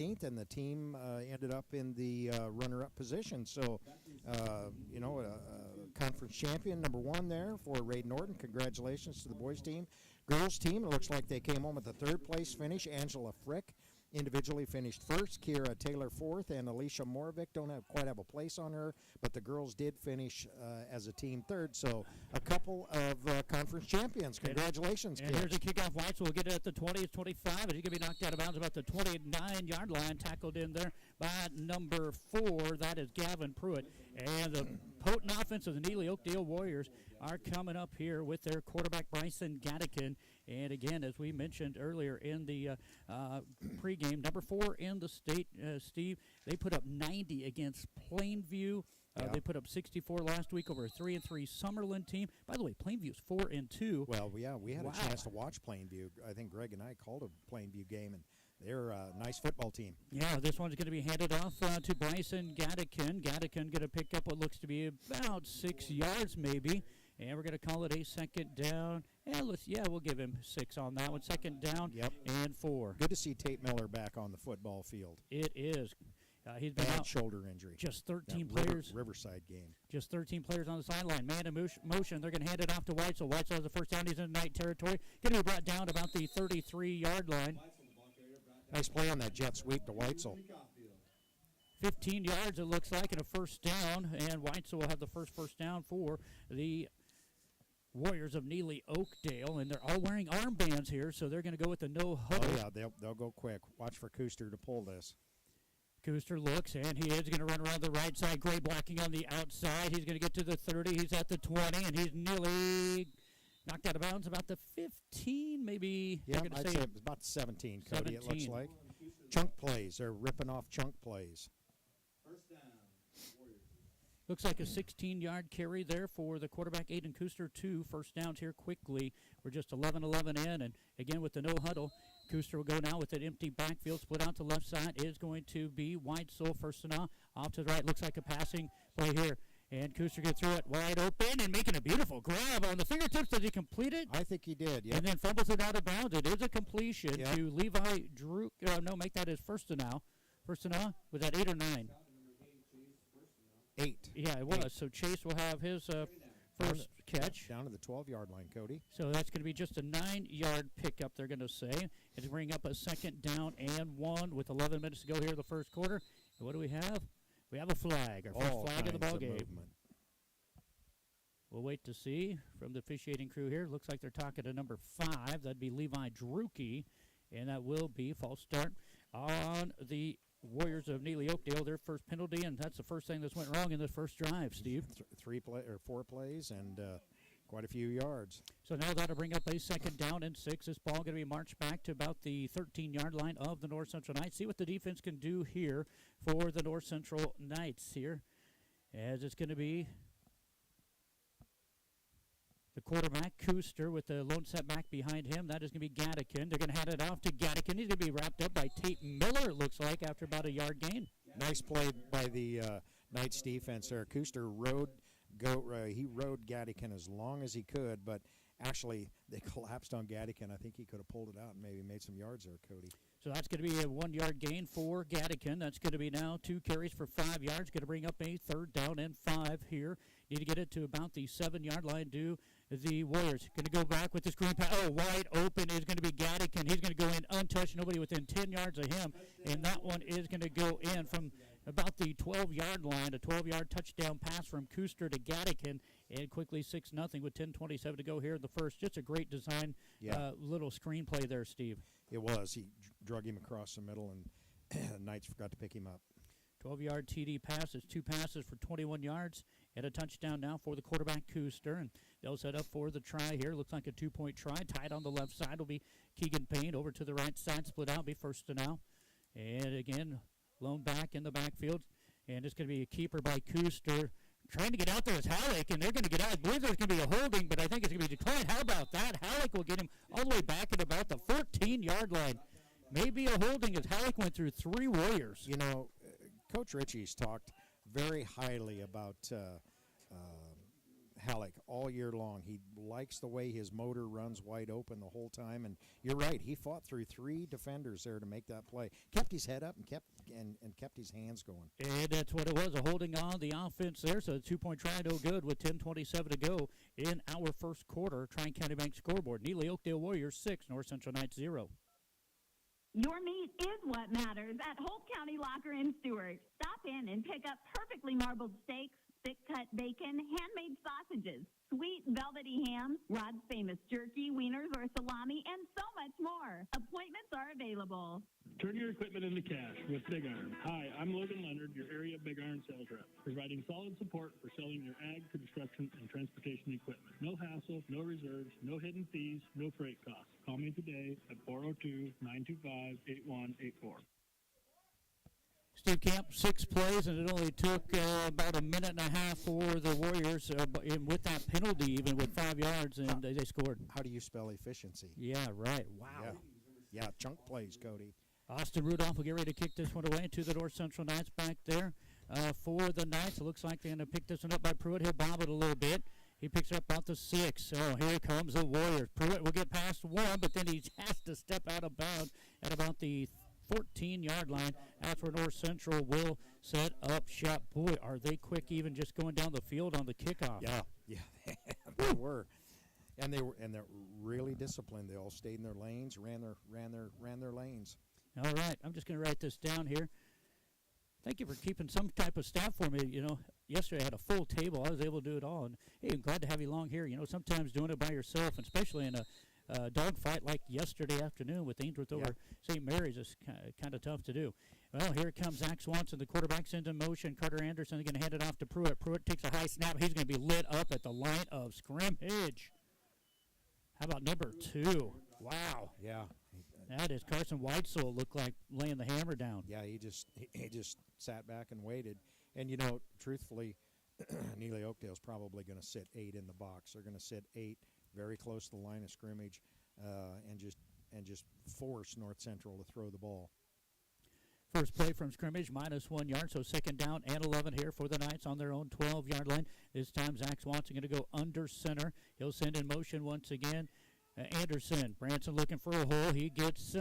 And the team ended up in the runner-up position. So, conference champion number 1 there for Ray Norton. Congratulations to the boys team. Girls team, it looks like they came home with a 3rd place finish. Angela Frick individually finished 1st. Kira Taylor 4th, and Alicia Moravik don't quite have a place on her, but the girls did finish as a team 3rd. So a couple of conference champions. Congratulations, and kids. Here's a kickoff. Whites will get it at the 20, 25, and he's going to be knocked out of bounds about the 29-yard line, tackled in there by number 4. That is Gavin Pruitt. And the potent offense of the Neligh-Oakdale Warriors are coming up here with their quarterback, Bryson Gattikin. And again, as we mentioned earlier in the pregame, number 4 in the state, Steve, they put up 90 against Plainview. They put up 64 last week over a 3-3 Summerlin team. By the way, Plainview's 4-2. Well, yeah, we had a chance to watch Plainview. I think Greg and I called a Plainview game, and they're a nice football team. Yeah, this one's going to be handed off to Bryson Gattikin. Gattikin going to pick up what looks to be about 6 yards maybe. And we're going to call it a 2nd down. And we'll give him 6 on that one. 2nd down and 4. Good to see Tate Miller back on the football field. It is. He's been bad out. Shoulder injury. Just 13 players. Riverside game. Just 13 players on the sideline. Man in motion. They're going to hand it off to Weitzel. Weitzel has the first down. He's in night territory. Going to be brought down about the 33-yard line. Nice play on that jet sweep to Weitzel. 15 yards, it looks like, and a first down. And Weitzel will have the first down for the Warriors of Neligh-Oakdale, and they're all wearing armbands here, so they're going to go with the no huddle. Oh, yeah, they'll go quick. Watch for Kuster to pull this. Kuster looks, and he is going to run around the right side. Gray blocking on the outside. He's going to get to the 30. He's at the 20, and he's nearly knocked out of bounds about the 15, maybe. Yeah, I'd say it's about 17, Cody, 17. It looks like. Chunk plays. They're ripping off chunk plays. Looks like a 16-yard carry there for the quarterback, Aiden Kuster. 2 first downs here quickly. We're just 11-11 in, and again with the no huddle, Kuster will go now with an empty backfield. Split out to left side is going to be Weitzel. First and off to the right. Looks like a passing play here. And Kuster gets through it wide open and making a beautiful grab on the fingertips. Does he complete it? I think he did, yeah. And then fumbles it out of bounds. It is a completion to Levi Drew. Make that his first and now. First and now? Was that 8 or 9? 8. Yeah, it was. 8. So Chase will have his first catch. Down to the 12-yard line, Cody. So that's going to be just a 9-yard pickup, they're going to say. It's bring up a 2nd down and 1 with 11 minutes to go here in the first quarter. And what do we have? We have a flag, our first flag of the ball game. We'll wait to see from the officiating crew here. Looks like they're talking to number 5. That'd be Levi Drucke, and that will be false start on the Warriors of Neligh-Oakdale. Their first penalty, and that's the first thing that's went wrong in this first drive, Steve. 4 plays and quite a few yards. So now that'll bring up a 2nd down and 6. This ball going to be marched back to about the 13-yard line of the North Central Knights. See what the defense can do here for the North Central Knights here, as it's going to be the quarterback, Kuster, with the lone setback behind him. That is going to be Gattikin. They're going to hand it off to Gattikin. He's going to be wrapped up by Tate Miller, it looks like, after about a yard gain. Nice play by the Knights defense there. Kuster rode Gattikin as long as he could, but actually they collapsed on Gattikin. I think he could have pulled it out and maybe made some yards there, Cody. So that's going to be a 1-yard gain for Gattikin. That's going to be now 2 carries for 5 yards. Going to bring up a 3rd down and 5 here. Need to get it to about the 7-yard line. Do the Warriors going to go back with the screen pass? Oh, wide open is going to be Gattikin. He's going to go in untouched. Nobody within 10 yards of him. And that one is going to go in from about the 12-yard line. A 12-yard touchdown pass from Kuster to Gattikin. And quickly 6-0 with 10:27 to go here in the first. Just a great design little screenplay there, Steve. It was. He drug him across the middle, and the Knights forgot to pick him up. 12-yard TD passes, 2 passes for 21 yards, and a touchdown now for the quarterback, Kuster. And they'll set up for the try here. Looks like a 2-point try. Tied on the left side will be Keegan Payne. Over to the right side, split out, be first to now. And again, lone back in the backfield. And it's going to be a keeper by Kuster. Trying to get out there is Halleck, and they're going to get out. I believe there's going to be a holding, but I think it's going to be declined. How about that? Halleck will get him all the way back at about the 14-yard line. Maybe a holding as Halleck went through 3 Warriors. You know, Coach Ritchie's talked very highly about Halleck all year long. He likes the way his motor runs wide open the whole time. And you're right, he fought through 3 defenders there to make that play. Kept his head up and kept his hands going. And that's what it was, a holding on the offense there. So a 2-point try, no good with 10:27 to go in our first quarter. Tri-County Bank scoreboard. Neligh-Oakdale Warriors 6, North Central Knights 0. Your meat is what matters at Holt County Locker in Stewart. Stop in and pick up perfectly marbled steaks, thick-cut bacon, handmade sausages, sweet velvety ham, Rod's famous jerky, wieners, or salami, and so much more. Appointments are available. Turn your equipment into cash with Big Iron. Hi, I'm Logan Leonard, your area Big Iron sales rep, providing solid support for selling your ag, construction, and transportation equipment. No hassle, no reserves, no hidden fees, no freight costs. Call me today at 402-925-8184. Steve Camp, 6 plays, and it only took about a minute and a half for the Warriors, with that penalty, even with 5 yards, and they scored. How do you spell efficiency? Yeah, right. Wow. Yeah, chunk plays, Cody. Austin Rudolph will get ready to kick this one away to the North Central Knights back there. For the Knights, it looks like they're going to pick this one up by Pruitt. He'll bob it a little bit. He picks it up about the 6. Oh, here comes the Warriors. Pruitt will get past 1, but then he has to step out of bounds at about the 14-yard line. That's where North Central will set up shop. Boy, are they quick even just going down the field on the kickoff. Yeah, they were. And they're really disciplined. They all stayed in their lanes, ran their lanes. All right, I'm just going to write this down here. Thank you for keeping some type of staff for me. You know, yesterday I had a full table. I was able to do it all. And, hey, I'm glad to have you along here. You know, sometimes doing it by yourself, and especially in a dogfight like yesterday afternoon with Ainsworth over St. Mary's is kind of tough to do. Well, here comes Zach Swanson. The quarterback's into motion. Carter Anderson is going to hand it off to Pruitt. Pruitt takes a high snap. He's going to be lit up at the line of scrimmage. How about number 2? Wow. Yeah. That is Carson Whitesell looked like laying the hammer down. Yeah, he just sat back and waited. And, you know, truthfully, Neligh-Oakdale's probably going to sit 8 in the box. They're going to sit 8 very close to the line of scrimmage and just force North Central to throw the ball. First play from scrimmage, -1 yard, so second down and 11 here for the Knights on their own 12-yard line. This time Zach Swanson going to go under center. He'll send in motion once again. Anderson, Branson looking for a hole. He gets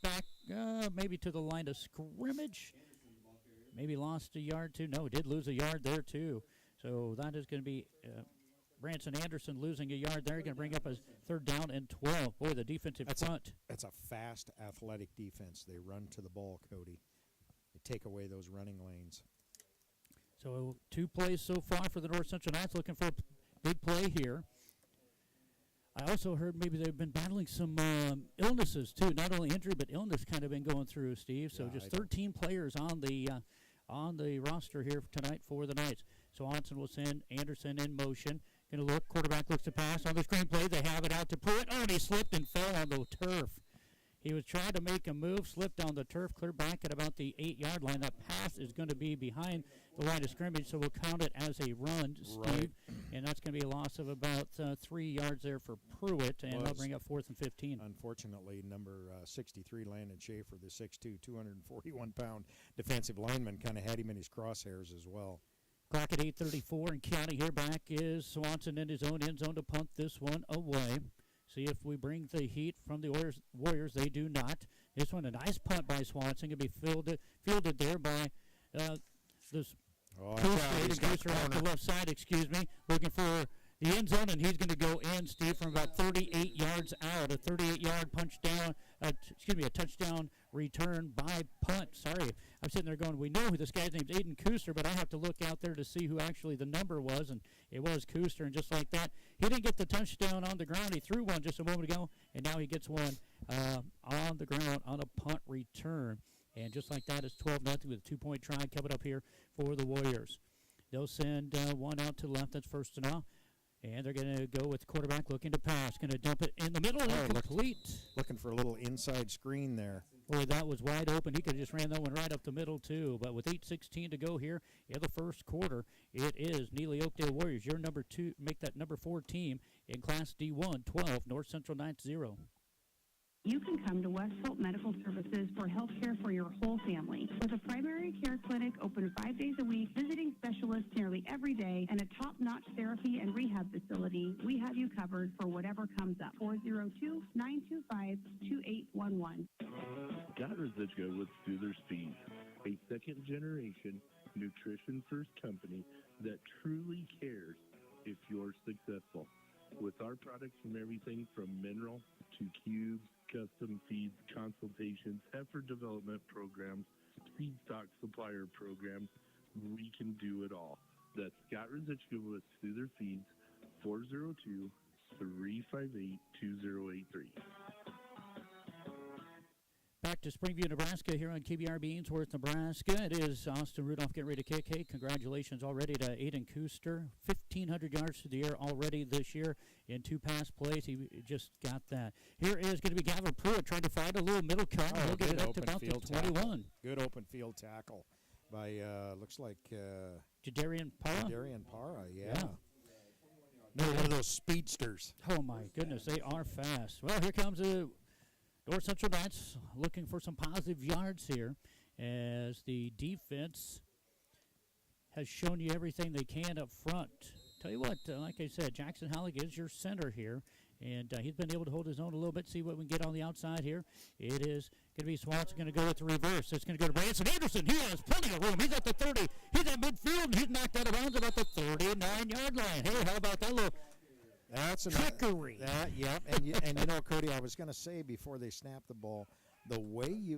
back maybe to the line of scrimmage. Maybe lost a yard too. No, did lose a yard there too. So that is going to be Branson Anderson losing a yard there. Going to bring up a 3rd down and 12. Boy, the defensive front. That's a fast, athletic defense. They run to the ball, Cody. They take away those running lanes. So 2 plays so far for the North Central Knights, looking for a big play here. I also heard maybe they've been battling some illnesses too. Not only injury, but illness kind of been going through, Steve. So just 13 players on the roster here tonight for the Knights. So Swanson will send Anderson in motion. Going to look. Quarterback looks to pass on the screen play. They have it out to Pruitt. Oh, and he slipped and fell on the turf. He was trying to make a move, slipped on the turf, clear back at about the 8-yard line. That pass is going to be behind the line of scrimmage, so we'll count it as a run, Steve. Right. And that's going to be a loss of about 3 yards there for Pruitt, and they'll bring up 4th and 15. Unfortunately, number 63, Landon Schaefer, the 6'2", 241-pound defensive lineman, kind of had him in his crosshairs as well. Clock at 8:34 in county here. Back is Swanson in his own end zone to punt this one away. See if we bring the heat from the Warriors. They do not. This one, a nice punt by Swanson. Going to be fielded there by this Gooser off the left side, looking for the end zone, and he's going to go in, Steve, from about 38 yards out. A 38-yard a touchdown return by punt. Sorry, I'm sitting there going, we know who this guy's name's Aiden Kuster, but I have to look out there to see who actually the number was, and it was Kuster, and just like that, he didn't get the touchdown on the ground. He threw one just a moment ago, and now he gets one on the ground on a punt return. And just like that, it's 12-0 with a 2-point try coming up here for the Warriors. They'll send one out to the left. That's 1st and out. And they're going to go with the quarterback looking to pass. Going to dump it in the middle and complete. Looking for a little inside screen there. Boy, that was wide open. He could have just ran that one right up the middle, too. But with 8:16 to go here in the first quarter, it is Neligh-Oakdale Warriors, your number 2, make that number 4 team in Class D1, 12, North Central Knights 0. You can come to West Hope Medical Services for health care for your whole family. With a primary care clinic open 5 days a week, visiting specialists nearly every day, and a top-notch therapy and rehab facility, we have you covered for whatever comes up. 402-925-2811. Scott Rosichka with Soother's Feed, a second-generation nutrition-first company that truly cares if you're successful. With our products from everything from mineral to cubes, custom feeds, consultations, heifer development programs, feedstock supplier programs, we can do it all. That's Scott Rosichka with Soother Feeds, 402-358-2083. Back to Springview, Nebraska here on KBRB Ainsworth, Nebraska. It is Austin Rudolph getting ready to kick. Hey, congratulations already to Aiden Kuster. 1,500 yards to the air already this year in 2 pass plays. He just got that. Here is going to be Gavin Pruitt trying to find a little middle cut. He'll get it up to about the 21. Tackle. Good open field tackle by, looks like Jadarian Parra. Yeah. One of those speedsters. Oh, my goodness, they are fast. Well, here comes North Central Knights looking for some positive yards here as the defense has shown you everything they can up front. Tell you what, like I said, Jackson Halleck is your center here, and he's been able to hold his own a little bit, see what we can get on the outside here. It is going to be Swanson going to go with the reverse. It's going to go to Branson Anderson. He has plenty of room. He's at the 30. He's at midfield, and he's knocked out of bounds about the 39-yard line. Hey, how about that little That's trickery? Yep. And you know, Cody, I was going to say before they snap the ball, the way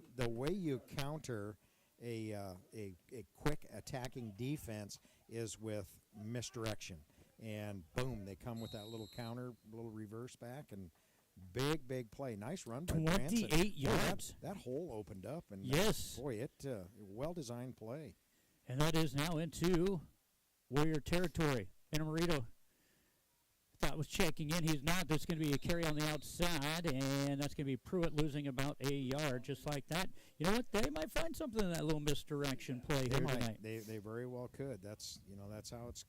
you counter a quick attacking defense is with misdirection, and boom, they come with that little counter, little reverse back, and big play. Nice run by 28 Branson. yards. That hole opened up, and yes, boy, it well-designed play. And that is now into Warrior territory. Marito thought was checking in. He's not. There's going to be a carry on the outside, and that's going to be Pruitt losing about a yard, just like that. You know what? They might find something in that little misdirection play here tonight. They very well could. That's how it's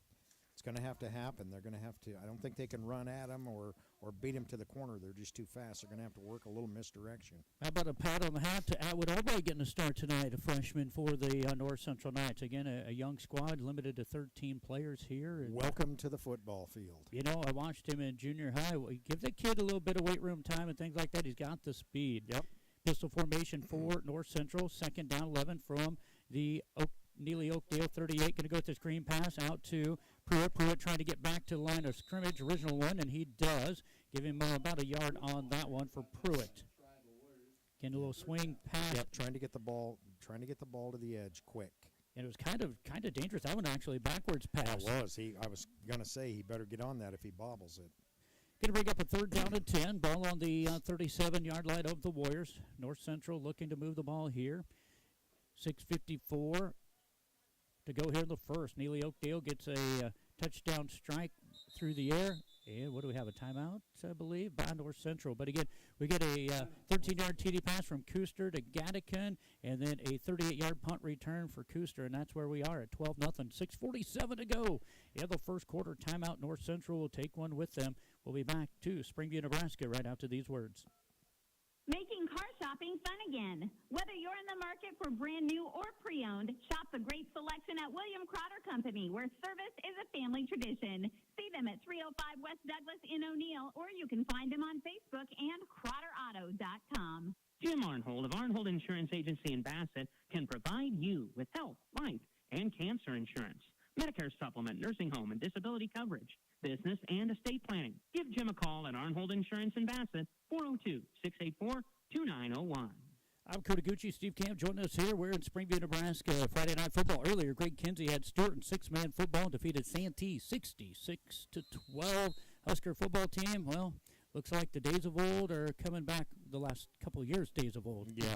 going to have to happen. They're going to have to. I don't think they can run at him or beat him to the corner. They're just too fast. They're going to have to work a little misdirection. How about a pat on the hat to Atwood Albright getting a start tonight, a freshman for the North Central Knights. Again, a young squad, limited to 13 players here. And welcome to the football field. You know, I watched him in junior high. Give the kid a little bit of weight room time and things like that. He's got the speed. Yep. Pistol formation for North Central, second down 11 from the Neligh-Oakdale 38. Going to go with this screen pass out to Pruitt. Pruitt trying to get back to the line of scrimmage, original one, and he does. Give him about a yard on that one for Pruitt. Getting a little swing pass. Yep, trying to get the ball to the edge quick. And it was kind of dangerous. That one actually backwards pass. It was. I was going to say he better get on that if he bobbles it. Going to bring up a third down and 10. Ball on the 37-yard line of the Warriors. North Central looking to move the ball here. 6:54 to go here in the first. Neligh-Oakdale gets a touchdown strike through the air. And what do we have, a timeout, I believe, by North Central. But again, we get a 13-yard TD pass from Kuster to Gattikin, and then a 38-yard punt return for Kuster, and that's where we are at 12-0. 6:47 to go. In the first quarter, timeout. North Central will take one with them. We'll be back to Springview, Nebraska right after these words. Making car shopping fun again. Whether you're in the market for brand new or pre-owned, shop the great selection at William Crowder Company, where service is a family tradition. See them at 305 West Douglas in O'Neill, or you can find them on Facebook and CrowderAuto.com. Jim Arnhold of Arnhold Insurance Agency in Bassett can provide you with health, life, and cancer insurance, Medicare supplement, nursing home, and disability coverage, business and estate planning. Give Jim a call at Arnhold Insurance in Bassett, 402-684-2901. I'm Kotaguchi. Steve Camp joining us here. We're in Springview, Nebraska. Friday Night Football. Earlier, Greg Kinsey had Stewart in six-man football and defeated Santee 66-12. Husker football team, well, looks like the days of old are coming back, the last couple of years' days of old. Yeah.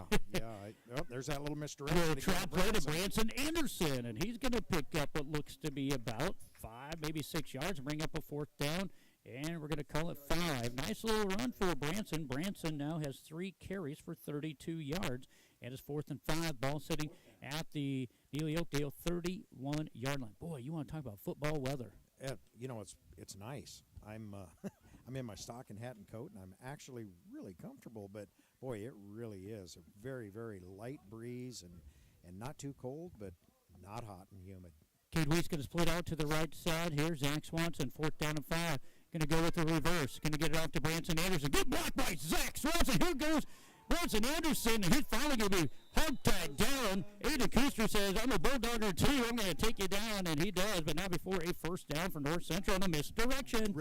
There's that little misdirection. Little trap play to Branson Anderson, and he's going to pick up what looks to be about 5, maybe 6 yards and bring up a fourth down, and we're going to call it 5. Nice little run for Branson. Branson now has 3 carries for 32 yards, and it's 4th and 5. Ball sitting at the Neligh-Oakdale 31-yard line. Boy, you want to talk about football weather. It's nice. I'm in my stocking hat and coat, and I'm actually really comfortable. But Boy, it really is a very, very light breeze and not too cold, but not hot and humid. Cade Weeks going to split out to the right side here. Zach Swanson, 4th down and 5. Going to go with the reverse. Going to get it off to Branson Anderson. Good block by Zach Swanson. Here goes Branson Anderson. He's finally going to be hog-tied down. Aiden Kuster says, I'm a Bulldogger too. I'm going to take you down, and he does. But now before a first down for North Central on a misdirection.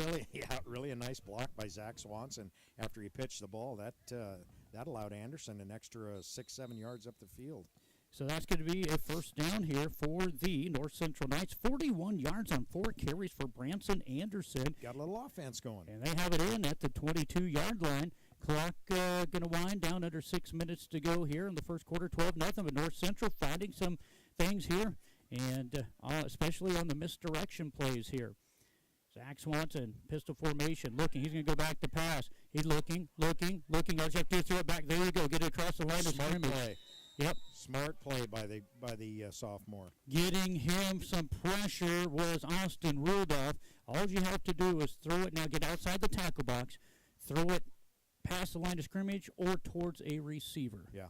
Really a nice block by Zach Swanson after he pitched the ball. That allowed Anderson an extra 6-7 yards up the field. So that's going to be a first down here for the North Central Knights. 41 yards on 4 carries for Branson Anderson. Got a little offense going. And they have it in at the 22-yard line. Clock going to wind down under 6 minutes to go here in the first quarter, 12-0. But North Central finding some things here, and especially on the misdirection plays here. Zach Swanson, pistol formation, looking. He's going to go back to pass. He's looking. All you have to do is throw it back. There you go. Get it across the line of scrimmage. Play. Yep. Smart play by the sophomore. Getting him some pressure was Austin Rudolph. All you have to do is throw it now. Get outside the tackle box. Throw it past the line of scrimmage or towards a receiver. Yeah.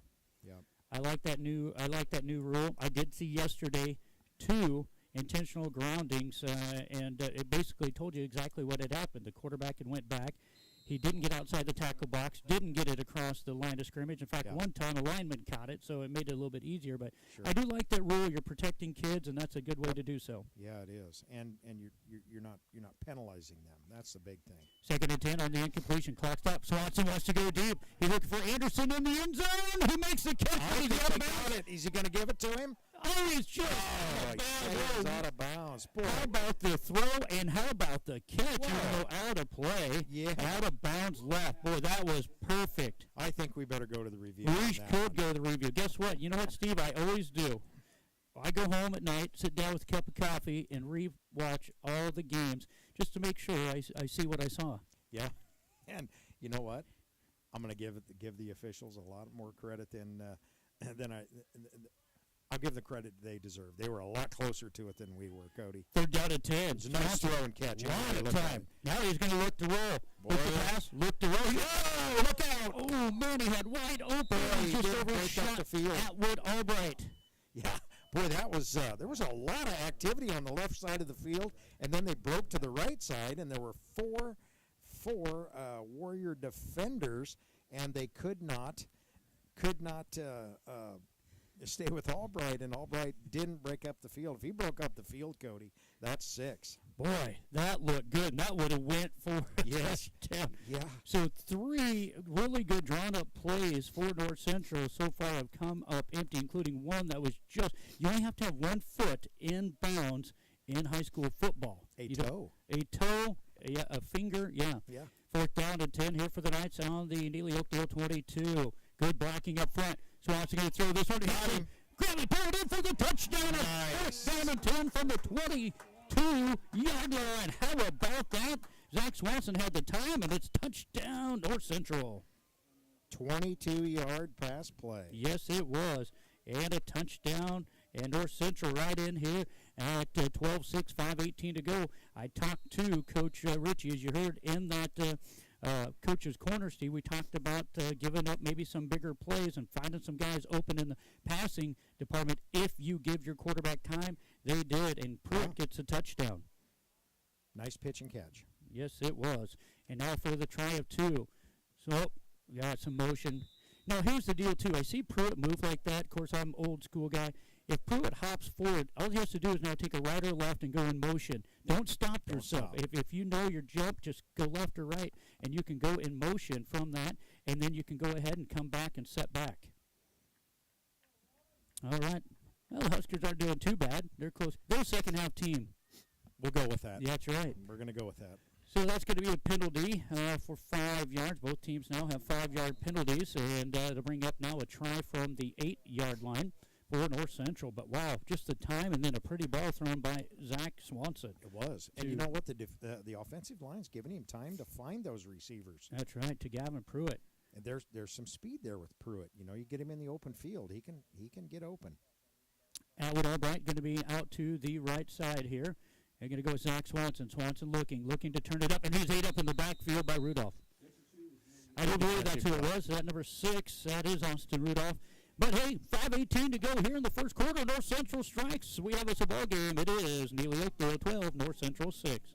I like that new rule. I did see yesterday 2 intentional groundings, and it basically told you exactly what had happened. The quarterback had went back. He didn't get outside the tackle box, didn't get it across the line of scrimmage. In fact, one time a lineman caught it, so it made it a little bit easier. But sure. I do like that rule. You're protecting kids, and that's a good way to do so. Yeah, it is. And you're not penalizing them. That's the big thing. 2nd and 10 on the incompletion. Clock stop. Swanson wants to go deep. He's looking for Anderson in the end zone. Who makes the catch? Is he going to give it to him? Oh, he's just he's out of bounds. Boy. How about the throw and how about the catch? Out of play. Yeah. Out of bounds left. Boy, that was perfect. I think we better go to the review. We could go to the review. Guess what? You know what, Steve? I always do. I go home at night, sit down with a cup of coffee, and re-watch all the games just to make sure I see what I saw. Yeah. And you know what? I'm going to give the officials a lot more credit than I'll give the credit they deserve. They were a lot closer to it than we were, Cody. 3rd down and 10. It's a nice throw and catch. Lot of time. Now he's going to look to roll. Look to pass. Look to roll. Oh, look out. Oh, man, he had wide open. He just did overshot the field. Atwood Albright. Yeah. Boy, that was there was a lot of activity on the left side of the field, and then they broke to the right side, and there were four Warrior defenders, and they could not stay with Albright, and Albright didn't break up the field. If he broke up the field, Cody, that's 6. Boy, that looked good. That would have went for a touchdown. Yeah. So 3 really good drawn-up plays for North Central so far have come up empty, including one that was just – you only have to have 1 foot in bounds in high school football. A toe, yeah, a finger, yeah. 4th down and 10 here for the Knights on the Neligh-Oakdale 22. Good blocking up front. Swanson going to throw this one. Got him. Grilly pulled in for the touchdown. Nice. 4th down and 10 from the 22-yard line. How about that? Zach Swanson had the time, and it's touchdown North Central. 22-yard pass play. Yes, it was. And a touchdown, and North Central right in here at 12-6, 5:18 to go. I talked to Coach Ritchie, as you heard in that Coach's Corner, Steve. We talked about giving up maybe some bigger plays and finding some guys open in the passing department if you give your quarterback time. They did, and Pruitt gets a touchdown. Nice pitch and catch. Yes, it was. And now for the try of 2. So, we got some motion. Now, here's the deal, too. I see Pruitt move like that. Of course, I'm an old school guy. If Pruitt hops forward, all he has to do is now take a right or left and go in motion. Don't stop yourself. If you know your jump, just go left or right, and you can go in motion from that, and then you can go ahead and come back and set back. All right. Well, the Huskers aren't doing too bad. They're close. They're a second-half team. We'll go with that. Yeah, that's right. We're going to go with that. So that's going to be a penalty for 5 yards. Both teams now have 5-yard penalties, and to bring up now a try from the 8-yard line for North Central. But, wow, just the time, and then a pretty ball thrown by Zach Swanson. It was. And you know what? The offensive line's giving him time to find those receivers. That's right, to Gavin Pruitt. And there's some speed there with Pruitt. You know, you get him in the open field, he can get open. Atwood Albright going to be out to the right side here. They're going to go with Zach Swanson. Swanson looking to turn it up, and he's ate up in the backfield by Rudolph. I do believe that's who it was. That number 6, that is Austin Rudolph. But hey, 5:18 to go here in the first quarter. North Central strikes. We have us a ball game. It is Neligh-Oakdale 12, North Central 6.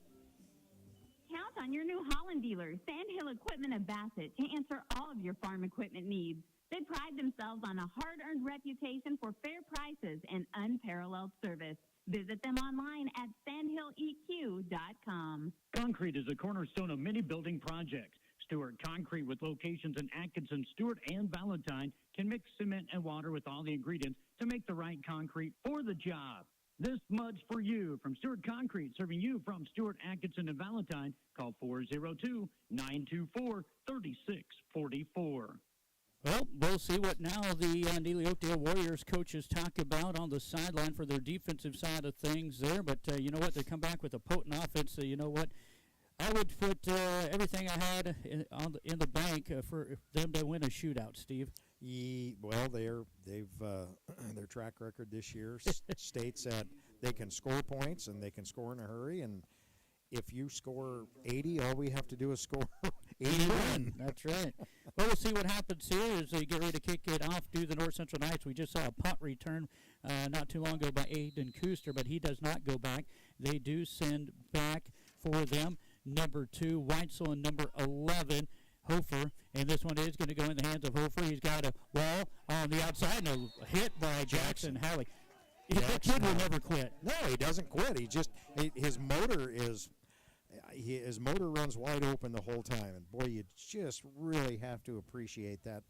Count on your New Holland dealer, Sandhill Equipment of Bassett, to answer all of your farm equipment needs. They pride themselves on a hard-earned reputation for fair prices and unparalleled service. Visit them online at sandhilleq.com. Concrete is a cornerstone of many building projects. Stewart Concrete, with locations in Atkinson, Stewart, and Valentine, can mix cement and water with all the ingredients to make the right concrete for the job. This mud's for you from Stewart Concrete, serving you from Stewart, Atkinson, and Valentine. Call 402-924-3644. Well, we'll see what now the Neligh-Oakdale Warriors coaches talk about on the sideline for their defensive side of things there. But you know what? They come back with a potent offense. So you know what? I would put everything I had in the bank for them to win a shootout, Steve. Well, they've their track record this year states that they can score points and they can score in a hurry. And if you score 80, all we have to do is score 81. That's right. Well, we'll see what happens here as they get ready to kick it off to the North Central Knights. We just saw a punt return not too long ago by Aiden Kuster, but he does not go back. They do send back for them number 2, Weitzel, and number 11, Hofer. And this one is going to go in the hands of Hofer. He's got a wall on the outside and a hit by Jackson Howley. That kid will never quit. No, he doesn't quit. His motor runs wide open the whole time. And boy, you just really have to appreciate that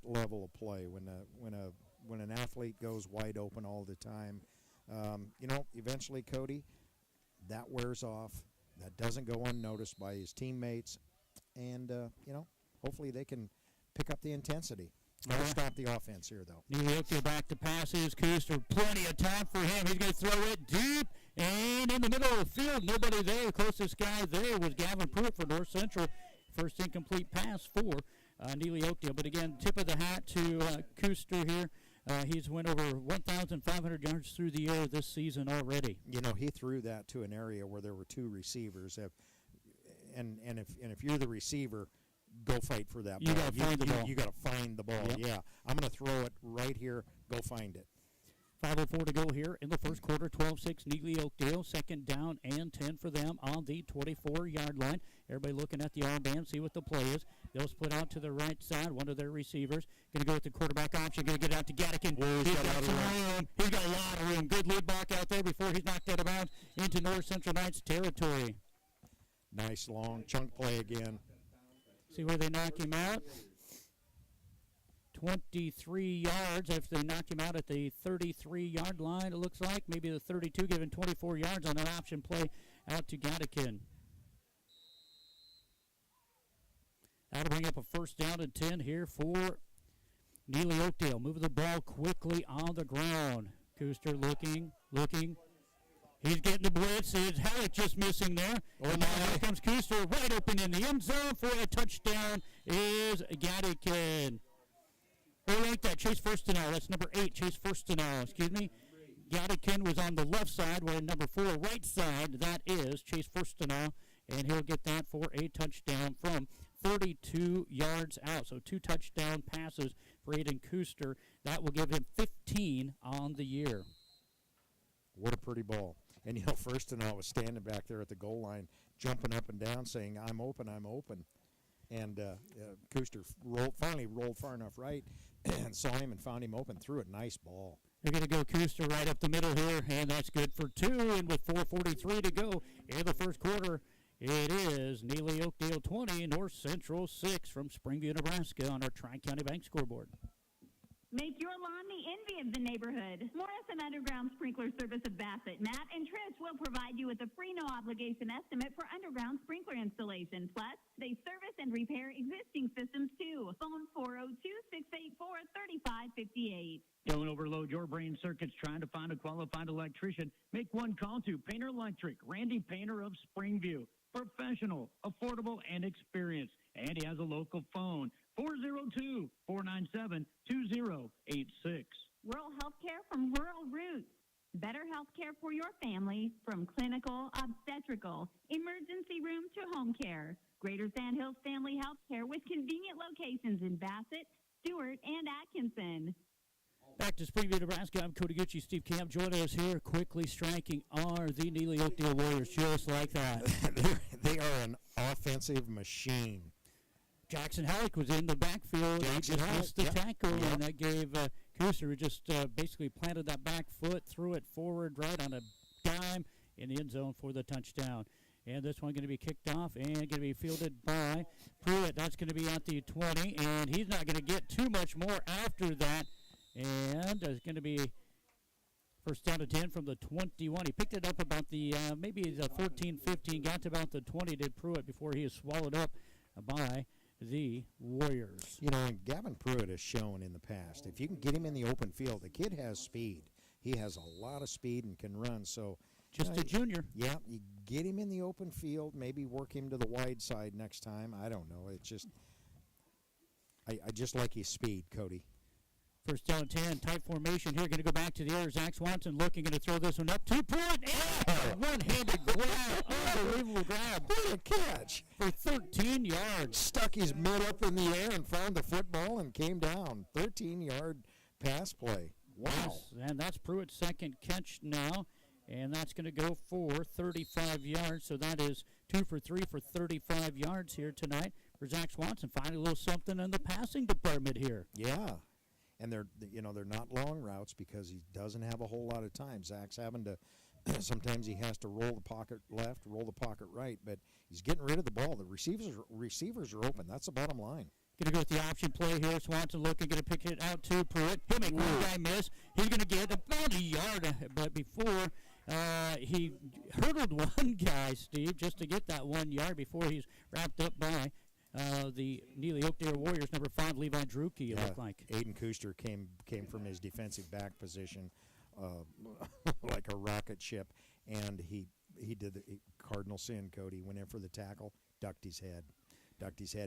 level of play when an athlete goes wide open all the time. Eventually, Cody, that wears off. That doesn't go unnoticed by his teammates, and hopefully they can pick up the intensity. Never stop the offense here, though. Neligh-Oakdale back to passes. Kuster, plenty of time for him. He's going to throw it deep and in the middle of the field. Nobody there. The closest guy there was Gavin Pruitt for North Central. First incomplete pass for Neligh-Oakdale. But again, tip of the hat to Kuster here. He's went over 1,500 yards through the air this season already. He threw that to an area where there were 2 receivers. And if you're the receiver, go fight for that ball. You got to find the ball. You got to find the ball. Yep. Yeah, I'm going to throw it right here. Go find it. 5:04 to go here in the first quarter. 12-6 Neligh-Oakdale. Second down and 10 for them on the 24-yard line. Everybody looking at the armband, see what the play is. They'll split out to the right side. One of their receivers going to go with the quarterback option. Going to get out to Gattikin. He's got some room. He's got a lot of room. Good lead block out there before he's knocked out of bounds into North Central Knights territory. Nice long chunk play again. See where they knock him out. 23 yards after they knocked him out at the 33-yard line, it looks like. Maybe the 32, giving 24 yards on an option play out to Gattikin. That'll bring up a first down and 10 here for Neligh-Oakdale. Moving the ball quickly on the ground. Kuster looking. He's getting the blitz. Is Halleck just missing there? And now here comes Kuster right open in the end zone for a touchdown is Gattikin. Or like that, Chase Furstenau. That's number 8, Chase Furstenau. Excuse me. Gattikin was on the left side, where number 4, right side, that is Chase Furstenau. And he'll get that for a touchdown from 32 yards out. So 2 touchdown passes for Aiden Kuster. That will give him 15 on the year. What a pretty ball. And, Furstenau was standing back there at the goal line, jumping up and down, saying, I'm open. And Kuster finally rolled far enough right and saw him and found him open, threw it. Nice ball. They're going to go Kuster right up the middle here, and that's good for 2. And with 4:43 to go in the first quarter, it is Neligh-Oakdale 20, North Central 6 from Springview, Nebraska on our Tri-County Bank scoreboard. Make your lawn the envy of the neighborhood. Morrison Underground Sprinkler Service of Bassett, Matt and Trish will provide you with a free no-obligation estimate for underground sprinkler installation. Plus, they service and repair existing systems, too. Phone 402-684-3558. Don't overload your brain circuits trying to find a qualified electrician. Make one call to Painter Electric, Randy Painter of Springview. Professional, affordable, and experienced. And he has a local phone, 402-497-2086. Rural health care from rural roots. Better health. health care for your family, from clinical, obstetrical, emergency room to home care. Greater Sand Hills Family Health Care with convenient locations in Bassett, Stewart, and Atkinson. Back to Springview, Nebraska. I'm Cody Gucci. Steve Camp joining us here. Quickly striking are the Neligh-Oakdale Warriors, just like that. They are an offensive machine. Jackson Halleck was in the backfield. He just missed the tackle, and that gave Kuster, who just basically planted that back foot, threw it forward right on a dime in the end zone for the touchdown. And this one going to be kicked off and going to be fielded by Pruitt. That's going to be at the 20, and he's not going to get too much more after that. And it's going to be first down to 10 from the 21. He picked it up about the maybe the 14, 15, got to about the 20, did Pruitt, before he is swallowed up by the Warriors. You know, and Gavin Pruitt has shown in the past, if you can get him in the open field, the kid has speed. He has a lot of speed and can run. So just a junior. Yeah, you get him in the open field, maybe work him to the wide side next time. I don't know. It's just, I just like his speed, Cody. First down 10, tight formation here. Going to go back to the air. Zach Swanson looking, going to throw this one up to Pruitt. One-handed grab. Unbelievable grab. What a catch. For 13 yards. Stuck his mitt up in the air and found the football and came down. 13-yard pass play. Wow. Yes, and that's Pruitt's second catch now. And that's going to go for 35 yards. So that is 2 for 3 for 35 yards here tonight for Zach Swanson. Finding a little something in the passing department here. Yeah. And they're not long routes because he doesn't have a whole lot of time. Zach's having to, sometimes he has to roll the pocket left, roll the pocket right, but he's getting rid of the ball. The receivers are open. That's the bottom line. Going to go with the option play here. Swanson looking, going to pick it out to Pruitt. He'll make one guy miss. He's going to get about a yard, but before he hurdled one guy, Steve, just to get that 1 yard before he's wrapped up by the Neligh-Oakdale Warriors, number 5, Levi Drucke, it looked like. Aiden Kuster came from his defensive back position like a rocket ship, and he did the cardinal sin, Cody. Went in for the tackle, ducked his head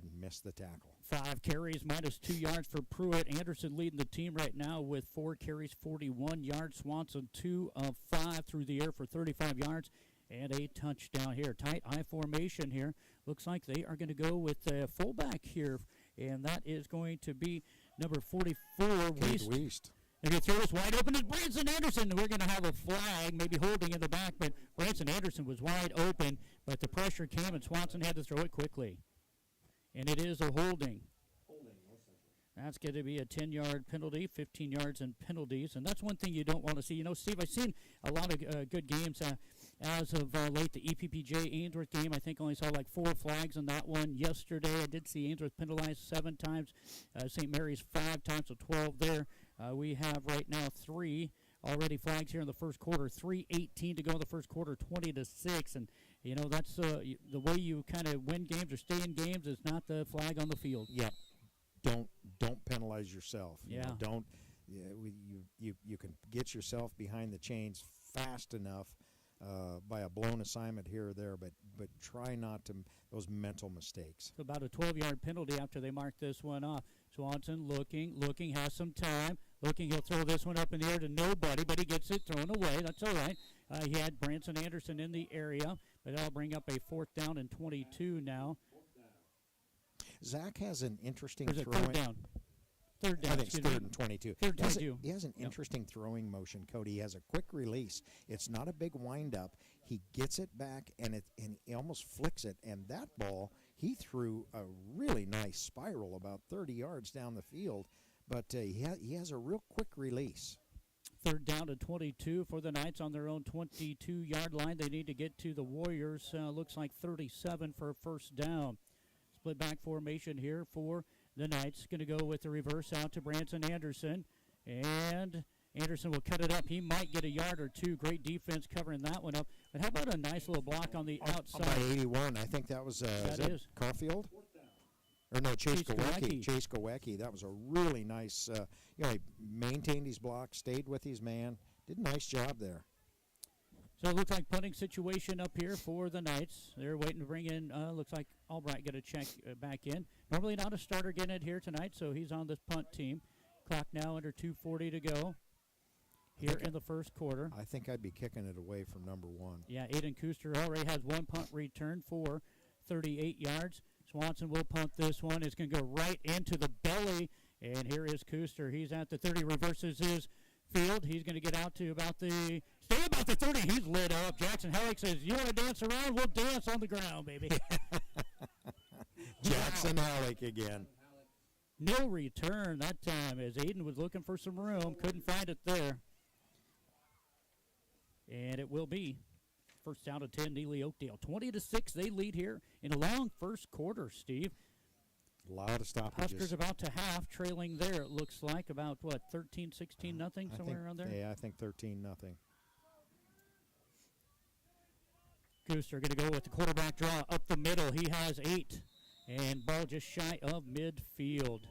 and missed the tackle. 5 carries, minus 2 yards for Pruitt. Anderson leading the team right now with 4 carries, 41 yards. Swanson 2 of 5 through the air for 35 yards. And a touchdown here. Tight I formation here. Looks like they are going to go with a fullback here. And that is going to be number 44, Weist. If you throw this wide open, it's Branson Anderson. We're going to have a flag, maybe holding in the back. But Branson Anderson was wide open. But the pressure came, and Swanson had to throw it quickly. And it is a holding. That's going to be a 10-yard penalty, 15 yards in penalties. And that's one thing you don't want to see. You know, Steve, I've seen a lot of good games as of late. The EPPJ Ainsworth game, I think only saw like 4 flags on that one yesterday. I did see Ainsworth penalized 7 times, St. Mary's 5 times, so 12 there. We have right now 3 already flags here in the first quarter, 3:18 to go in the first quarter, 20-6. And, you know, that's the way you kind of win games or stay in games is not the flag on the field. Yep. Don't penalize yourself. Yeah. You can get yourself behind the chains fast enough by a blown assignment here or there, but try not to those mental mistakes. So about a 12-yard penalty after they mark this one off. Swanson looking, has some time. Looking, he'll throw this one up in the air to nobody, but he gets it thrown away. That's all right. He had Branson Anderson in the area, but that'll bring up a 4th down and 22 now. Zach has an interesting throwing. Third down. Third down. I think it's 3rd and 22. Third 22. He has an interesting throwing motion, Cody. He has a quick release. It's not a big wind-up. He gets it back, and he almost flicks it. And that ball, he threw a really nice spiral about 30 yards down the field. But he has a real quick release. 3rd down to 22 for the Knights on their own 22-yard line. They need to get to the Warriors. Looks like 37 for a first down. Split back formation here for the Knights. Going to go with the reverse out to Branson Anderson. And Anderson will cut it up. He might get a yard or 2. Great defense covering that one up. But how about a nice little block on the outside? By 81. I think that was that Caulfield? Or no, Chase Kowecki. Chase Kowecki. That was a really nice, he maintained his block, stayed with his man. Did a nice job there. So it looks like punting situation up here for the Knights. They're waiting to bring in, looks like Albright going to check back in. Normally not a starter getting it here tonight, so he's on this punt team. Clock now under 2:40 to go. here in the first quarter. I think I'd be kicking it away from number 1. Yeah, Aiden Kuster already has one punt return for 38 yards. Swanson will punt this one. It's going to go right into the belly, and here is Kuster. He's at the 30, reverses his field. He's going to get out to about the 30. He's lit up. Jackson Hellick says, you want to dance around? We'll dance on the ground, baby. Jackson Hellick again. No return that time as Aiden was looking for some room. Couldn't find it there. And it will be first down to 10, Neligh-Oakdale. 20-6, they lead here in a long first quarter, Steve. A lot of stoppages. Huskers about to half, trailing there, it looks like, about, 13, 16, nothing, somewhere around there? Yeah, I think 13, nothing. Gooster going to go with the quarterback draw up the middle. He has 8, and ball just shy of midfield.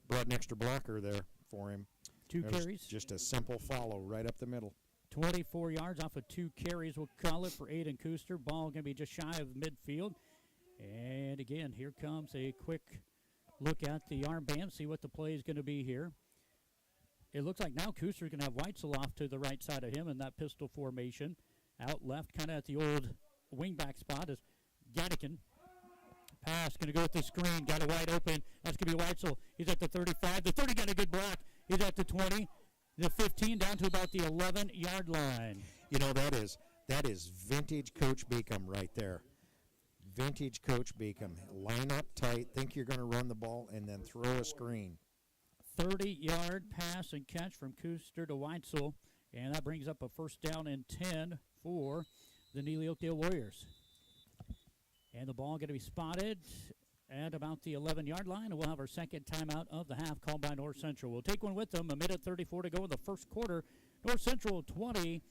Brought an extra blocker there for him. 2 carries. Just a simple follow right up the middle. 24 yards off of 2 carries, we'll call it, for Aiden Kuster. Ball going to be just shy of midfield. And again, here comes a quick look at the armband, see what the play is going to be here. It looks like now Kuster's going to have Weitzel off to the right side of him in that pistol formation. Out left, kind of at the old wingback spot, is Gattikin. Pass, going to go with the screen, got it wide open. That's going to be Weitzel. He's at the 35. The 30 got a good block. He's at the 20. The 15 down to about the 11-yard line. You know, that is vintage Coach Beacom right there. Vintage Coach Beacom. Line up tight, think you're going to run the ball, and then throw a screen. 30-yard pass and catch from Kuster to Weitzel, and that brings up a first down and 10 for the Neligh-Oakdale Warriors. And the ball going to be spotted at about the 11-yard line, and we'll have our second timeout of the half called by North Central. We'll take one with them. 1:34 to go in the first quarter. North Central 20,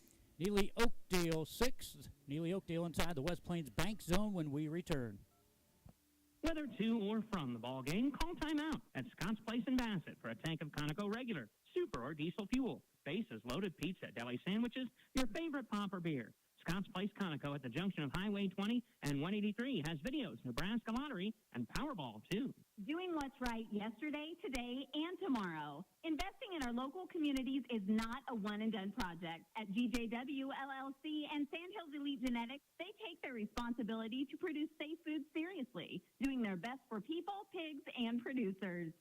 Neligh-Oakdale 6. Neligh-Oakdale inside the West Plains Bank Zone when we return. Whether to or from the ball game, call timeout at Scott's Place in Bassett for a tank of Conoco regular, super, or diesel fuel, bases, loaded pizza, deli sandwiches, your favorite pop or beer. Scott's Place Conoco at the junction of Highway 20 and 183 has videos, Nebraska Lottery, and Powerball, too. Doing what's right yesterday, today, and tomorrow. Investing in our local communities is not a one-and-done project. At GJW, LLC, and Sandhills Elite Genetics, they take their responsibility to produce safe food seriously, doing their best for people, pigs, and producers.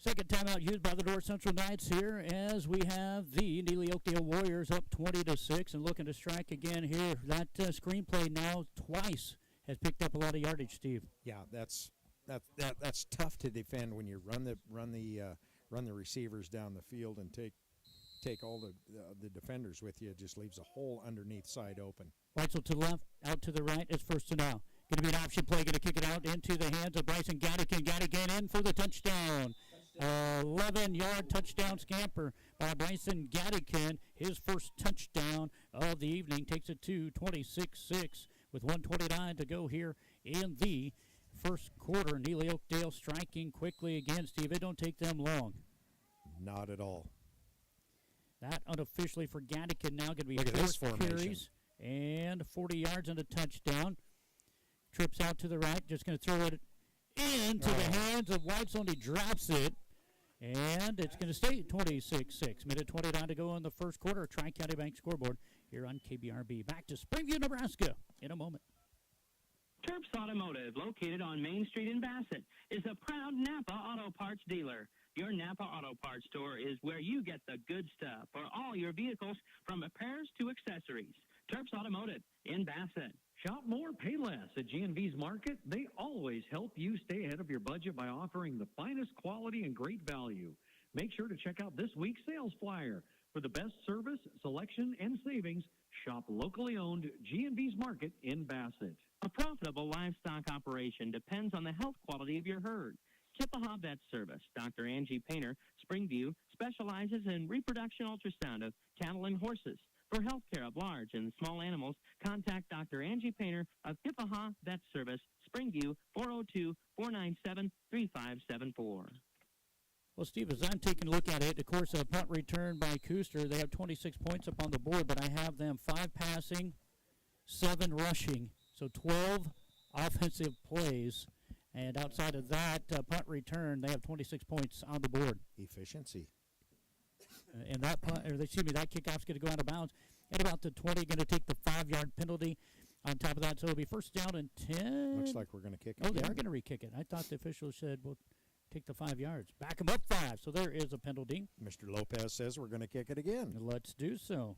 Second timeout used by the North Central Knights here as we have the Neligh-Oakdale Warriors up 20-6 and looking to strike again here. That screenplay now twice has picked up a lot of yardage, Steve. Yeah, that's tough to defend when you run the receivers down the field and take all the defenders with you. It just leaves a hole underneath side open. Weitzel to the left, out to the right. It's first and now. Going to be an option play. Going to kick it out into the hands of Bryson Gattikin. Gattikin in for the touchdown. 11-yard touchdown scamper by Bryson Gattikin. His first touchdown of the evening takes it to 26-6 with 1:29 to go here in the first quarter. Neligh-Oakdale striking quickly again, Steve. It don't take them long. Not at all. That unofficially for Gattikin now going to be Look at this 4 formation. carries and 40 yards and a touchdown. Trips out to the right, just going to throw it into the hands of Weitzel, and he drops it. And it's going to stay 26-6. 1:29 to go in the first quarter. Tri-County Bank scoreboard here on KBRB. Back to Springview, Nebraska in a moment. Terps Automotive, located on Main Street in Bassett, is a proud Napa Auto Parts dealer. Your Napa Auto Parts store is where you get the good stuff for all your vehicles, from repairs to accessories. Terps Automotive in Bassett. Shop more, pay less at G&V's Market. They always help you stay ahead of your budget by offering the finest quality and great value. Make sure to check out this week's sales flyer. For the best service, selection, and savings, shop locally owned G&V's Market in Bassett. A profitable livestock operation depends on the health quality of your herd. Kippaha Vet Service, Dr. Angie Painter, Springview, specializes in reproduction ultrasound of cattle and horses. For health care of large and small animals, contact Dr. Angie Painter of Kippaha Vet Service, Springview, 402-497-3574. Well, Steve, as I'm taking a look at it, of course, a punt return by Kuster. They have 26 points up on the board, but I have them 5 passing, 7 rushing. So 12 offensive plays And outside of that, punt return, they have 26 points on the board. Efficiency. And that that kickoff's going to go out of bounds at about the 20. Going to take the 5-yard penalty on top of that. So it'll be first down and 10. Looks like we're going to kick it. Oh, again. they are going to re-kick it. I thought the officials said we'll take the 5 yards. Back them up 5. So there is a penalty. Mr. Lopez says we're going to kick it again. Let's do so.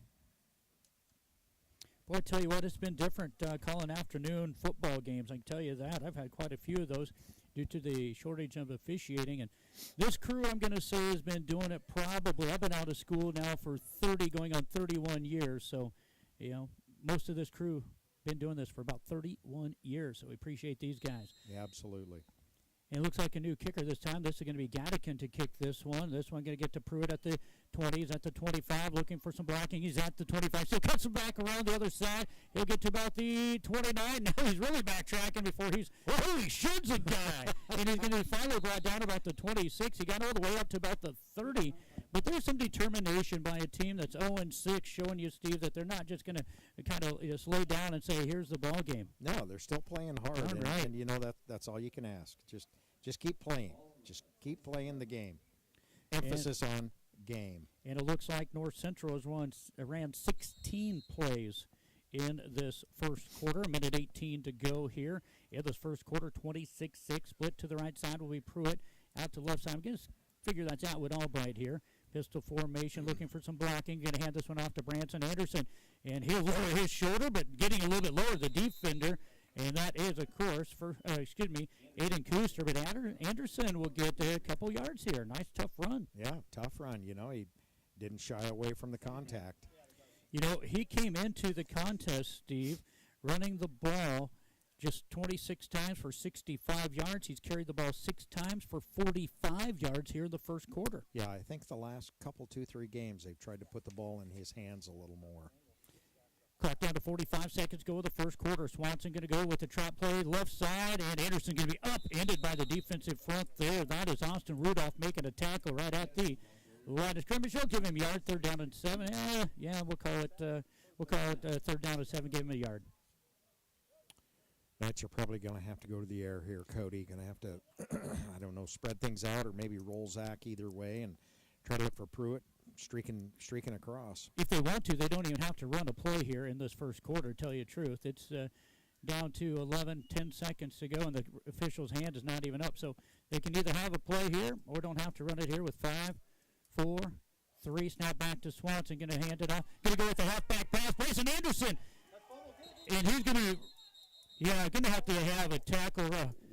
Boy, I tell you what, it's been different calling afternoon football games. I can tell you that. I've had quite a few of those due to the shortage of officiating. And this crew, I'm going to say, has been doing it probably. I've been out of school now for 30, going on 31 years. So, most of this crew been doing this for about 31 years. So we appreciate these guys. Yeah, absolutely. And it looks like a new kicker this time. This is going to be Gattikin to kick this one. This one going to get to Pruitt at the 20. He's at the 25, looking for some blocking. He's at the 25. Still cuts him back around the other side. He'll get to about the 29. Now he's really backtracking before he shoots a guy. And he's going to finally brought down about the 26. He got all the way up to about the 30. But there's some determination by a team that's 0-6, showing you, Steve, that they're not just going to kind of just lay down and say, here's the ball game. No, they're still playing hard. All right. And that's all you can ask. Just keep playing. Just keep playing the game. Emphasis on game. And it looks like North Central ran 16 plays in this first quarter. A minute 18 to go here. In this first quarter, 26-6. Split to the right side will be Pruitt. Out to the left side. I'm going to figure that's out with Albright here. Pistol formation, looking for some blocking. Going to hand this one off to Branson Anderson. And he'll lower his shoulder, but getting a little bit lower, the defender. And that is, of course, Aiden Kuster. But Anderson will get a couple yards here. Nice, tough run. Yeah, tough run. He didn't shy away from the contact. He came into the contest, Steve, running the ball just 26 times for 65 yards. He's carried the ball 6 times for 45 yards here in the first quarter. Yeah, I think the last couple, 2-3 games, they've tried to put the ball in his hands a little more. Clock down to 45 seconds go with the first quarter. Swanson going to go with the trap play left side, and Anderson going to be upended by the defensive front there. That is Austin Rudolph making a tackle right at the line of scrimmage. He'll give him a yard, 3rd down and 7. We'll call it 3rd down and 7. Give him a yard. Matt, you're probably going to have to go to the air here, Cody. Going to have to, spread things out or maybe roll Zach either way and try to look for Pruitt streaking across. If they want to, they don't even have to run a play here in this first quarter, tell you the truth. It's down to 10 seconds to go, and the official's hand is not even up. So they can either have a play here or don't have to run it here with 5, 4, 3. Snap back to Swanson. Going to hand it off. Going to go with the halfback pass. Branson Anderson. And he's going to... Yeah, going to have a tackle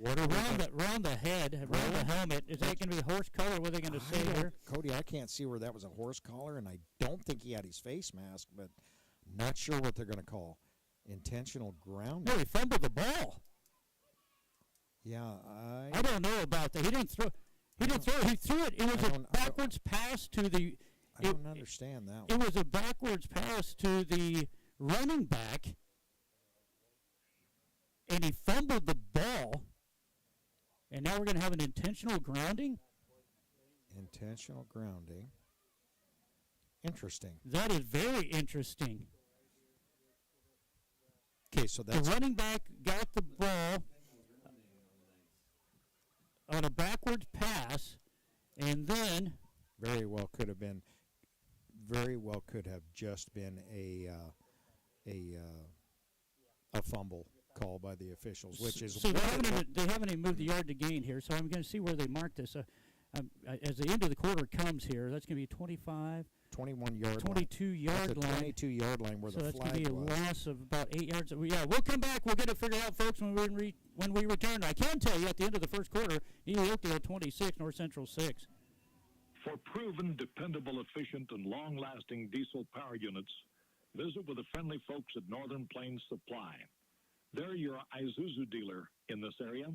around the head, around the helmet. Is that going to be horse collar? What are they going to say here? Cody, I can't see where that was a horse collar, and I don't think he had his face mask, but I'm not sure what they're going to call. Intentional grounding. No, he fumbled the ball. Yeah, I don't know about that. He didn't throw. He threw it. It was a backwards pass to the. I don't understand that It one. was a backwards pass to the running back. And he fumbled the ball, and now we're going to have an intentional grounding? Intentional grounding. Interesting. That is very interesting. Okay, so that's... The running back got the ball on a backwards pass, and then... Very well could have just been a fumble call by the officials, which is... So they haven't even moved the yard to gain here, so I'm going to see where they mark this. As the end of the quarter comes here, that's going to be 25... 21-yard 22-yard line. 22-yard line where the flag was. So that's going to be a loss of about 8 yards. Yeah, we'll come back. We'll get it figured out, folks, when we return. I can tell you at the end of the first quarter, Neligh-Oakdale 26, North Central 6. For proven, dependable, efficient, and long-lasting diesel power units, visit with the friendly folks at Northern Plains Supply. They're your Isuzu dealer in this area.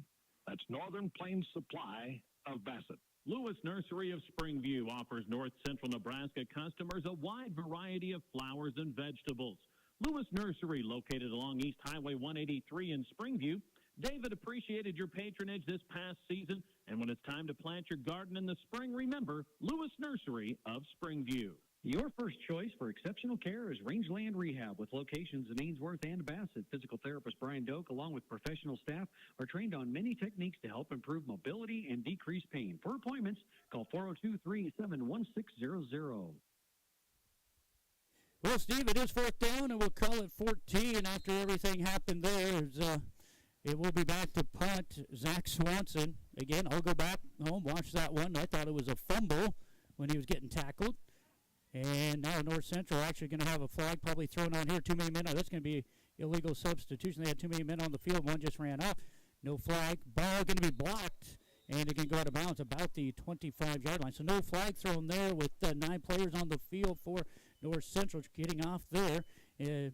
That's Northern Plains Supply of Bassett. Lewis Nursery of Springview offers North Central Nebraska customers a wide variety of flowers and vegetables. Lewis Nursery, located along East Highway 183 in Springview. David appreciated your patronage this past season, and when it's time to plant your garden in the spring, remember Lewis Nursery of Springview. Your first choice for exceptional care is Rangeland Rehab with locations in Ainsworth and Bassett. Physical therapist Brian Doak, along with professional staff, are trained on many techniques to help improve mobility and decrease pain. For appointments, call 402-387-1600. Well, Steve, it is fourth down, and we'll call it 14 after everything happened there. It will be back to punt. Zach Swanson. Again, I'll go back home, watch that one. I thought it was a fumble when he was getting tackled. And now North Central actually going to have a flag probably thrown on here. Too many men. That's going to be illegal substitution. They had too many men on the field. One just ran off. No flag. Ball going to be blocked, and it can go out of bounds about the 25-yard line. So no flag thrown there with 9 players on the field for North Central getting off there. It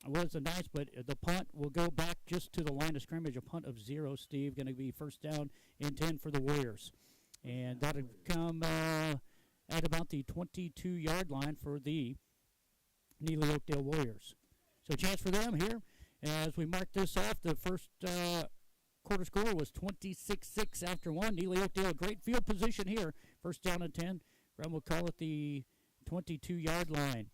was nice, but the punt will go back just to the line of scrimmage. A punt of 0, Steve. Going to be first down and 10 for the Warriors. And that'll come at about the 22-yard line for the Neligh-Oakdale Warriors. So a chance for them here. As we mark this off, the first quarter score was 26-6 after 1. Neligh-Oakdale, great field position here. First down and 10. From we'll call it the 22-yard line.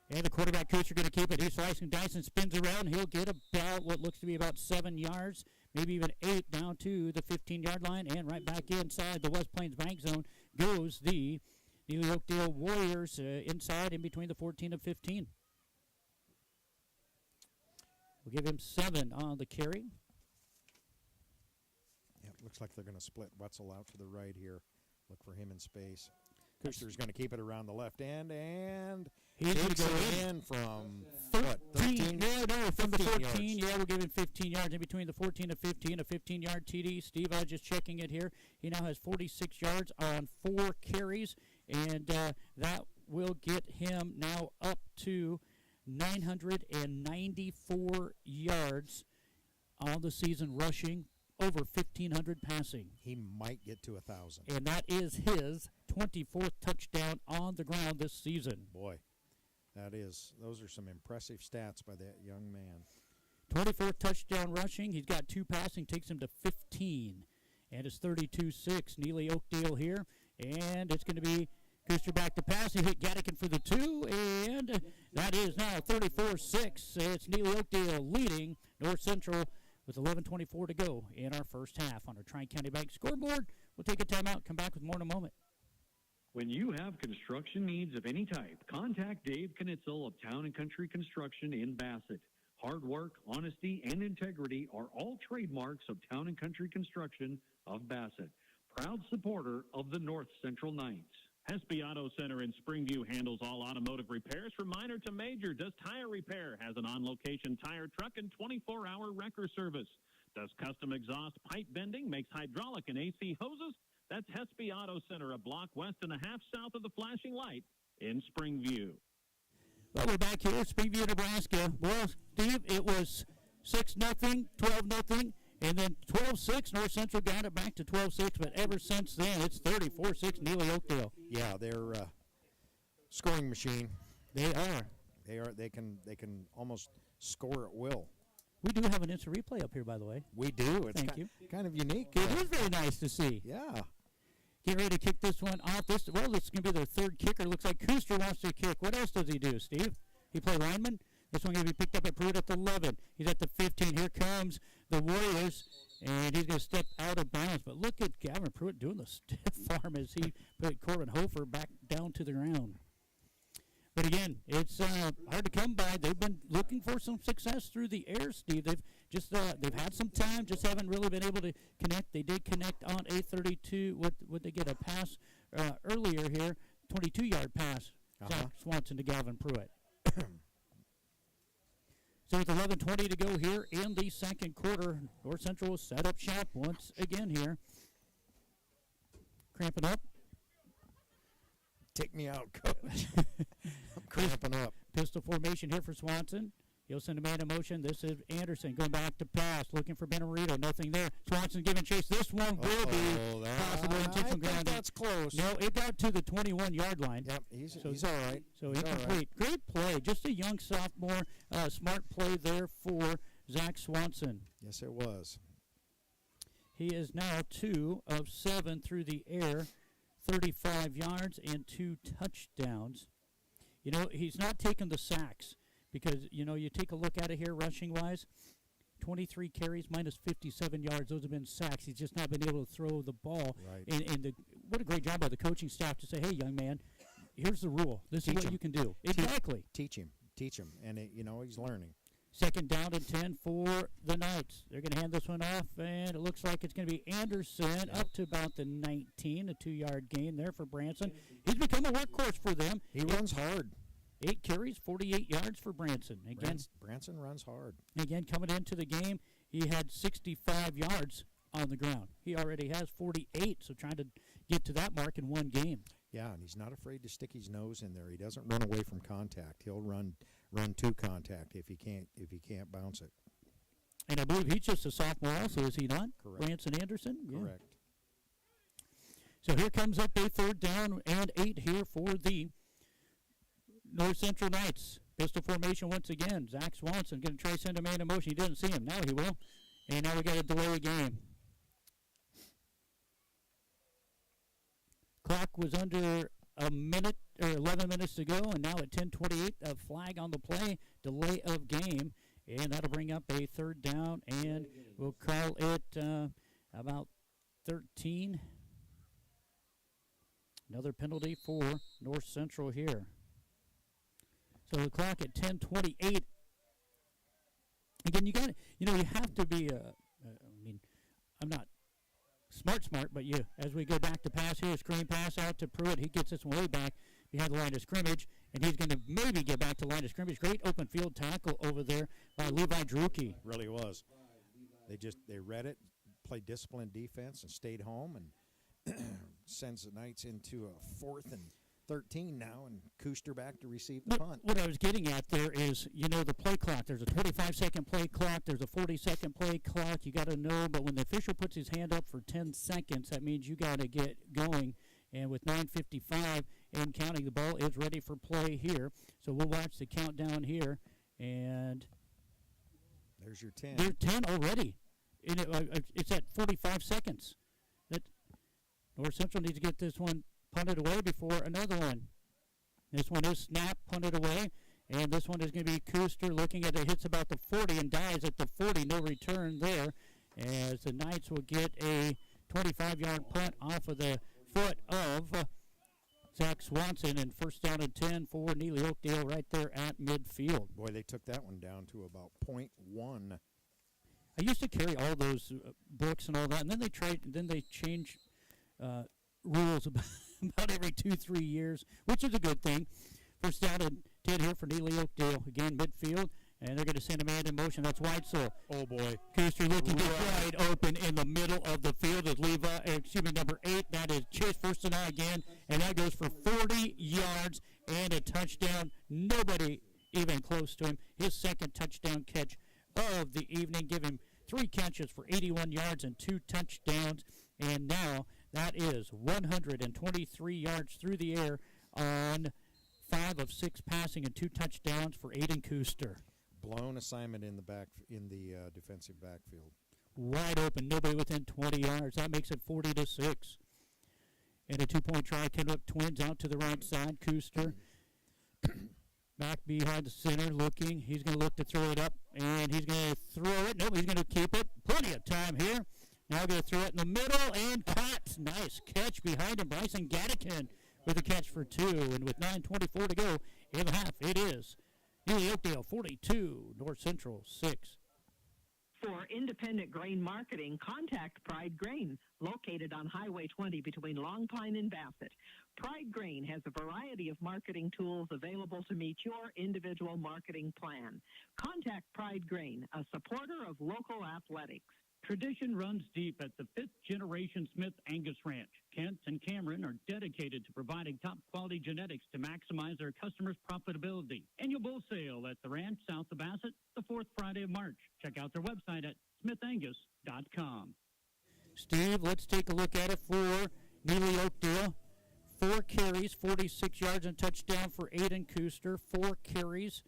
And the quarterback coach are going to keep it. He's slicing dice and spins around. He'll get about what looks to be about 7 yards, maybe even 8 down to the 15-yard line. And right back inside the West Plains Bank Zone goes the Neligh-Oakdale Warriors inside in between the 14 and 15. We'll give him 7 on the carry. Yeah, it looks like they're going to split Wetzel out to the right here. Look for him in space. Kuster's going to keep it around the left end, and he's going to go in from 13? No, from the 14. Yards. Yeah, we'll give him 15 yards in between the 14 and 15. A 15-yard TD. Steve, I was just checking it here. He now has 46 yards on 4 carries, and that will get him now up to 994 yards on the season rushing, over 1,500 passing. He might get to 1,000. And that is his 24th touchdown on the ground this season. Boy, those are some impressive stats by that young man. 24th touchdown rushing. He's got 2 passing, takes him to 15. And it's 32-6. Neligh-Oakdale here. And it's going to be Kuster back to pass. He hit Gattikin for the 2. And that is now 34-6. It's Neligh-Oakdale leading North Central with 11:24 to go in our first half on our Tri-County Bank scoreboard. We'll take a timeout, come back with more in a moment. When you have construction needs of any type, contact Dave Knitzel of Town & Country Construction in Bassett. Hard work, honesty, and integrity are all trademarks of Town & Country Construction of Bassett. Proud supporter of the North Central Knights. Hespe Auto Center in Springview handles all automotive repairs from minor to major. Does tire repair, has an on-location tire truck and 24-hour wrecker service. Does custom exhaust pipe bending, makes hydraulic and AC hoses. That's Hespe Auto Center, a block west and a half south of the flashing light in Springview. Well, we're back here, Springview, Nebraska. Well, Steve, it was 6-0, 12-0. And then 12-6, North Central got it back to 12-6, but ever since then, it's 34-6, Neligh-Oakdale. Yeah, they're a scoring machine. They are. They can almost score at will. We do have an instant replay up here, by the way. We do. It's Thank you. Kind of unique. It is very nice to see. Yeah. Get ready to kick this one off. This is going to be their third kicker. Looks like Kuster wants to kick. What else does he do, Steve? He play lineman? This one going to be picked up at Pruitt at the 11. He's at the 15. Here comes the Warriors, and he's going to step out of bounds. But look at Gavin Pruitt doing the stiff arm as he put Corbin Hofer back down to the ground. But again, it's hard to come by. They've been looking for some success through the air, Steve. They've had some time, just haven't really been able to connect. They did connect on a 32. Would they get a pass earlier here? 22-yard pass. Zach Swanson to Gavin Pruitt. So with 11:20 to go here in the second quarter, North Central will set up shop once again here. Cramping up. Take me out, coach. I'm cramping up. Pistol formation here for Swanson. He'll send a man in motion. This is Anderson going back to pass, looking for Benarito. Nothing there. Swanson giving chase. This one will be possible intentional grounding. That's close. No, it got to the 21-yard line. Yep, he's all right. So incomplete. Right. Great play. Just a young sophomore. Smart play there for Zach Swanson. Yes, it was. He is now 2 of 7 through the air, 35 yards and 2 touchdowns. he's not taking the sacks because, you take a look at it here rushing-wise, 23 carries minus 57 yards. Those have been sacks. He's just not been able to throw the ball. Right. And what a great job by the coaching staff to say, hey, young man, here's the rule. This is what you can do. Exactly. Teach him. And, he's learning. Second down and 10 for the Knights. They're going to hand this one off, and it looks like it's going to be Anderson up to about the 19, a 2-yard gain there for Branson. He's become a workhorse for them. He runs hard. 8 carries, 48 yards for Branson. Again, Branson runs hard. Again, coming into the game, he had 65 yards on the ground. He already has 48, so trying to get to that mark in one game. Yeah, and he's not afraid to stick his nose in there. He doesn't run away from contact. He'll run to contact if he can't bounce it. And I believe he's just a sophomore also, is he not? Correct. Branson Anderson? Correct. So here comes up a third down and 8 here for the North Central Knights. Pistol formation once again. Zach Swanson going to try to send a man in motion. He doesn't see him. Now he will. And now we got to delay the game. Clock was under a minute or 11 minutes to go, and now at 10:28, a flag on the play, delay of game, and that'll bring up a third down, and we'll call it about 13. Another penalty for North Central here. So the clock at 10:28. Again, you have to be. I'm not smart, but as we go back to pass here, screen pass out to Pruitt. He gets this one way back behind the line of scrimmage, and he's going to maybe get back to line of scrimmage. Great open field tackle over there by Levi Drucke. Really was. They read it, played disciplined defense, and stayed home, and sends the Knights into a 4th and 13 now, and Kuster back to receive the punt. What I was getting at there is, the play clock. There's a 25-second play clock. There's a 40-second play clock. You got to know, but when the official puts his hand up for 10 seconds, that means you got to get going. And with 9:55 and counting, the ball is ready for play here. So we'll watch the countdown here, and there's your 10. There's 10 already. It's at 45 seconds. North Central needs to get this one punted away before another one. This one is snapped, punted away, and this one is going to be Kuster looking at it, hits about the 40 and dies at the 40. No return there, as the Knights will get a 25-yard punt off of the foot of Zach Swanson, and first down and 10 for Neligh-Oakdale right there at midfield. Boy, they took that one down to about .1. I used to carry all those books and all that, and then they change rules about every 2-3 years, which is a good thing. First down and 10 here for Neligh-Oakdale. Again, midfield, and they're going to send a man in motion. That's Weitzel. Oh, boy. Kuster looking to wide open in the middle of the field is number 8. That is Chase first and again, and that goes for 40 yards and a touchdown. Nobody even close to him. His second touchdown catch of the evening. Give him 3 catches for 81 yards and 2 touchdowns, and now that is 123 yards through the air on 5 of 6 passing and 2 touchdowns for Aiden Kuster. Blown assignment in the defensive backfield. Wide open, nobody within 20 yards. That makes it 40-6. And a 2-point try. Kennewick Twins out to the right side. Kuster back behind the center looking. He's going to look to throw it up, and he's going to throw it. Nope, he's going to keep it. Plenty of time here. Now going to throw it in the middle and caught. Nice catch behind him. Bryson Gattikin with a catch for 2. And with 9:24 to go in the half, it is Neligh-Oakdale 42, North Central 6. For independent grain marketing, contact Pride Grain, located on Highway 20 between Long Pine and Bassett. Pride Grain has a variety of marketing tools available to meet your individual marketing plan. Contact Pride Grain, a supporter of local athletics. Tradition runs deep at the 5th-generation Smith Angus Ranch. Kent and Cameron are dedicated to providing top-quality genetics to maximize their customers' profitability. Annual bull sale at the ranch south of Bassett, the 4th Friday of March. Check out their website at smithangus.com. Steve, let's take a look at it for Neligh-Oakdale. 4 carries, 46 yards and touchdown for Aiden Kuster. 4 carries,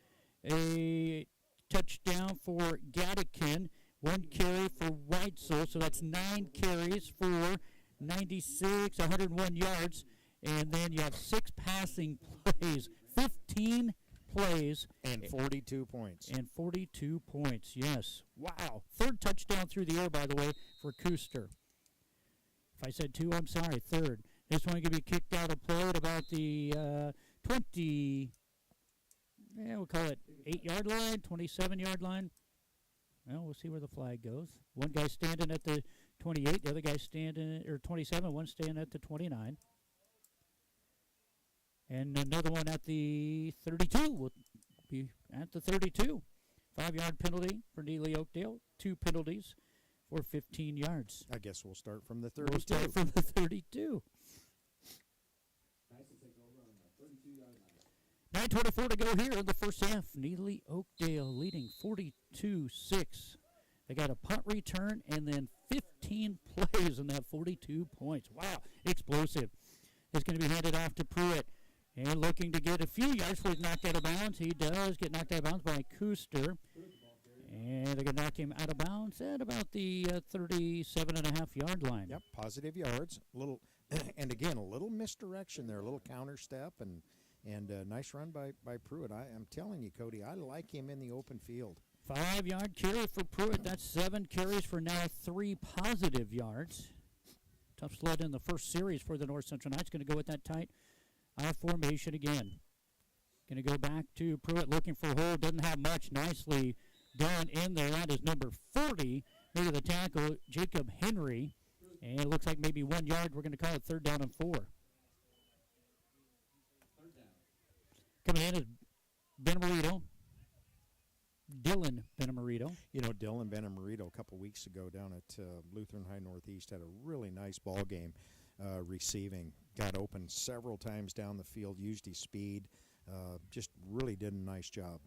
a touchdown for Gattikin. 1 carry for Weitzel, so that's 9 carries for 101 yards. And then you have 6 passing plays, 15 plays. And 42 points. And 42 points, yes. Wow. Third touchdown through the air, by the way, for Kuster. If I said 2, I'm sorry, third. This one going to be kicked out of play at about the 20, we'll call it 8-yard line, 27-yard line. Well, we'll see where the flag goes. One guy standing at the 28, the other guy standing, or 27, one standing at the 29. And another one at the 32 will be at the 32. 5-yard penalty for Neligh-Oakdale. 2 penalties for 15 yards. I guess we'll start from the 32. We'll start from the 32. 9:24 to go here in the first half. Neligh-Oakdale leading 42-6. They got a punt return and then 15 plays in that 42 points. Wow, explosive. It's going to be handed off to Pruitt. And looking to get a few yards before he's knocked out of bounds. He does get knocked out of bounds by Kuster. And they're going to knock him out of bounds at about the 37.5-yard line. Yep, positive yards. And again, a little misdirection there, a little counter step, and a nice run by Pruitt. I'm telling you, Cody, I like him in the open field. 5-yard carry for Pruitt. That's 7 carries for now 3 positive yards. Tough sled in the first series for the North Central Knights. Going to go with that tight formation again. Going to go back to Pruitt looking for a hole. Doesn't have much. Nicely done in there. That is number 40. Maybe the tackle, Jacob Henry. And it looks like maybe 1 yard. We're going to call it 3rd down and 4. Coming in is Benamarito. Dylan Benamarito. You know, Dylan Benamarito a couple weeks ago down at Lutheran High Northeast had a really nice ball game receiving. Got open several times down the field, used his speed. Just really did a nice job.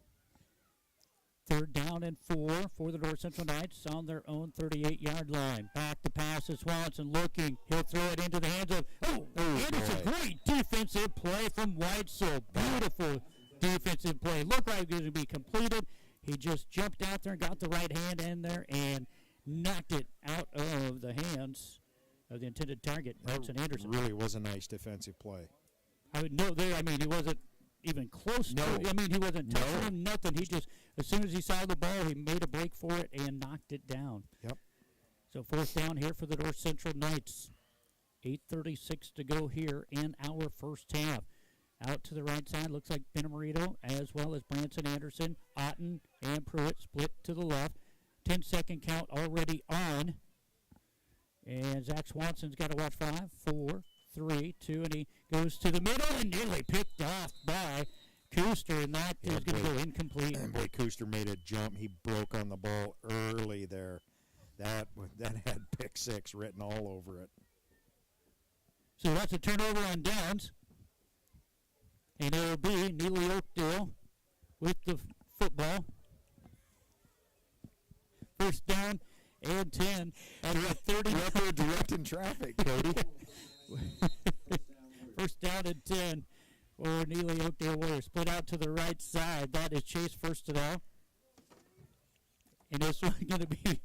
3rd down and 4 for the North Central Knights on their own 38-yard line. Back to pass to Swanson looking. He'll throw it into the hands of, Anderson. Great defensive play from Weitzel. Beautiful defensive play. Looked like it was going to be completed. He just jumped out there and got the right hand in there and knocked it out of the hands of the intended target, Branson Anderson. Really was a nice defensive play. I would know there. I mean, he wasn't even close to it. I mean, he wasn't touching him, nothing. He just, as soon as he saw the ball, he made a break for it and knocked it down. Yep. So 4th down here for the North Central Knights. 8:36 to go here in our first half. Out to the right side, looks like Benamarito as well as Branson Anderson, Otten, and Pruitt split to the left. 10-second count already on. And Zach Swanson's got to watch 5, 4, 3, 2, and he goes to the middle and nearly picked off by Kuster, and that is going to go incomplete. And boy, Kuster made a jump. He broke on the ball early there. That had pick 6 written all over it. So that's a turnover on downs. And it will be Neligh-Oakdale with the football. 1st down and 10 at the 30. We're directing traffic, Cody. 1st down and 10 for Neligh-Oakdale Warriors. Split out to the right side. That is Chase first and all. And this one's going to be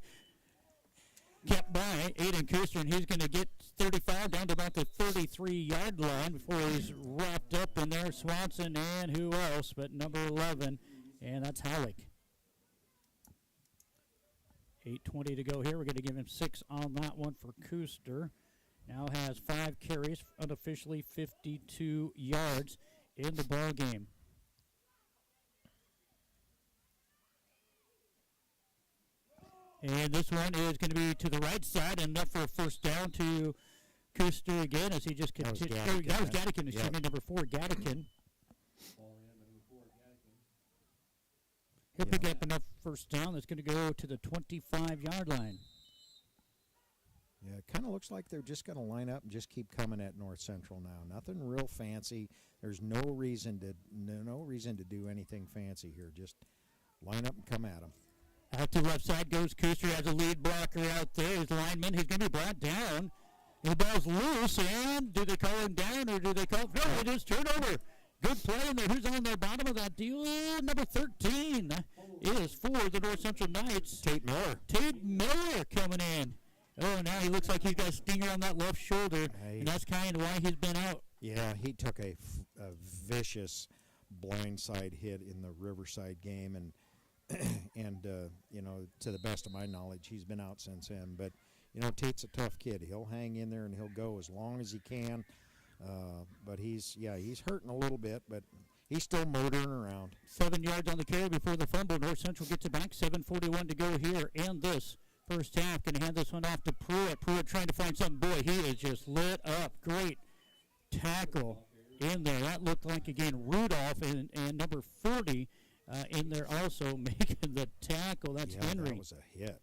kept by Aiden Kuster, and he's going to get 35 down to about the 33-yard line before he's wrapped up in there. Swanson and who else but number 11, and that's Halleck. 8:20 to go here. We're going to give him 6 on that one for Kuster. Now has 5 carries, unofficially 52 yards in the ball game. And this one is going to be to the right side, and enough for a 1st down to Kuster again as he just continues. That was Gattikin, excuse me, number 4, Gattikin. He'll pick up enough 1st down that's going to go to the 25-yard line. Yeah, it kind of looks like they're just going to line up and just keep coming at North Central now. Nothing real fancy. There's no reason to do anything fancy here. Just line up and come at them. Out to the left side goes Kuster, has a lead blocker out there. His lineman, he's going to be brought down. The ball's loose, and do they call him down or do they call? No, it is turnover. Good play in there. Who's on the bottom of that deal? Number 13 is for the North Central Knights. Tate Miller. Tate Miller coming in. Oh, now he looks like he's got a stinger on that left shoulder, and that's kind of why he's been out. Yeah, he took a vicious blindside hit in the Riverside game, and to the best of my knowledge, he's been out since then. But Tate's a tough kid. He'll hang in there and he'll go as long as he can. But he's hurting a little bit, but he's still motoring around. 7 yards on the carry before the fumble. North Central gets it back. 7:41 to go here in this first half. Going to hand this one off to Pruitt. Pruitt trying to find something. Boy, he is just lit up. Great tackle in there. That looked like, again, Rudolph and number 40 in there also making the tackle. That's Henry. That was a hit.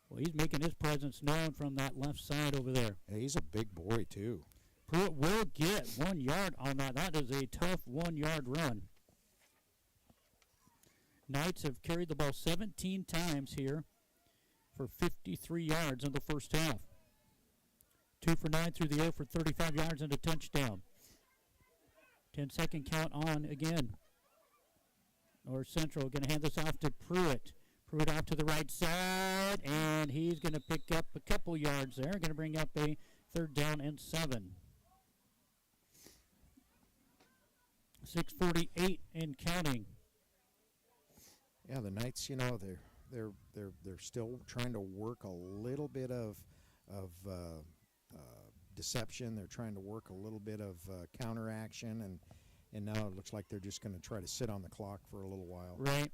Well, he's making his presence known from that left side over there. Yeah, he's a big boy, too. Pruitt will get 1 yard on that. That is a tough 1 yard run. Knights have carried the ball 17 times here for 53 yards in the first half. 2 for 9 through the air for 35 yards and a touchdown. 10-second count on again. North Central going to hand this off to Pruitt. Pruitt off to the right side, and he's going to pick up a couple yards there. Going to bring up a 3rd down and 7. 6:48 and counting. Yeah, the Knights, they're still trying to work a little bit of deception. They're trying to work a little bit of counteraction, and now it looks like they're just going to try to sit on the clock for a little while. Right.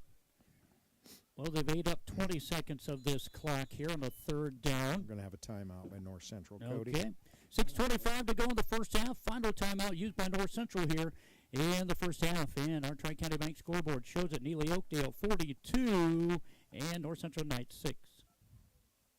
Well, they've ate up 20 seconds of this clock here on the 3rd down. We're going to have a timeout by North Central, Cody. Okay. 6:25 to go in the first half. Final timeout used by North Central here in the first half. And our Tri-County Bank scoreboard shows it Neligh-Oakdale 42 and North Central Knights 6.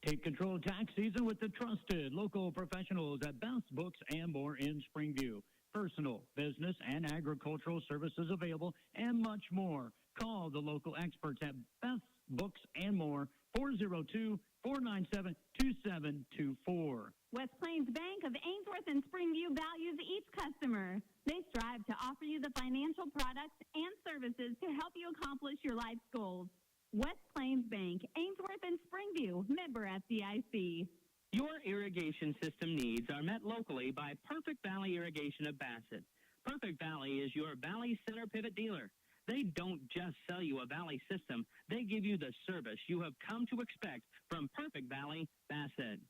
Take control of tax season with the trusted local professionals at Best Books and More in Springview. Personal, business, and agricultural services available, and much more. Call the local experts at Best Books and More, 402-497-2724. West Plains Bank of Ainsworth and Springview values each customer. They strive to offer you the financial products and services to help you accomplish your life's goals. West Plains Bank, Ainsworth and Springview, member FDIC. Your irrigation system needs are met locally by Perfect Valley Irrigation of Bassett. Perfect Valley is your Valley Center Pivot dealer. They don't just sell you a Valley system, they give you the service you have come to expect from Perfect Valley Bassett.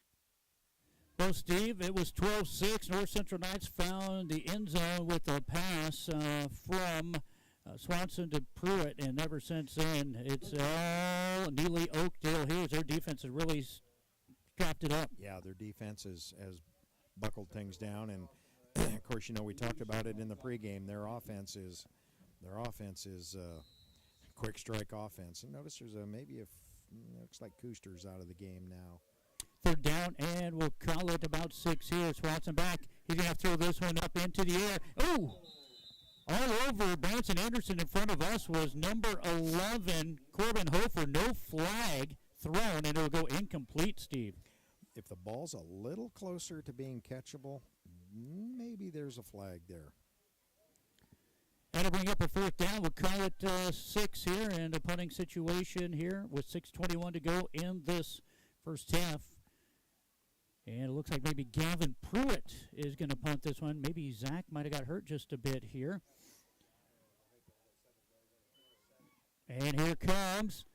Well, Steve, it was 12-6. North Central Knights found the end zone with a pass from Swanson to Pruitt, and ever since then, it's all Neligh-Oakdale here. Their defense has really strapped it up. Yeah, their defense has buckled things down, and of course, we talked about it in the pregame. Their offense is quick strike offense. And notice there's looks like Cooster's out of the game now. 3rd down, and we'll call it about 6 here. Swanson back. He's going to have to throw this one up into the air. Oh! All over Branson Anderson in front of us was number 11, Corbin Hofer. No flag thrown, and it'll go incomplete, Steve. If the ball's a little closer to being catchable, maybe there's a flag there. That'll bring up a 4th down. We'll call it 6 here, and a punting situation here with 6:21 to go in this first half. And it looks like maybe Gavin Pruitt is going to punt this one. Maybe Zach might have got hurt just a bit here. And here comes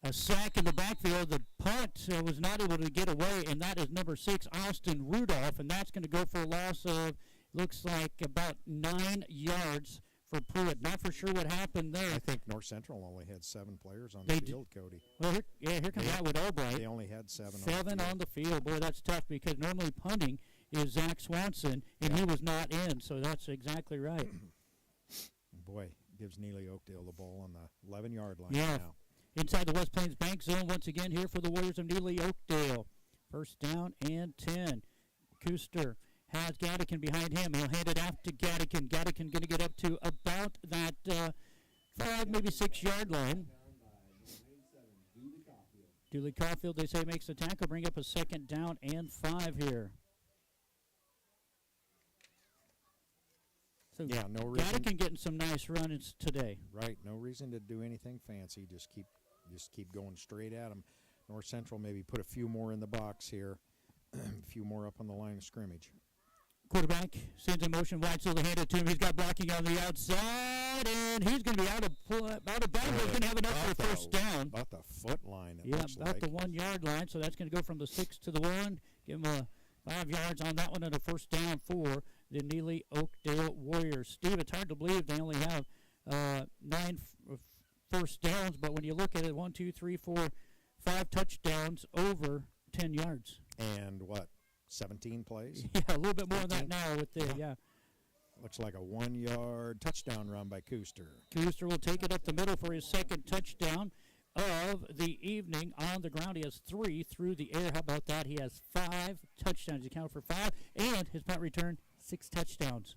a sack in the backfield. The punt was not able to get away, and that is number 6, Austin Rudolph, and that's going to go for a loss of, looks like, about 9 yards for Pruitt. Not for sure what happened there. I think North Central only had 7 players on the field, Cody. Well, here comes Atwood Albright. They only had 7 on the field. Boy, that's tough because normally punting is Zach Swanson, and he was not in, so that's exactly right. Boy, gives Neligh-Oakdale the ball on the 11-yard line now. Inside the West Plains Bank zone once again here for the Warriors of Neligh-Oakdale. 1st down and 10. Cooster has Gattikin behind him. He'll hand it off to Gattikin. Gattikin going to get up to about that 5, maybe 6-yard line. Dooley Caulfield, they say, makes the tackle. Bring up a 2nd down and 5 here. So yeah, no reason. Gattikin getting some nice runs today. Right, no reason to do anything fancy. Just keep going straight at them. North Central maybe put a few more in the box here, a few more up on the line of scrimmage. Quarterback sends in motion wide, so they hand it to him. He's got blocking on the outside, and he's going to be out of bounds. He's going to have enough for a first down. About the foot line, it Yeah, looks about like. the 1 yard line. So that's going to go from the 6 to the 1. Give him a 5 yards on that one and a first down for the Neligh-Oakdale Warriors. Steve, it's hard to believe they only have 9 first downs, but when you look at it, 1, 2, 3, 4, 5 touchdowns over 10 yards. And what, 17 plays? Yeah, a little bit more than that now with the, yeah. Looks like a 1 yard touchdown run by Cooster. Cooster will take it up the middle for his second touchdown of the evening on the ground. He has 3 through the air. How about that? He has 5 touchdowns. He counted for 5, and his punt return, 6 touchdowns.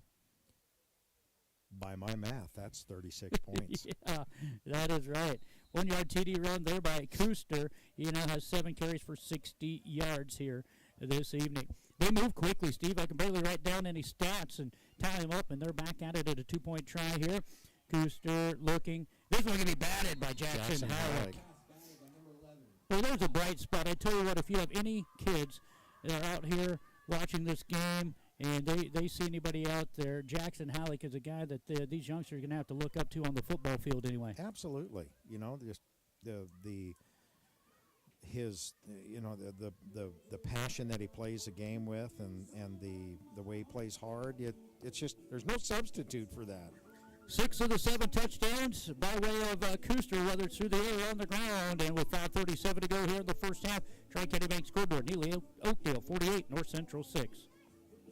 By my math, that's 36 points. Yeah, that is right. 1 yard TD run there by Cooster. He now has 7 carries for 60 yards here this evening. They move quickly, Steve. I can barely write down any stats and tally them up, and they're back at it at a 2-point try here. Cooster looking. This one's going to be batted by Jackson Halleck. Well, there's a bright spot. I tell you what, if you have any kids that are out here watching this game and they see anybody out there, Jackson Halleck is a guy that these youngsters are going to have to look up to on the football field anyway. Absolutely. You know, just his the passion that he plays the game with and the way he plays hard, it's just there's no substitute for that. 6 of the 7 touchdowns by way of Cooster, whether it's through the air or on the ground. And with 5:37 to go here in the first half, Tri-County Bank scoreboard, Neligh-Oakdale 48, North Central 6.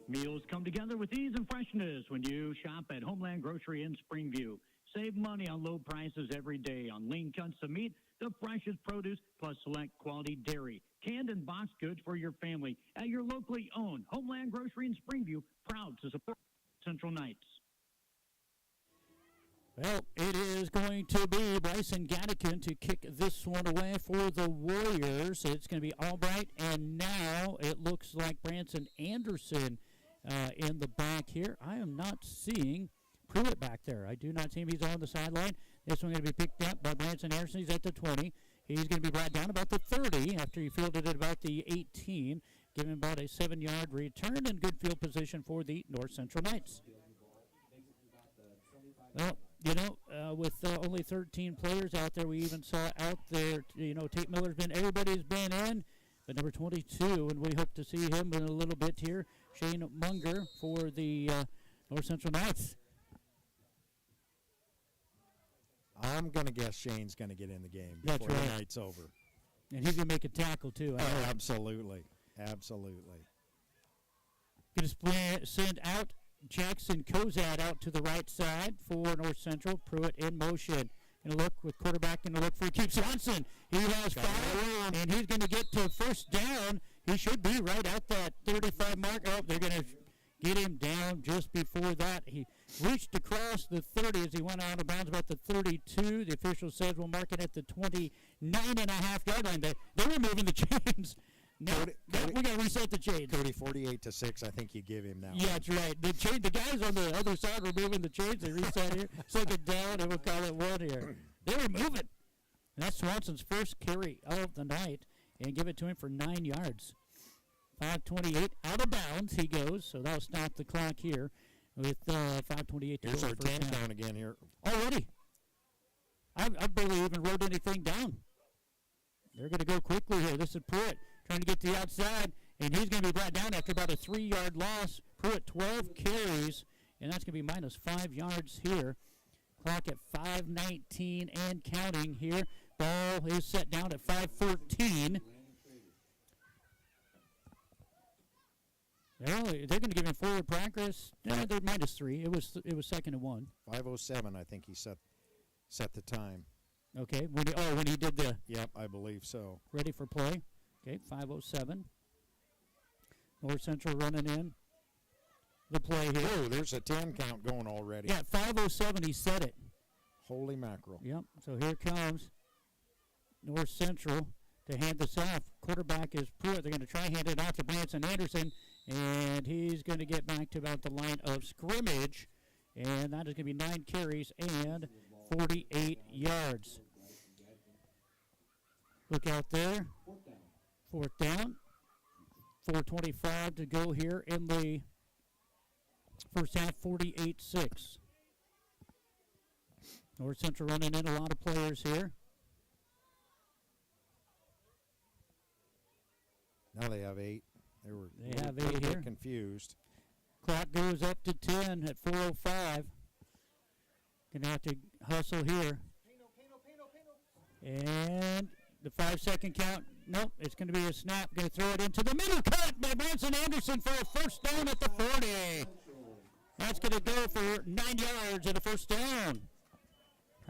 Meals come together with ease and freshness when you shop at Homeland Grocery in Springview. Save money on low prices every day on lean cuts of meat, the freshest produce, plus select quality dairy, canned and boxed goods for your family at your locally owned Homeland Grocery in Springview, proud to support Central Knights. Well, it is going to be Bryson Gattikin to kick this one away for the Warriors. It's going to be Albright, and now it looks like Branson Anderson in the back here. I am not seeing Pruitt back there. I do not see him. He's on the sideline. This one going to be picked up by Branson Anderson. He's at the 20. He's going to be brought down about the 30 after he fielded at about the 18. Giving about a 7-yard return and good field position for the North Central Knights. Well, you know, with only 13 players out there, we even saw out there, you know, Tate Miller's been, everybody's been in, but number 22, and we hope to see him in a little bit here, Shane Munger for the North Central Knights. I'm going to guess Shane's going to get in the game before the night's over. And he's going to make a tackle, too. Absolutely. Absolutely. Going to send out Jackson Kozad out to the right side for North Central. Pruitt in motion. Going to look with quarterback, going to look for Keith Swanson. He has 5, and he's going to get to first down. He should be right at that 35 mark. Oh, they're going to get him down just before that. He reached across the 30 as he went out of bounds about the 32. The official says we'll mark it at the 29.5-yard line. They were moving the chains. No, we got to reset the chains. Cody, 48-6, I think you give him now. Yeah, that's right. The guys on the other side were moving the chains. They reset here. Second down, and we'll call it 1 here. They were moving. And that's Swanson's first carry of the night, and give it to him for 9 yards. 5:28 out of bounds he goes, so that'll stop the clock here with 5:28 to go. Here's our 10 down again here. Already. I barely even wrote anything down. They're going to go quickly here. This is Pruitt trying to get to the outside, and he's going to be brought down after about a 3-yard loss. Pruitt 12 carries, and that's going to be minus 5 yards here. Clock at 5:19 and counting here. Ball is set down at 5:14. They're going to give him forward progress. No, they're minus 3. It was 2nd and 1. 5:07, I think he set the time. Okay. When he did the. Yep, I believe so. Ready for play. Okay, 5:07. North Central running in the play here. Oh, there's a 10 count going already. Yeah, 5:07 he set it. Holy mackerel. Yep, so here comes North Central to hand this off. Quarterback is Pruitt. They're going to try hand it out to Branson Anderson, and he's going to get back to about the line of scrimmage, and that is going to be 9 carries and 48 yards. Look out there. 4th down. 4:25 to go here in the First half, 48-6. North Central running in a lot of players here. Now they have 8. They have a 8 bit here. confused. Clock goes up to 10 at 4:05. Gonna have to hustle here. And the 5-second count. Nope, it's going to be a snap. Going to throw it into the middle. Cut by Branson Anderson for a first down at the 40. That's going to go for 9 yards and a first down.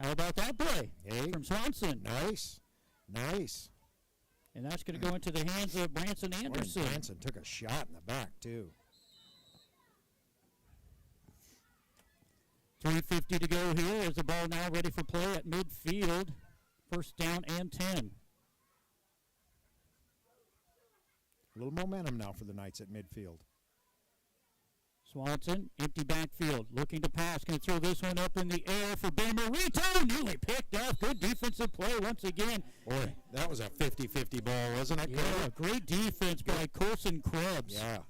How about that play from Swanson? Nice. And that's going to go into the hands of Branson Anderson. Branson took a shot in the back, too. 3:50 to go here. Is the ball now ready for play at midfield? First down and 10. A little momentum now for the Knights at midfield. Swanson, empty backfield, looking to pass. Going to throw this one up in the air for Ben Marito. Nearly picked off. Good defensive play once again. Boy, that was a 50-50 ball, wasn't it? Yeah, great defense by Colson Krebs. Yeah,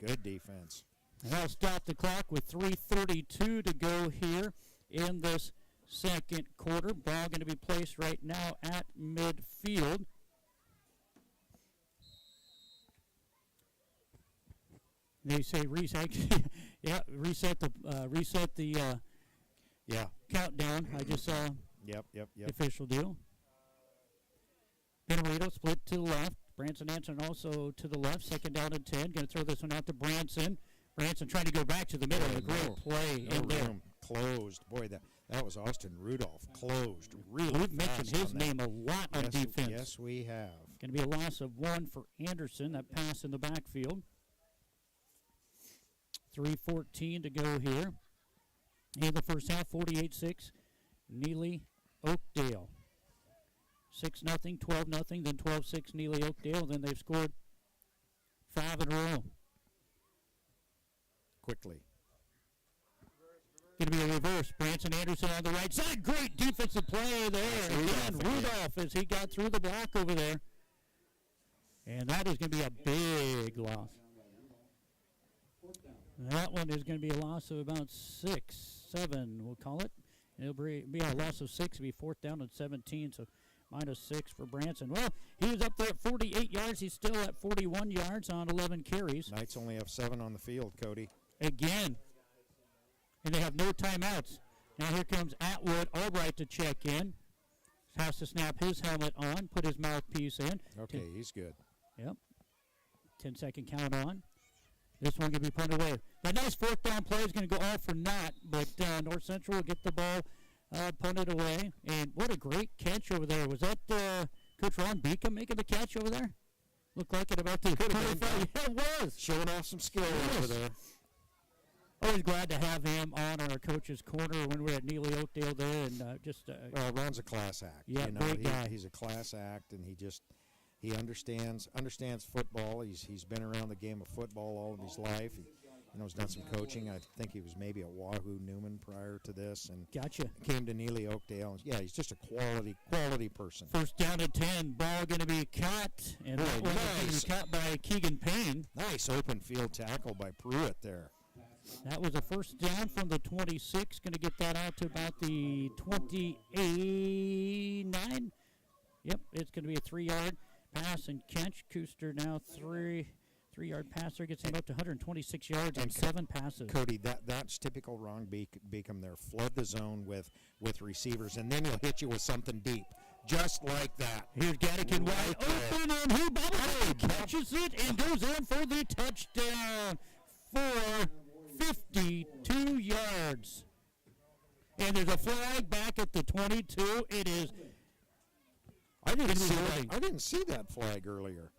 good defense. And that'll stop the clock with 3:32 to go here in this second quarter. Ball going to be placed right now at midfield. They say reset. Yeah, reset the countdown. I just saw. Yep. The official deal. Benarito split to the left. Branson Anderson also to the left. Second down and 10. Going to throw this one out to Branson. Branson trying to go back to the middle. A great play no in there. Room. Closed. Boy, that was Austin Rudolph. Closed. Really We've mentioned his name a lot on defense. Yes, we have. Going to be a loss of 1 for Anderson. That pass in the backfield. 3:14 to go here. In the first half, 48-6. Neligh-Oakdale. 6-0, 12-0, then 12-6 Neligh-Oakdale. Then they've scored 5 in a row. Quickly. Going to be a reverse. Branson Anderson on the right side. Great defensive play there. Again, Rudolph as he got through the block over there. And that is going to be a big loss. That one is going to be a loss of about 6, 7, we'll call it. It'll be a loss of 6. It'll be 4th down and 17, so -6 for Branson. Well, he was up there at 48 yards. He's still at 41 yards on 11 carries. Knights only have 7 on the field, Cody. Again. And they have no timeouts. Now here comes Atwood Albright to check in. Has to snap his helmet on, put his mouthpiece in. Okay, he's good. Yep. 10-second count on. This one going to be punted away. That nice 4th down play is going to go all for naught, but North Central will get the ball punted away. And what a great catch over there. Was that Coach Ron Beacom making the catch over there? Looked like it about the 25. Yeah, it was. Showing off some skill over there. Always glad to have him on our coach's corner when we're at Neligh-Oakdale there. And Ron's a class act. Yeah, great guy. He's a class act, and he understands football. He's been around the game of football all of his life. He's done some coaching. I think he was maybe at Wahoo Newman prior to this, and gotcha. Came to Neligh-Oakdale. Yeah, he's just a quality person. First down and 10. Ball going to be caught, and that one is caught by Keegan Payne. Nice open field tackle by Pruitt there. That was a first down from the 26. Going to get that out to about the 29. Yep, it's going to be a 3-yard pass and catch. Kuster now 3-yard passer gets him up to 126 yards and 7 passes. Cody, that's typical Ron Beacom there. Flood the zone with receivers, and then he'll hit you with something deep, just like that. Here's Gattikin wide open, and he catches it and goes in for the touchdown for 52 yards. And there's a flag back at the 22. It is. I didn't see that flag earlier.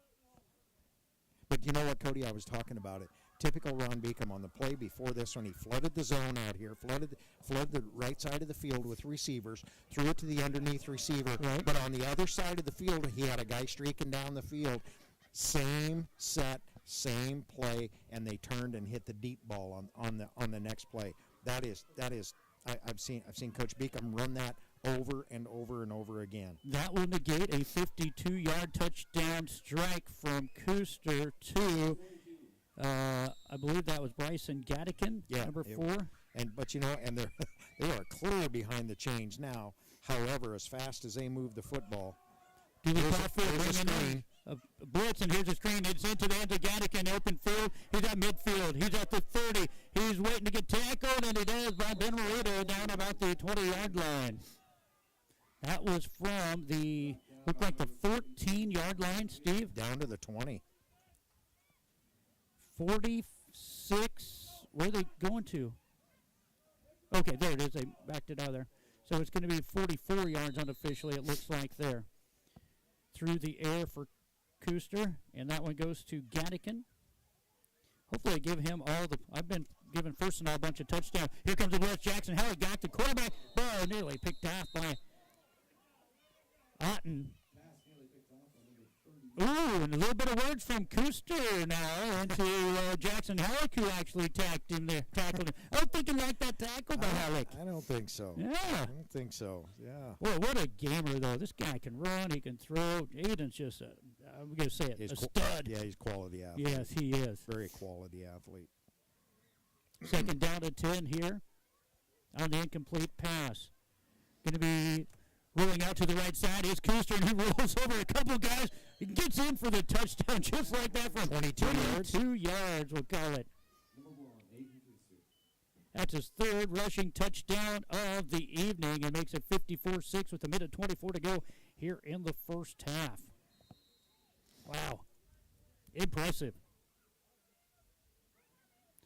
But you know what, Cody? I was talking about it. Typical Ron Beacom on the play before this one. He flooded the zone out here, flooded the right side of the field with receivers, threw it to the underneath receiver. Right. But on the other side of the field, he had a guy streaking down the field. Same set, same play, and they turned and hit the deep ball on the next play. That is. I've seen Coach Beacom run that over and over and over again. That will negate a 52-yard touchdown strike from Kuster to I believe that was Bryson Gattikin, number 4. But they are clear behind the chains now. However, as fast as they move the football, here's a screen. Blitz, and here's a screen. It's into the end of Gattikin, open field. He's at midfield. He's at the 30. He's waiting to get tackled, and he does by Ben Marito down about the 20-yard line. That was from looked like the 14-yard line, Steve. Down to the 20. 46. Where are they going to? Okay, there it is. They backed it out of there. So it's going to be 44 yards unofficially, it looks like there. Through the air for Kuster, and that one goes to Gattikin. Hopefully give him I've been giving first and all a bunch of touchdowns. Here comes the West Jackson. How he got the quarterback. Ball nearly picked off by Otten. Ooh, and a little bit of words from Kuster now into Jackson Halleck, who actually tackled him. I don't think he liked that tackle by Halleck. I don't think so. Yeah. I don't think so. Yeah. Boy, what a gamer, though. This guy can run. He can throw. Aiden's just I'm going to say it, a stud. Yeah, he's quality athlete. Yes, he is. Very quality athlete. Second down to 10 here on the incomplete pass. Going to be rolling out to the right side is Kuster, and he rolls over a couple of guys. He gets in for the touchdown just like that from 22 yards. 2 yards, we'll call it. That's his third rushing touchdown of the evening and makes it 54-6 with a minute 24 to go here in the first half. Wow. Impressive.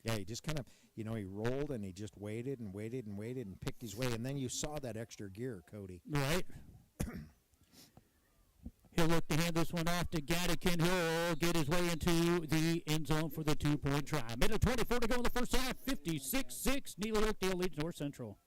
Yeah, he just kind of, he rolled and he just waited and waited and waited and picked his way. And then you saw that extra gear, Cody. Right. He'll look to hand this one off to Gattikin. He'll get his way into the end zone for the 2-point try. Minute 24 to go in the first half. 56-6. Neligh-Oakdale leads North Central.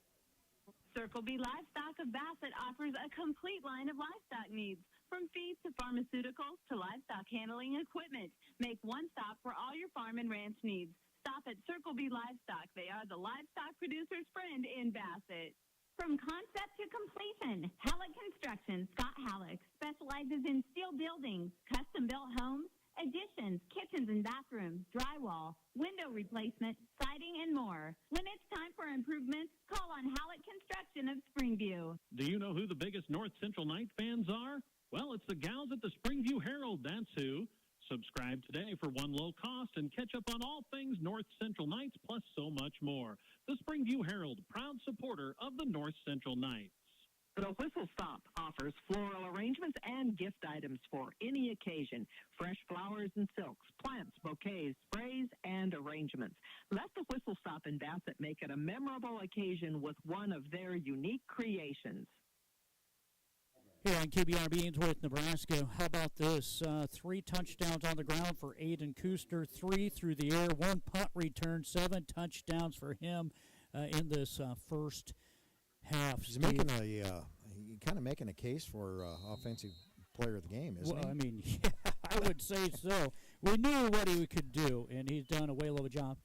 Circle B Livestock of Bassett offers a complete line of livestock needs, from feed to pharmaceuticals to livestock handling equipment. Make one stop for all your farm and ranch needs. Stop at Circle B Livestock. They are the livestock producer's friend in Bassett. From concept to completion, Halleck Construction, Scott Halleck, specializes in steel buildings, custom-built homes, additions, kitchens and bathrooms, drywall, window replacement, siding, and more. When it's time for improvements, call on Halleck Construction of Springview. Do you know who the biggest North Central Knight fans are? Well, it's the gals at the Springview Herald, that's who. Subscribe today for one low cost and catch up on all things North Central Knights, plus so much more. The Springview Herald, proud supporter of the North Central Knights. The Whistle Stop offers floral arrangements and gift items for any occasion. Fresh flowers and silks, plants, bouquets, sprays, and arrangements. Let the Whistle Stop in Bassett make it a memorable occasion with one of their unique creations. Here on KBRB Ainsworth, Nebraska, how about this? 3 touchdowns on the ground for Aiden Kuster, 3 through the air, 1 punt return, 7 touchdowns for him in this first half. He's kind of making a case for offensive player of the game, isn't he? Well, I mean, yeah, I would say so. We knew what he could do, and he's done a whale of a job.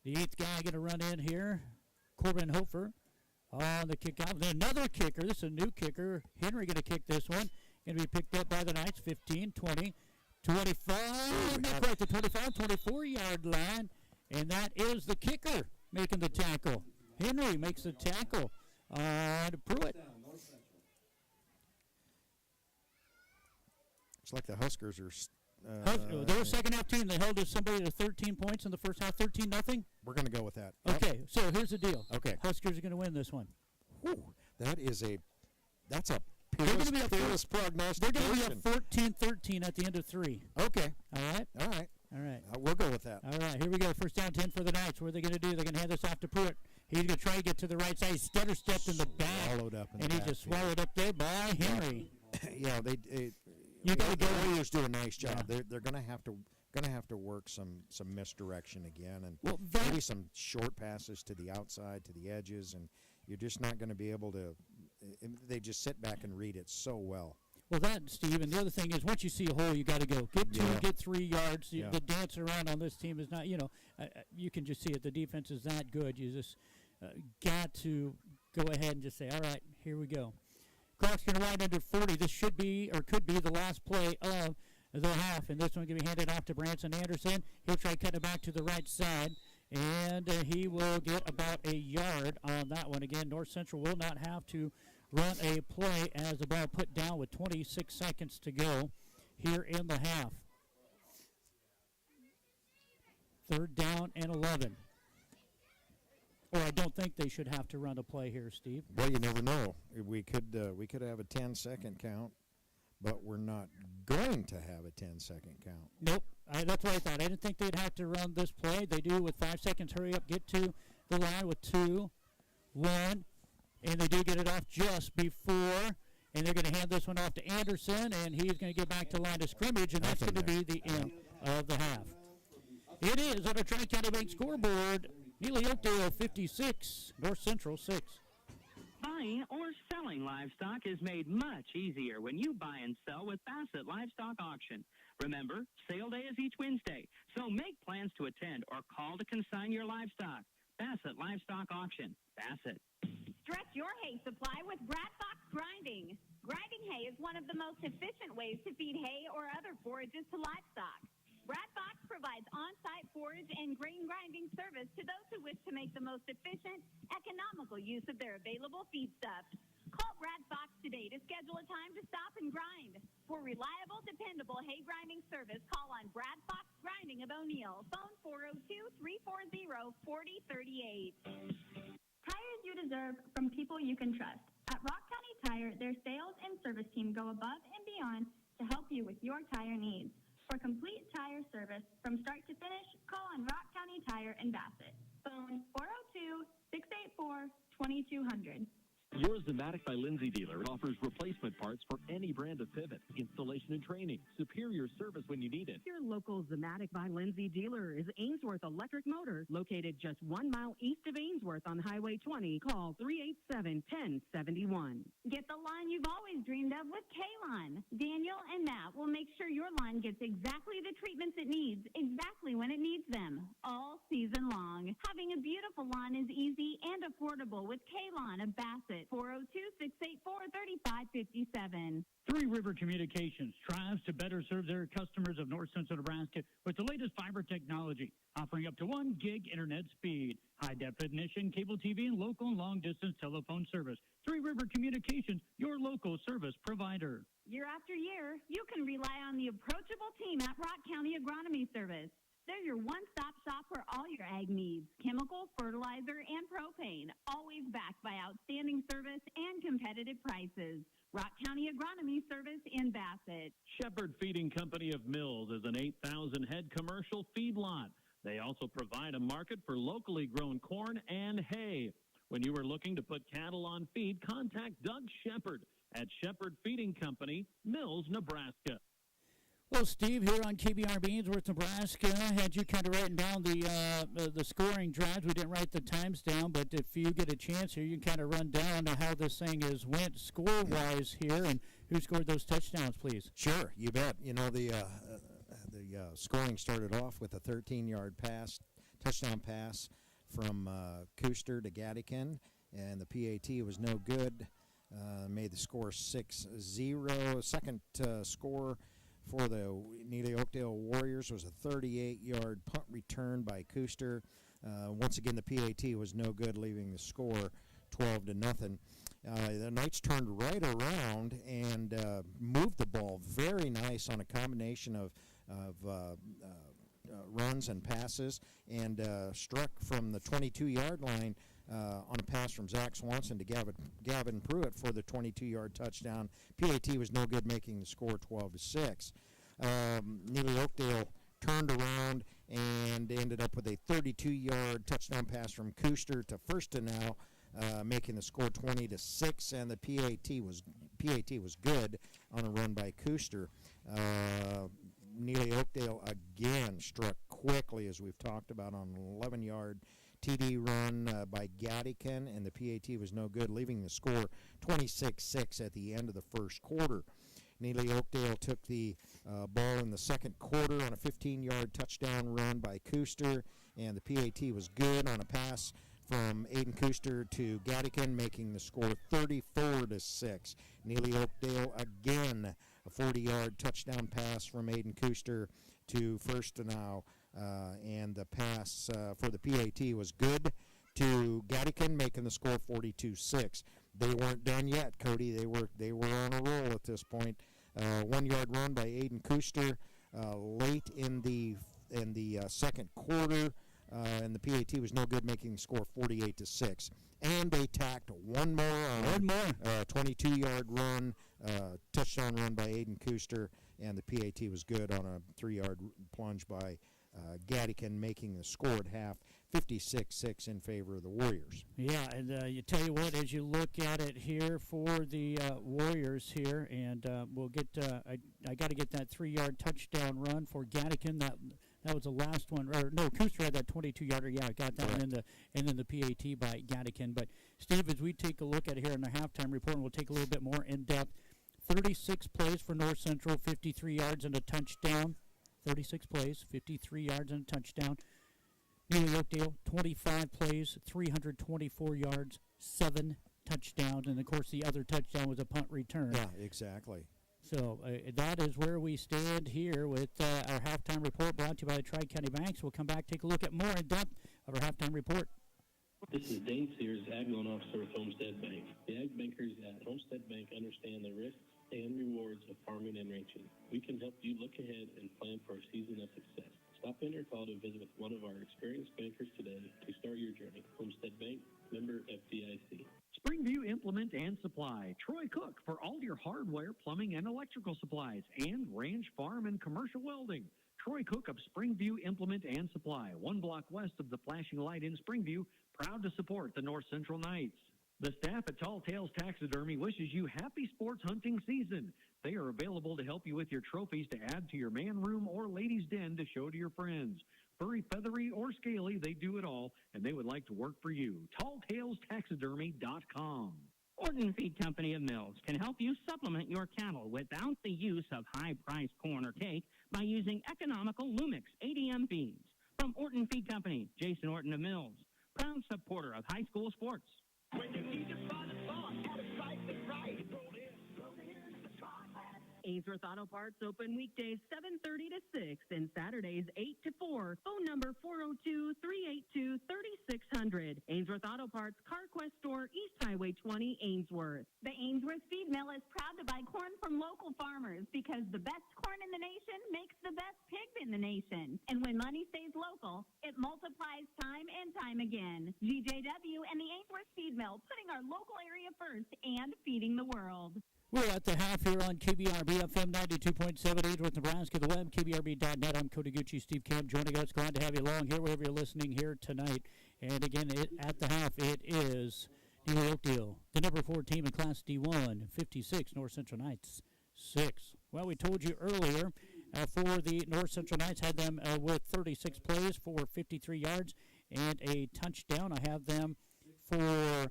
The 8th guy going to run in here, Corbin Hofer. On the kickoff. Then another kicker. This is a new kicker. Henry going to kick this one. Going to be picked up by the Knights. 15, 20, 25. Not quite the 25, 24-yard line. And that is the kicker making the tackle. Henry makes the tackle on Pruitt. It's like the Huskers are... They're a second-half team. They held somebody to 13 points in the first half, 13-0. We're going to go with that. Okay, so here's the deal. Okay. Huskers are going to win this one. Whew, that's a peerless prognostication. They're going to be up 14-13 at the end of 3. Okay. All right? We'll go with that. All right, here we go. First down 10 for the Knights. What are they going to do? They're going to hand this off to Pruitt. He's going to try to get to the right side. He stutter stepped in the back. And he just swallowed up there by Henry. Yeah, you got to go. The Warriors do a nice job. Yeah. They're going to have to work some misdirection again, and maybe some short passes to the outside, to the edges, and you're just not going to be able to. They just sit back and read it so well. Well, that, Steve, and the other thing is, once you see a hole, you got to go. Get 2, get 3 yards. Yeah. The dance around on this team is not. You can just see it. The defense is that good. You just got to go ahead and just say, all right, here we go. Clock's going to wind under 40. This should be or could be the last play of the half. And this one going to be handed off to Branson Anderson. He'll try to cut it back to the right side. And he will get about a yard on that one. Again, North Central will not have to run a play as the ball put down with 26 seconds to go here in the half. 3rd down and 11. Or I don't think they should have to run a play here, Steve. Well, you never know. We could have a 10-second count, but we're not going to have a 10-second count. Nope. That's what I thought. I didn't think they'd have to run this play. They do with 5 seconds. Hurry up, get to the line with 2, 1, and they do get it off just before. And they're going to hand this one off to Anderson, and he's going to get back to line of scrimmage, and that's going to be the end of the half. It is on a Tri-County Bank scoreboard. Neligh-Oakdale 56, North Central 6. Buying or selling livestock is made much easier when you buy and sell with Bassett Livestock Auction. Remember, sale day is each Wednesday, so make plans to attend or call to consign your livestock. Bassett Livestock Auction. Bassett. Stretch your hay supply with Brad Fox Grinding. Grinding hay is one of the most efficient ways to feed hay or other forages to livestock. Brad Fox provides on-site forage and grain grinding service to those who wish to make the most efficient, economical use of their available feedstuffs. Call Brad Fox today to schedule a time to stop and grind. For reliable, dependable hay grinding service, call on Brad Fox Grinding of O'Neill. Phone 402-340-4038. Tires you deserve from people you can trust. At Rock County Tire, their sales and service team go above and beyond to help you with your tire needs. For complete tire service from start to finish, call on Rock County Tire in Bassett. Phone 402-684-2200. Your Zematic by Lindsay dealer offers replacement parts for any brand of pivot, installation and training, superior service when you need it. Your local Zematic by Lindsay dealer is Ainsworth Electric Motors, located just 1 mile east of Ainsworth on Highway 20. Call 387-1071. Get the line you've always dreamed of with K-Lawn. Daniel and Matt will make sure your lawn gets exactly the treatments it needs, exactly when it needs them, all season long. Having a beautiful lawn is easy and affordable with K-Lawn of Bassett. 402-684-3557. Three River Communications strives to better serve their customers of North Central Nebraska with the latest fiber technology, offering up to 1 gig internet speed, high-definition cable TV, and local and long-distance telephone service. Three River Communications, your local service provider. Year after year, you can rely on the approachable team at Rock County Agronomy Service. They're your one-stop shop for all your ag needs, chemical, fertilizer, and propane, always backed by outstanding service and competitive prices. Rock County Agronomy Service in Bassett. Shepherd Feeding Company of Mills is an 8,000-head commercial feedlot. They also provide a market for locally grown corn and hay. When you are looking to put cattle on feed, contact Doug Shepherd at Shepherd Feeding Company, Mills, Nebraska. Well, Steve, here on KBR Ainsworth, Nebraska, had you kind of written down the scoring drives. We didn't write the times down, but if you get a chance here, you can kind of run down how this thing went score-wise here and who scored those touchdowns, please. Sure, you bet. You know, the scoring started off with a 13-yard touchdown pass from Kuster to Gattikin, and the PAT was no good. Made the score 6-0. Second score for the Neligh-Oakdale Warriors was a 38-yard punt return by Kuster. Once again, the PAT was no good, leaving the score 12-0. The Knights turned right around and moved the ball very nice on a combination of runs and passes, and struck from the 22-yard line on a pass from Zach Swanson to Gavin Pruitt for the 22-yard touchdown. PAT was no good, making the score 12-6. Neligh-Oakdale turned around and ended up with a 32-yard touchdown pass from Kuster to Firstenow, making the score 20-6, and the PAT was good on a run by Kuster. Neligh-Oakdale again struck quickly, as we've talked about, on an 11-yard TD run by Gattikin, and the PAT was no good, leaving the score 26-6 at the end of the first quarter. Neligh-Oakdale took the ball in the second quarter on a 15-yard touchdown run by Kuster, and the PAT was good on a pass from Aiden Kuster to Gattikin, making the score 34-6. Neligh-Oakdale again a 40-yard touchdown pass from Aiden Kuster to first and now. And the pass for the PAT was good to Gattikin, making the score 42-6. They weren't done yet, Cody. They were on a roll at this point. 1-yard run by Aiden Kuster late in the second quarter, and the PAT was no good, making the score 48-6. And they tacked one more on 22-yard run, touchdown run by Aiden Kuster, and the PAT was good on a 3-yard plunge by Gattikin, making the score at half 56-6 in favor of the Warriors. Yeah, and you tell you what, as you look at it here for the Warriors here, and we'll get I got to get that 3-yard touchdown run for Gattikin. That was the last one. Or no, Kuster had that 22-yarder. Yeah, I got that one, and then the PAT by Gattikin. But Steve, as we take a look at it here in the halftime report, and we'll take a little bit more in depth. 36 plays for North Central, 53 yards and a touchdown. 36 plays, 53 yards and a touchdown. Neligh-Oakdale, 25 plays, 324 yards, 7 touchdowns, and of course the other touchdown was a punt return. Yeah, exactly. So that is where we stand here with our halftime report brought to you by the Tri-County Banks. We'll come back, take a look at more in depth of our halftime report. This is Dave Sears, Ag Loan Officer with Homestead Bank. The Ag Bankers at Homestead Bank understand the risks and rewards of farming and ranching. We can help you look ahead and plan for a season of success. Stop in or call to visit with one of our experienced bankers today to start your journey. Homestead Bank, member FDIC. Springview Implement and Supply. Troy Cook for all your hardware, plumbing, and electrical supplies. And Ranch Farm and Commercial Welding. Troy Cook of Springview Implement and Supply. 1 block west of the flashing light in Springview. Proud to support the North Central Knights. The staff at Tall Tales Taxidermy wishes you happy sports hunting season. They are available to help you with your trophies to add to your man room or ladies' den to show to your friends. Furry, feathery, or scaly, they do it all, and they would like to work for you. TallTalesTaxidermy.com. Orton Feed Company of Mills can help you supplement your cattle without the use of high-priced corn or cake by using economical Lumix ADM feeds. From Orton Feed Company, Jason Orton of Mills, proud supporter of high school sports. When you need to find a spot at a price that's right, roll in the spotlight. Ainsworth Auto Parts open weekdays 7:30 to 6 and Saturdays 8 to 4. Phone number 402-382-3600. Ainsworth Auto Parts, CarQuest Store, East Highway 20, Ainsworth. The Ainsworth Feed Mill is proud to buy corn from local farmers because the best corn in the nation makes the best pigs in the nation. And when money stays local, it multiplies time and time again. GJW and the Ainsworth Feed Mill, putting our local area first and feeding the world. We're at the half here on KBRB FM 92.7 Ainsworth, Nebraska, the web, KBRB.net. I'm Cody Gucci, Steve Camp joining us. Glad to have you along here, wherever you're listening here tonight. And again, at the half, it is Neligh-Oakdale, the number 4 team in Class D1, 56, North Central Knights, 6. Well, we told you earlier, for the North Central Knights, had them with 36 plays for 53 yards and a touchdown. I have them for,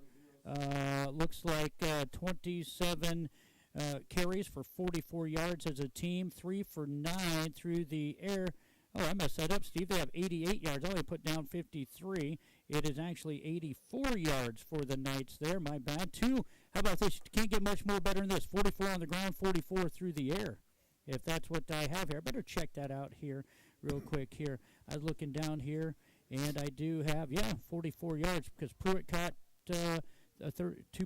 looks like 27 carries for 44 yards as a team, 3 for 9 through the air. Oh, I messed that up, Steve. They have 88 yards. I only put down 53. It is actually 84 yards for the Knights there. My bad. 2, how about this? You can't get much more better than this. 44 on the ground, 44 through the air. If that's what I have here. I better check that out here real quick here. I was looking down here, and I do have, 44 yards because Pruitt caught 2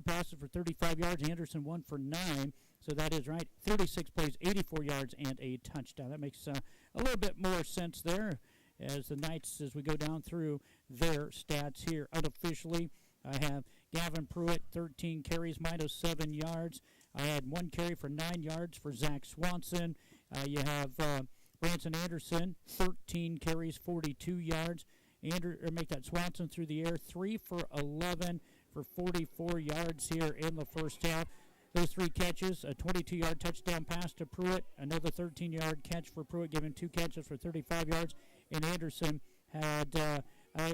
passes for 35 yards, Anderson 1 for 9. So that is right. 36 plays, 84 yards, and a touchdown. That makes a little bit more sense there as the Knights, as we go down through their stats here. Unofficially, I have Gavin Pruitt, 13 carries, minus 7 yards. I had 1 carry for 9 yards for Zach Swanson. You have Branson Anderson, 13 carries, 42 yards. Make that Swanson through the air, 3 for 11 for 44 yards here in the first half. Those 3 catches, a 22-yard touchdown pass to Pruitt, another 13-yard catch for Pruitt, giving 2 catches for 35 yards, and Anderson had a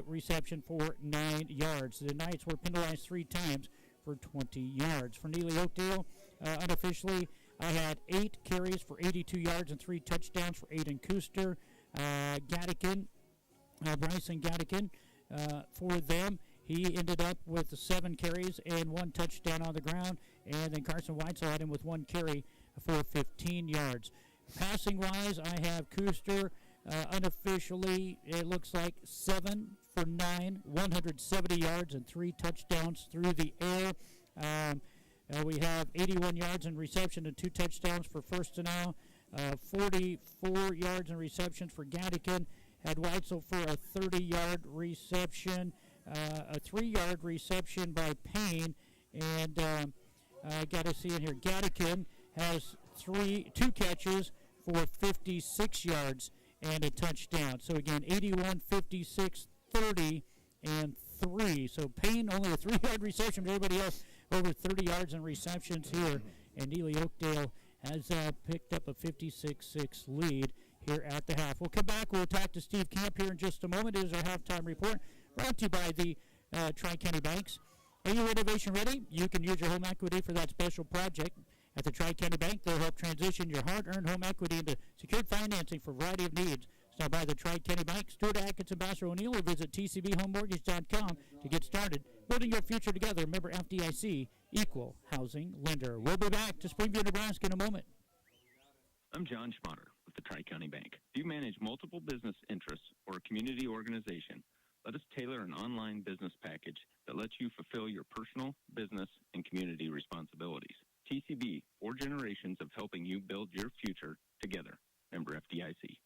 reception for 9 yards. The Knights were penalized 3 times for 20 yards. For Neligh-Oakdale, unofficially, I had 8 carries for 82 yards and 3 touchdowns for Aiden Kuster. Bryson Gattikin, for them, he ended up with 7 carries and 1 touchdown on the ground. And then Carson Weitzel had him with 1 carry for 15 yards. Passing-wise, I have Cooster unofficially, it looks like 7 for 9, 170 yards and 3 touchdowns through the air. We have 81 yards in reception and 2 touchdowns for First and Now. 44 yards in receptions for Gattikin. Had Weitzel for a 30-yard reception, a 3-yard reception by Payne, and I got to see it here. Gattikin has 2 catches for 56 yards and a touchdown. So again, 81, 56, 30, and 3. So Payne only a 3-yard reception, but everybody else over 30 yards in receptions here. And Neligh-Oakdale has picked up a 56-6 lead here at the half. We'll come back. We'll talk to Steve Camp here in just a moment. It is our halftime report brought to you by the Tri-County Banks. Are you renovation ready? You can use your home equity for that special project. At the Tri-County Bank, they'll help transition your hard-earned home equity into secured financing for a variety of needs. Stop by the Tri-County Bank, Stuart Atkins, Ambassador O'Neill, or visit tcbhomemortgage.com to get started. Building your future together. Remember FDIC, Equal Housing Lender. We'll be back to Springview, Nebraska in a moment. I'm John Schmatter with the Tri-County Bank. Do you manage multiple business interests or a community organization? Let us tailor an online business package that lets you fulfill your personal, business, and community responsibilities. TCB, 4 generations of helping you build your future together. Member FDIC.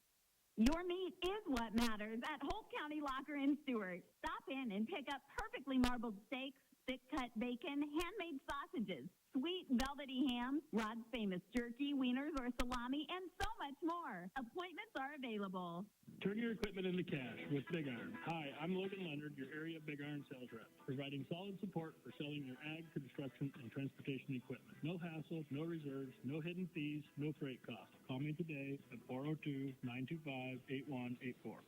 Your meat is what matters at Holt County Locker in Stewart. Stop in and pick up perfectly marbled steaks, thick-cut bacon, handmade sausages, sweet velvety ham, Rod's famous jerky, wieners, or salami, and so much more. Appointments are available. Turn your equipment into cash with Big Iron. Hi, I'm Logan Leonard, your area Big Iron sales rep, providing solid support for selling your ag, construction, and transportation equipment. No hassle, no reserves, no hidden fees, no freight costs. Call me today at 402-925-8184.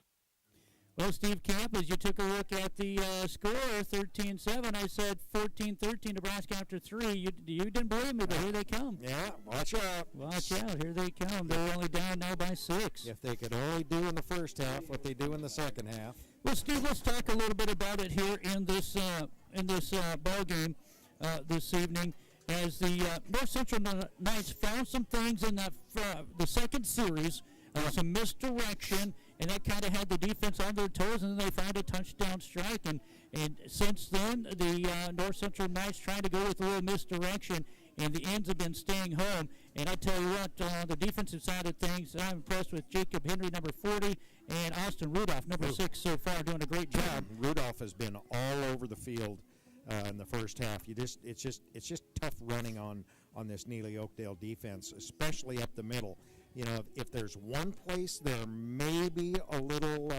Well, Steve Camp, as you took a look at the score, 13-7, I said 14-13, Nebraska after 3. You didn't believe me, but here they come. Yeah, watch out. Watch out, here they come. They're only down now by 6. If they could only do in the first half what they do in the second half. Well, Steve, let's talk a little bit about it here in this ball game this evening. As the North Central Knights found some things in that the second series, some misdirection, and that kind of had the defense on their toes, and then they found a touchdown strike. And since then, the North Central Knights trying to go with a little misdirection, and the ends have been staying home. And I tell you what, the defensive side of things, I'm impressed with Jacob Henry, number 40, and Austin Rudolph, number 6, so far, doing a great job. Rudolph has been all over the field in the first half. It's just tough running on this Neligh-Oakdale defense, especially up the middle. You know, if there's one place there may be a little,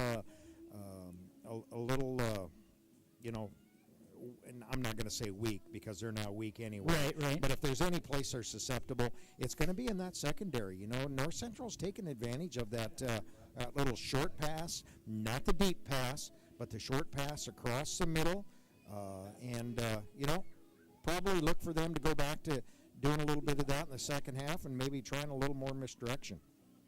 and I'm not going to say weak because they're now weak anyway. Right. But if there's any place they're susceptible, it's going to be in that secondary. You know, North Central's taken advantage of that little short pass, not the deep pass, but the short pass across the middle, probably look for them to go back to doing a little bit of that in the second half and maybe trying a little more misdirection.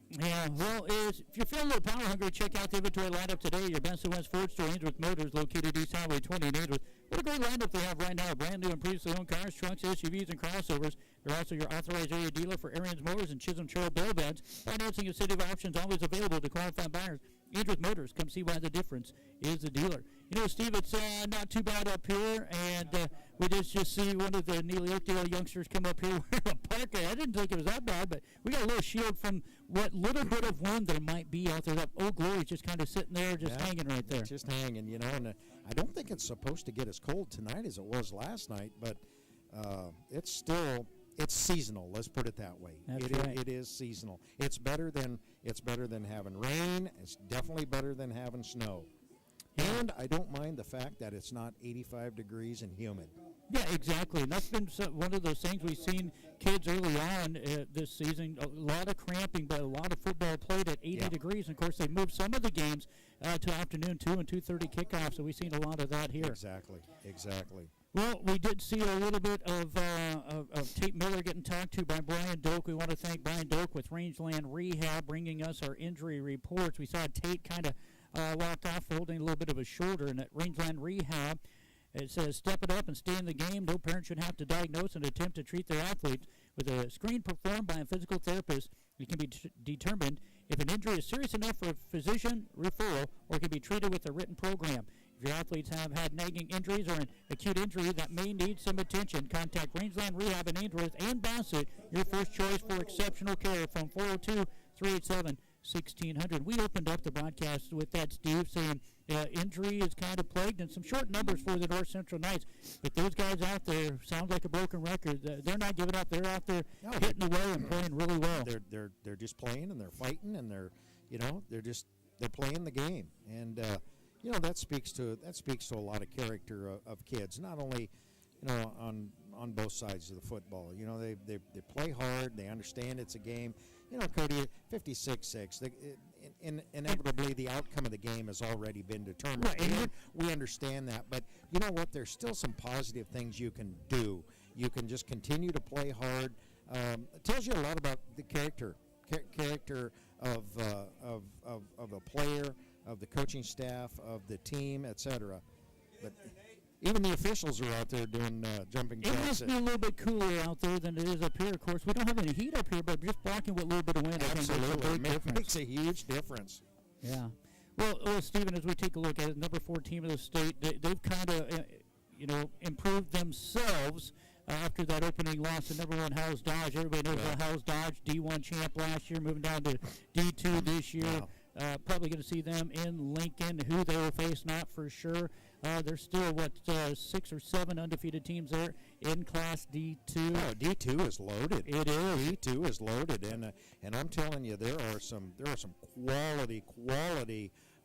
Yeah, well, if you're feeling a little power hungry, check out the inventory lineup today. Your Best and West Ford store, Ainsworth Motors, located East Highway 20 in Ainsworth. What a great lineup they have right now. Brand new and previously owned cars, trucks, SUVs, and crossovers. They're also your authorized area dealer for Ariens Motors and Chisholm Trail Bell Beds. Financing and city of options always available to qualified buyers. Ainsworth Motors, come see why the difference is the dealer. You know, Steve, it's not too bad up here, and we just see one of the Neligh-Oakdale youngsters come up here wearing a parka. I didn't think it was that bad, but we got a little shield from what little bit of wind there might be out there. That Old Glory's just kind of sitting there, hanging right there. Just hanging, you know, and I don't think it's supposed to get as cold tonight as it was last night, but it's seasonal. Let's put it that way. It is seasonal. It's better than having rain. It's definitely better than having snow. And I don't mind the fact that it's not 85 degrees and humid. Yeah, exactly. And that's been one of those things we've seen kids early on this season. A lot of cramping, but a lot of football played at 80 degrees. And, of course, they moved some of the games to afternoon 2 and 2:30 kickoffs, so we've seen a lot of that here. Exactly. Well, we did see a little bit of Tate Miller getting talked to by Brian Doak. We want to thank Brian Doak with Rangeland Rehab bringing us our injury reports. We saw Tate kind of walked off holding a little bit of a shoulder, and at Rangeland Rehab, it says, step it up and stay in the game. No parent should have to diagnose and attempt to treat their athletes With a screen performed by a physical therapist, it can be determined if an injury is serious enough for a physician referral or can be treated with a written program. If your athletes have had nagging injuries or an acute injury that may need some attention, contact Rangeland Rehab in Ainsworth and Bassett, your first choice for exceptional care, from 402-387-1600. We opened up the broadcast with that, Steve, saying injury is kind of plagued and some short numbers for the North Central Knights. But those guys out there, sounds like a broken record. They're not giving up. They're out there hitting away and playing really well. They're just playing, and they're fighting, and they're playing the game. And that speaks to a lot of character of kids, not only on both sides of the football. They play hard, they understand it's a game. Cody, 56-6, inevitably the outcome of the game has already been determined. Right. We understand that, but you know what? There's still some positive things you can do. You can just continue to play hard. It tells you a lot about the character of a player, of the coaching staff, of the team, etc. But even the officials are out there doing jumping jacks. It must be a little bit cooler out there than it is up here. Of course, we don't have any heat up here, but just blocking with a little bit of wind, Absolutely. it Makes a huge difference. Yeah. Well, Stephen, as we take a look at it, number 4 team of the state, they've kind of, improved themselves after that opening loss to number 1 Howes Dodge. Everybody knows about Howes Dodge, D1 champ last year, moving down to D2 this year. Wow. Probably going to see them in Lincoln. Who they will face, not for sure. There's still, 6 or 7 undefeated teams there in Class D2. Oh, D2 is loaded. It is. D2 is loaded, and I'm telling you, there are some quality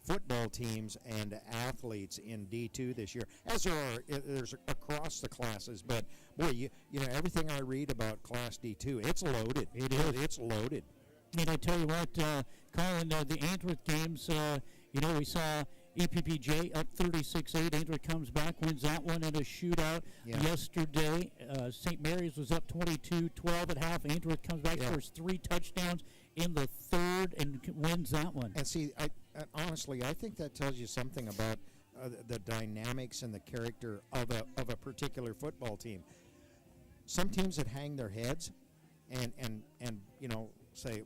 football teams and athletes in D2 this year, as there's across the classes. But boy, everything I read about Class D2, it's loaded. It is. It's loaded. And I tell you what, Colin, the Ainsworth games, we saw EPPJ up 36-8. Ainsworth comes back, wins that one in a shootout yesterday. St. Mary's was up 22-12 at half. Ainsworth comes back, scores 3 touchdowns in the third, and wins that one. And see, honestly, I think that tells you something about the dynamics and the character of a particular football team. Some teams that hang their heads and say,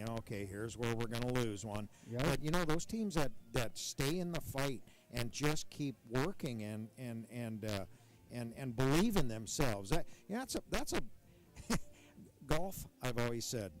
okay, here's where we're going to lose one. Yep. But those teams that stay in the fight and just keep working and believe in themselves. That's a golf. I've always said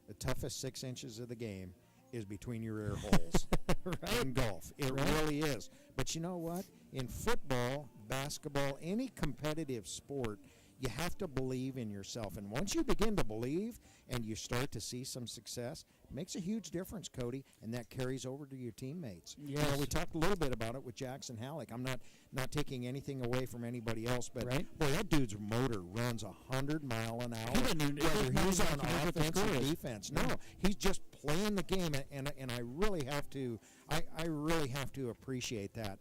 the toughest 6 inches of the game is between your ear holes. Right? In golf, it really is. But you know what? In football, basketball, any competitive sport, you have to believe in yourself. And once you begin to believe and you start to see some success, it makes a huge difference, Cody, and that carries over to your teammates. Yes. We talked a little bit about it with Jackson Halleck. I'm not taking anything away from anybody else, but boy, that dude's motor runs 100 miles an hour. Whether he's on offense or defense. No, he's just playing the game, and I really have to appreciate that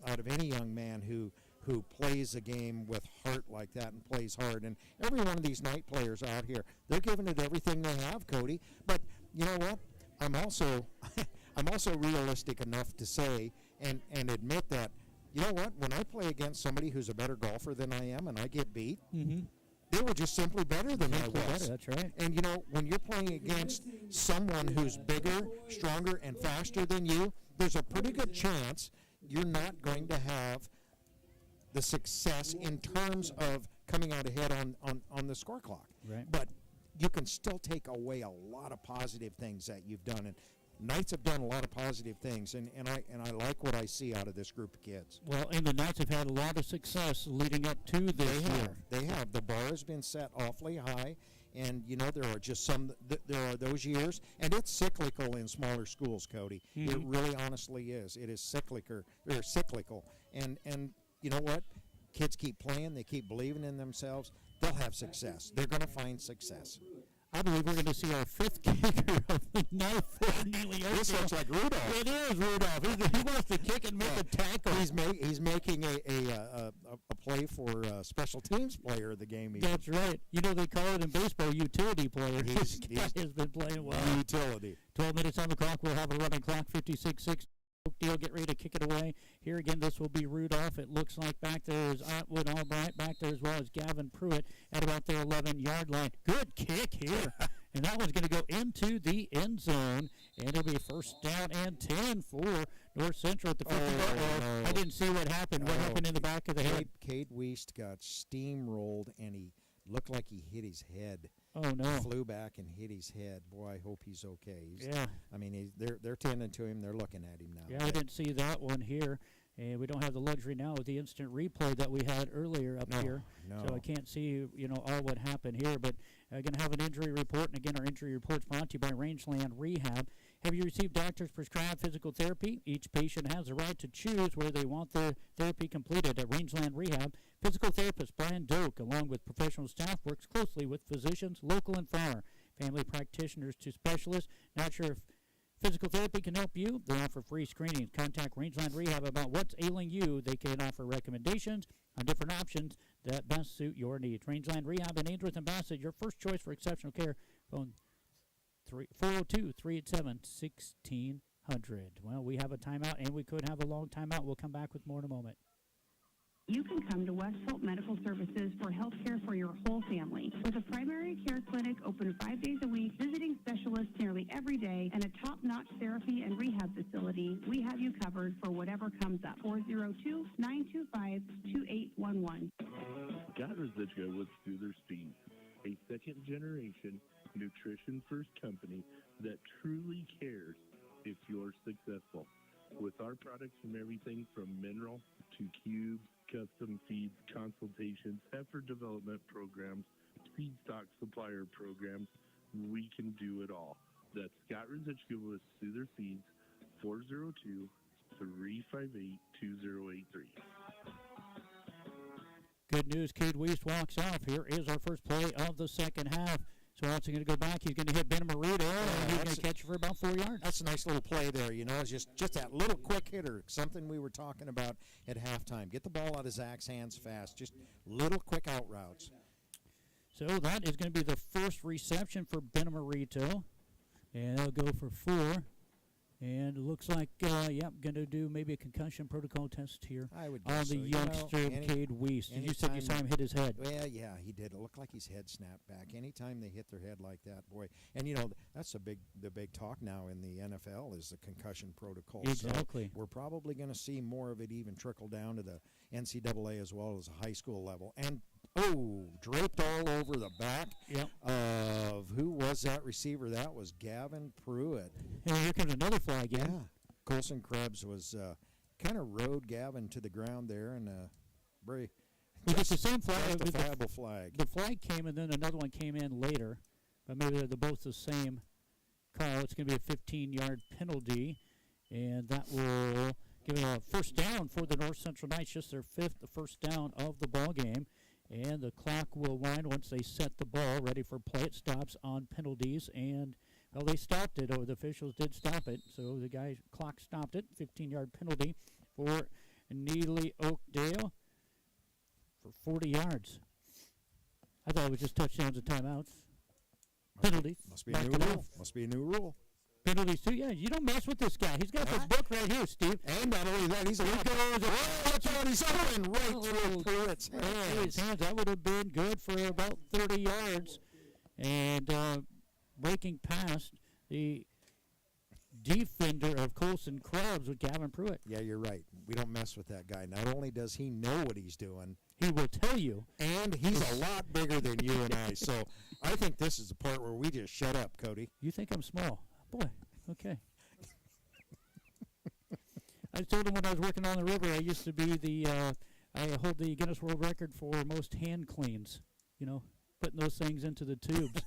out of any young man who plays the game with heart like that and plays hard. And every one of these night players out here, they're giving it everything they have, Cody. But you know what? I'm also realistic enough to say and admit that, you know what? When I play against somebody who's a better golfer than I am and I get beat, they were just simply better than I was. That's right. And when you're playing against someone who's bigger, stronger, and faster than you, there's a pretty good chance you're not going to have the success in terms of coming out ahead on the score clock. Right. But you can still take away a lot of positive things that you've done. And Knights have done a lot of positive things, and I like what I see out of this group of kids. Well, and the Knights have had a lot of success leading up to this year. They have. The bar has been set awfully high, and there are just there are those years, and it's cyclical in smaller schools, Cody. It really honestly is. It is cyclical. And you know what? Kids keep playing. They keep believing in themselves. They'll have success. They're going to find success. I believe we're going to see our 5th kicker of the night for Neligh-Oakdale. This looks like Rudolph. It is Rudolph. He wants to kick and make a tackle. He's making a play for special teams player of the game. That's right. They call it in baseball utility player. He's has been playing well. Utility. 12 minutes on the clock. We'll have a running clock, 56-6. Neligh-Oakdale get ready to kick it away. Here again, this will be Rudolph. It looks like back there is Otwood Albright back there as well as Gavin Pruitt at about their 11-yard line. Good kick here. And that one's going to go into the end zone. And it'll be first down and 10 for North Central at the 50. I didn't see what happened. What happened in the back of the head? Cade Weist got steamrolled, and he looked like he hit his head. Oh, no. Flew back and hit his head. Boy, I hope he's okay. Yeah. I mean, they're tending to him. They're looking at him now. Yeah, I didn't see that one here. And we don't have the luxury now with the instant replay that we had earlier up here. No. So I can't see, all what happened here. But going to have an injury report. And again, our injury report's brought to you by Rangeland Rehab. Have you received doctors prescribed physical therapy? Each patient has the right to choose where they want their therapy completed. At Rangeland Rehab, physical therapist Brian Doak, along with professional staff, works closely with physicians, local and far, family practitioners to specialists. Not sure if physical therapy can help you? They offer free screenings. Contact Rangeland Rehab about what's ailing you. They can offer recommendations on different options that best suit your needs. Rangeland Rehab in Ainsworth and Bassett, your first choice for exceptional care. Phone 402-387-1600. Well, we have a timeout, and we could have a long timeout. We'll come back with more in a moment. You can come to West Hope Medical Services for health care for your whole family. With a primary care clinic open 5 days a week, visiting specialists nearly every day, and a top-notch therapy and rehab facility, we have you covered for whatever comes up. 402-925-2811. Goddard-Zitchko with Soother's Feed, a second-generation nutrition-first company that truly cares if you're successful. With our products from everything from mineral to cubes, custom feeds, consultations, heifer development programs, feedstock supplier programs, we can do it all. That's Scott Ruzicka with Soother Feeds, 402-358-2083. Good news, Cade Weist walks off. Here is our first play of the second half. So also going to go back. He's going to hit Ben Marito, and he's going to catch it for about 4 yards. That's a nice little play there, It's just that little quick hitter, something we were talking about at halftime. Get the ball out of Zach's hands fast. Just little quick out routes. So that is going to be the first reception for Ben Marito. And they'll go for 4. And it looks like, going to do maybe a concussion protocol test here I would on guess the youngster, Cade Weist. You said you saw him hit his head. Well, yeah, he did. It looked like his head snapped back. Anytime they hit their head like that, boy. And, that's the big talk now in the NFL is the concussion protocol. Exactly. So we're probably going to see more of it even trickle down to the NCAA as well as the high school level. And, draped all over the back of who was that receiver? That was Gavin Pruitt. And here comes another flag again. Yeah. Colson Krebs was kind of rode Gavin to the ground there, and it's the same flag. The viable flag. The flag came, and then another one came in later, but maybe they're both the same call. It's going to be a 15-yard penalty, and that will give it a first down for the North Central Knights, just their 5th first down of the ball game. And the clock will wind once they set the ball ready for play. It stops on penalties, and they stopped it, or the officials did stop it. So the clock stopped it. 15-yard penalty for Neligh-Oakdale for 40 yards. I thought it was just touchdowns and timeouts. Penalties. Must be a new rule. Must be a new rule. Penalties too. Yeah, you don't mess with this guy. He's got this book right here, Steve. And not only that, he's a that's what he's doing right through Pruitt's hands. That would have been good for about 30 yards. And breaking past the defender of Colson Krebs with Gavin Pruitt. Yeah, you're right. We don't mess with that guy. Not only does he know what he's doing, he will tell you. And he's a lot bigger than you and I. So I think this is the part where we just shut up, Cody. You think I'm small? Boy, okay. I told him when I was working on the river, I used to be I hold the Guinness World Record for most hand cleans, putting those things into the tubes.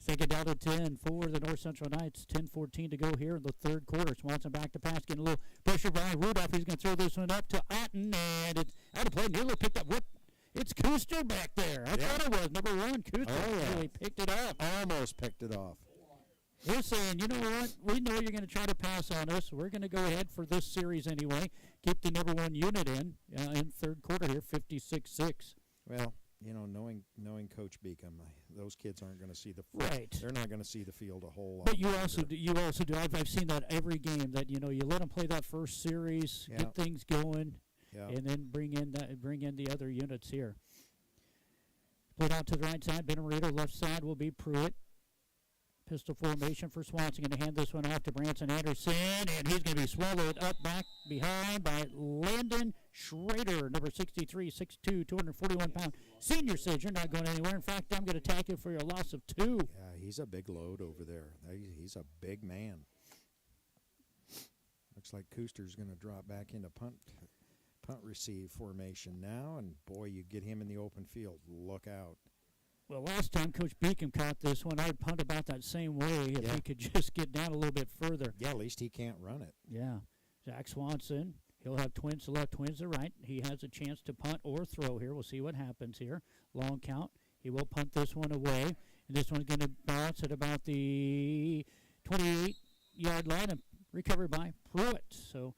Second down to 10 for the North Central Knights. 10-14 to go here in the third quarter. Swanson back to pass, getting a little pressure by Rudolph. He's going to throw this one up to Otten, and it's out of play. Nearly picked up. It's Kuster back there. I thought it was number 1. Kuster really picked it up. Almost picked it off. They're saying, you know what, we know you're going to try to pass on us. We're going to go ahead for this series anyway. Keep the number 1 unit in third quarter here, 56-6. Well, knowing Coach Coach Beacom. Those kids aren't going to see the Right. They're not going to see the field a whole lot. But you also do. I've seen that every game. That you let them play that first series, get things going, and then bring in the other units here. Split out to the right side. Benamorito. Left side will be Pruitt. Pistol formation for Swanson. Going to hand this one off to Branson Anderson, and he's going to be swallowed up back behind by Landon Schrader, number 63, 6'2", 241-pound. Senior says, you're not going anywhere. In fact, I'm going to tackle you for your loss of 2. Yeah, he's a big load over there. He's a big man. Looks like Kuster's going to drop back into punt receive formation now, and boy, you get him in the open field. Look out. Well, last time Coach Beacom caught this one, I'd punt about that same way if he could just get down a little bit further. Yeah, at least he can't run it. Yeah. Zach Swanson, he'll have twins to left, twins to right. He has a chance to punt or throw here. We'll see what happens here. Long count. He will punt this one away. And this one's going to bounce at about the 28-yard line and recovered by Pruitt. So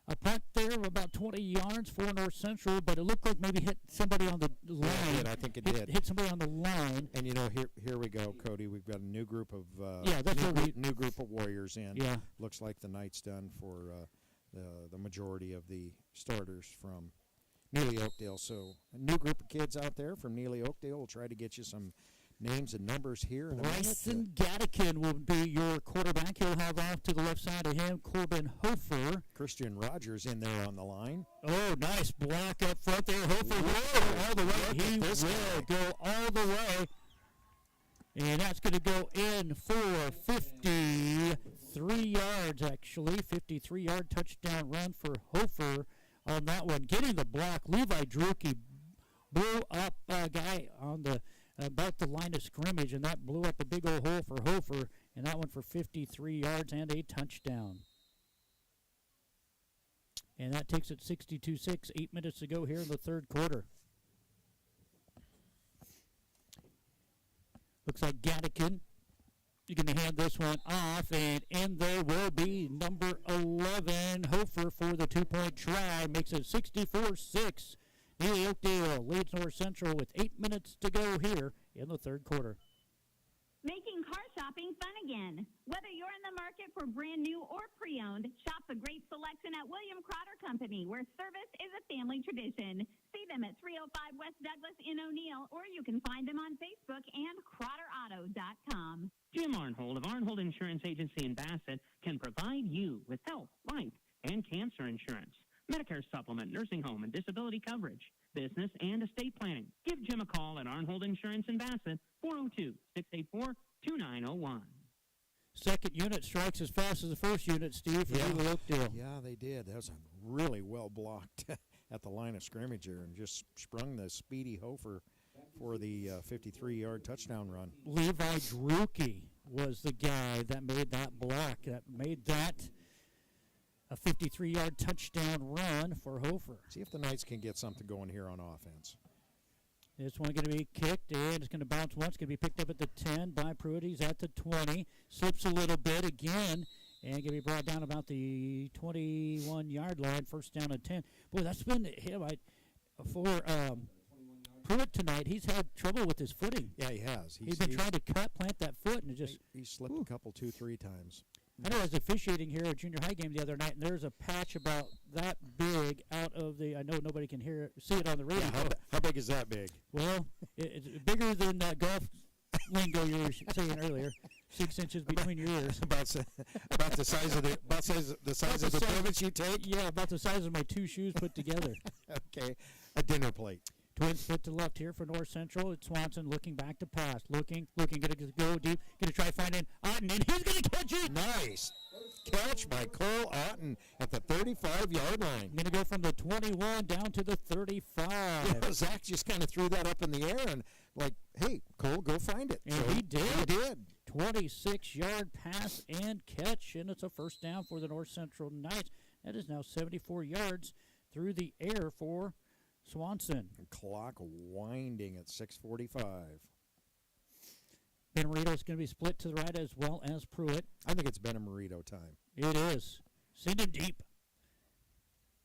a punt there of about 20 yards for North Central, but it looked like maybe hit somebody on the line. Yeah, it did. I think it did. Hit somebody on the line. And, here we go, Cody. We've got a new group of new group of Warriors in. Yeah. Looks like the night's done for the majority of the starters from Neligh-Oakdale. So a new group of kids out there from Neligh-Oakdale. We'll try to get you some names and numbers here in a minute. Bryson Gattikin will be your quarterback. He'll have off to the left side of him Corbin Hofer. Christian Rogers in there on the line. Oh, nice block up front there. Hofer will go all the way. He will go all the way. And that's going to go in for 53 yards, actually. 53-yard touchdown run for Hofer on that one. Getting the block, Levi Drucke blew up a guy on about the line of scrimmage, and that blew up a big old hole for Hofer, and that one for 53 yards and a touchdown. And that takes it 62-6, 8 minutes to go here in the third quarter. Looks like Gattikin. You're going to hand this one off, and in there will be number 11, Hofer, for the two-point try. Makes it 64-6. Neligh-Oakdale leads North Central with 8 minutes to go here in the third quarter. Making car shopping fun again. Whether you're in the market for brand new or pre-owned, shop the great selection at William Crowder Company, where service is a family tradition. See them at 305 West Douglas in O'Neill, or you can find them on Facebook and CrowderAuto.com. Jim Arnhold of Arnhold Insurance Agency in Bassett can provide you with health, life, and cancer insurance, Medicare supplement, nursing home, and disability coverage, business and estate planning. Give Jim a call at Arnhold Insurance in Bassett, 402-684-2901. Second unit strikes as fast as the first unit, Steve, for Neligh-Oakdale. Yeah, they did. That was really well blocked at the line of scrimmage there, and just sprung the speedy Hofer for the 53-yard touchdown run. Levi Drucke was the guy that made that block, that made that a 53-yard touchdown run for Hofer. See if the Knights can get something going here on offense. This one going to be kicked, and it's going to bounce once. Going to be picked up at the 10 by Pruitt. He's at the 20. Slips a little bit again, and going to be brought down about the 21-yard line. First down and 10. Boy, that's been him for Pruitt tonight. He's had trouble with his footing. Yeah, he has. He's been trying to plant that foot, and it just... He slipped a couple, 2-3 times. I know I was officiating here at junior high game the other night, and there's a patch about that big out of the. I know nobody can see it on the radio. Yeah, how big is that big? Well, it's bigger than that golf lingo you were saying earlier. 6 inches between your ears. about the size of the size of the privilege you take. Yeah, about the size of my two shoes put together. Okay, a dinner plate. Twins split to left here for North Central. It's Swanson looking back to pass. Looking, going to go deep. Going to try finding Otten, and he's going to catch it. Nice catch by Cole Otten at the 35-yard line. Going to go from the 21 down to the 35. Yeah, Zach just kind of threw that up in the air and like, hey, Cole, go find it. And so he did. He did. 26-yard pass and catch, and it's a first down for the North Central Knights. That is now 74 yards through the air for Swanson. Clock winding at 6:45. Benamorito is going to be split to the right as well as Pruitt. I think it's Benamorito time. It is. Send him deep.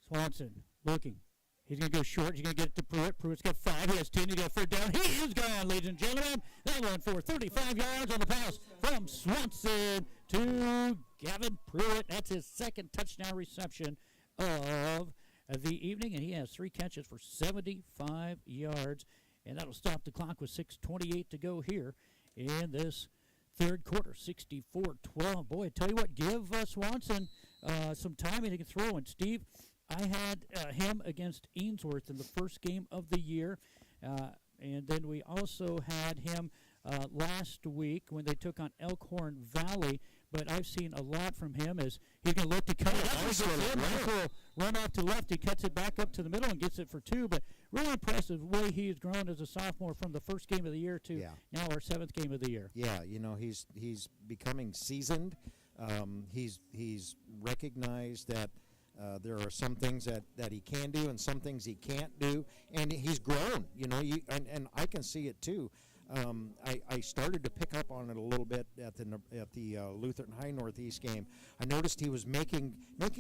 Swanson looking. He's going to go short. He's going to get it to Pruitt. Pruitt's got 5. He has 10. He got 3rd down. He is gone, ladies and gentlemen. That one for 35 yards on the pass from Swanson to Gavin Pruitt. That's his 2nd touchdown reception of the evening, and he has 3 catches for 75 yards. And that'll stop the clock with 6:28 to go here in this 3rd quarter, 64-12. Boy, I tell you what, give Swanson some time and he can throw. And Steve, I had him against Ainsworth in the first game of the year, and then we also had him last week when they took on Elkhorn Valley. But I've seen a lot from him as he can look to cut it. Run off to left. He cuts it back up to the middle and gets it for 2. But really impressive way he's grown as a sophomore from the first game of the year to now our 7th game of the year. Yeah, he's becoming seasoned. He's recognized that there are some things that he can do and some things he can't do, and he's grown. And I can see it too. I started to pick up on it a little bit at the Lutheran High Northeast game. I noticed he was making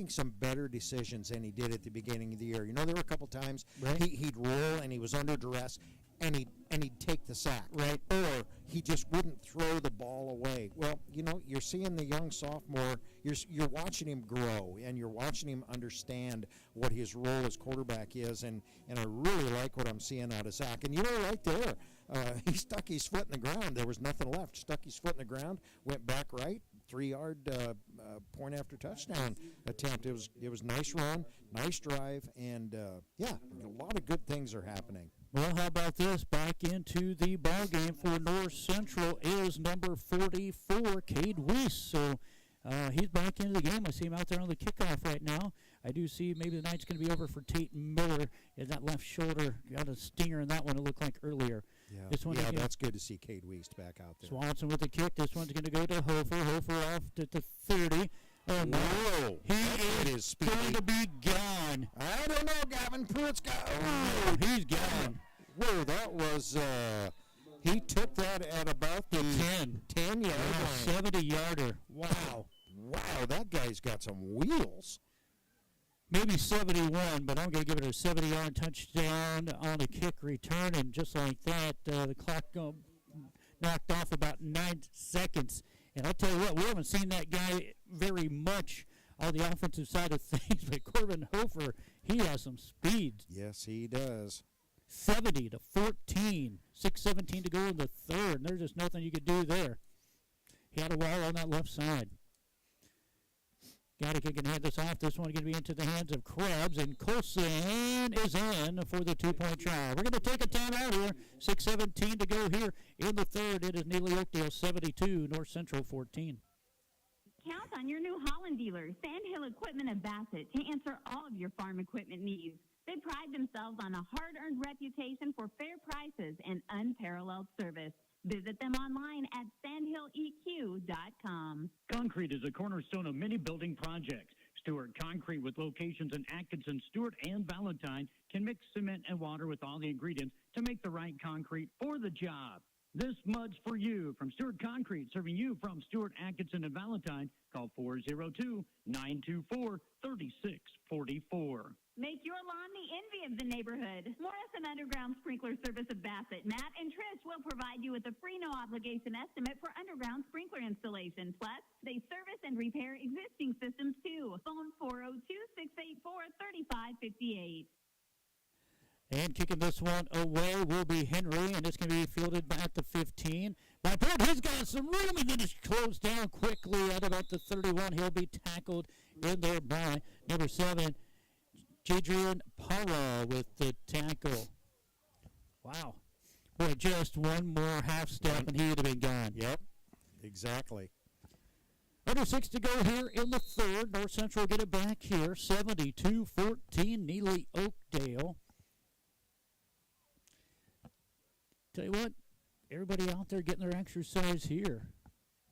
some better decisions than he did at the beginning of the year. There were a couple times he'd roll and he was under duress, and he'd take the sack, right? Or he just wouldn't throw the ball away. Well, you're seeing the young sophomore. You're watching him grow, and you're watching him understand what his role as quarterback is, and I really like what I'm seeing out of Zach. And right there, he stuck his foot in the ground. There was nothing left. Stuck his foot in the ground, went back right, 3-yard point after touchdown attempt. It was nice run, nice drive, and a lot of good things are happening. Well, how about this? Back into the ball game for North Central is number 44, Cade Weiss. So he's back into the game. I see him out there on the kickoff right now. I do see maybe the night's going to be over for Tate Miller. As that left shoulder got a stinger in that one, it looked like earlier. Yeah, that's good to see Cade Weiss back out there. Swanson with the kick. This one's going to go to Hofer. Hofer off to 30. Oh, no. Whoa. He is going to be gone. I don't know, Gavin Pruitt's gone. Oh, he's gone. Whoa, that was, he took that at about the 10-yard line. 70-yarder. Wow. Wow, that guy's got some wheels. Maybe 71, but I'm going to give it a 70-yard touchdown on a kick return, and just like that, the clock knocked off about 9 seconds. And I'll tell you what, we haven't seen that guy very much on the offensive side of things, but Corbin Hofer, he has some speed. Yes, he does. 70-14, 6:17 to go in the 3rd, and there's just nothing you could do there. He had a wall on that left side. Gaddick can hand this off. This one going to be into the hands of Krebs, and Colson is in for the 2-point try. We're going to take a timeout here. 6:17 to go here in the 3rd. It is Neligh-Oakdale 72, North Central 14. Count on your New Holland dealer, Sandhill Equipment of Bassett, to answer all of your farm equipment needs. They pride themselves on a hard-earned reputation for fair prices and unparalleled service. Visit them online at sandhilleq.com. Concrete is a cornerstone of many building projects. Stewart Concrete, with locations in Atkinson, Stewart, and Valentine, can mix cement and water with all the ingredients to make the right concrete for the job. This mud's for you from Stewart Concrete, serving you from Stewart, Atkinson, and Valentine. Call 402-924-3644. Make your lawn the envy of the neighborhood. Morrison Underground Sprinkler Service of Bassett. Matt and Trish will provide you with a free no-obligation estimate for underground sprinkler installation. Plus, they service and repair existing systems, too. Phone 402-684-3558. And kicking this one away will be Henry, and it's going to be fielded at the 15. By Bird, he's got some room, and then it's closed down quickly at about the 31. He'll be tackled in there by number 7, Jadrian Parra with the tackle. Wow. Boy, just one more half step, and he would have been gone. Yep, exactly. Under 6 to go here in the 3rd. North Central get it back here, 72-14, Neligh-Oakdale. Tell you what, everybody out there getting their exercise here.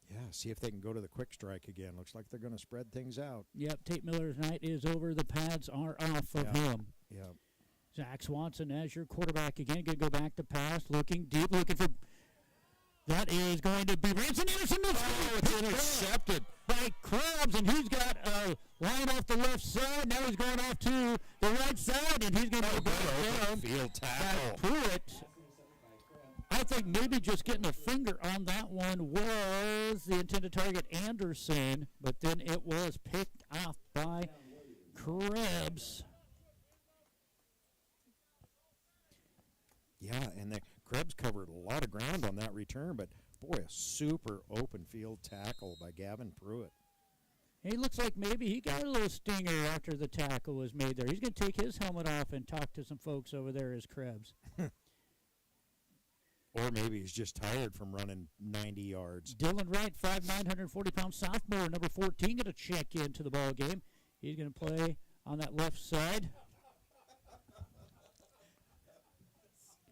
Yeah, see if they can go to the quick strike again. Looks like they're going to spread things out. Yep, Tate Miller's night is over. The pads are off of him. Yep. Zach Swanson as your quarterback again. Going to go back to pass, looking deep, looking for That is going to be Ransom Anderson. Oh, it's intercepted by Krebs, and he's got a line off the left side. Now he's going off to the right side, and he's going to go down. Field tackle. Pruitt. I think maybe just getting a finger on that one was the intended target, Anderson, but then it was picked off by Krebs. Yeah, and Krebs covered a lot of ground on that return, but boy, a super open field tackle by Gavin Pruitt. He looks like maybe he got a little stinger after the tackle was made there. He's going to take his helmet off and talk to some folks over there as Krebs. Or maybe he's just tired from running 90 yards. Dylan Wright, 5'9", 140-pound sophomore, number 14, going to check into the ball game. He's going to play on that left side.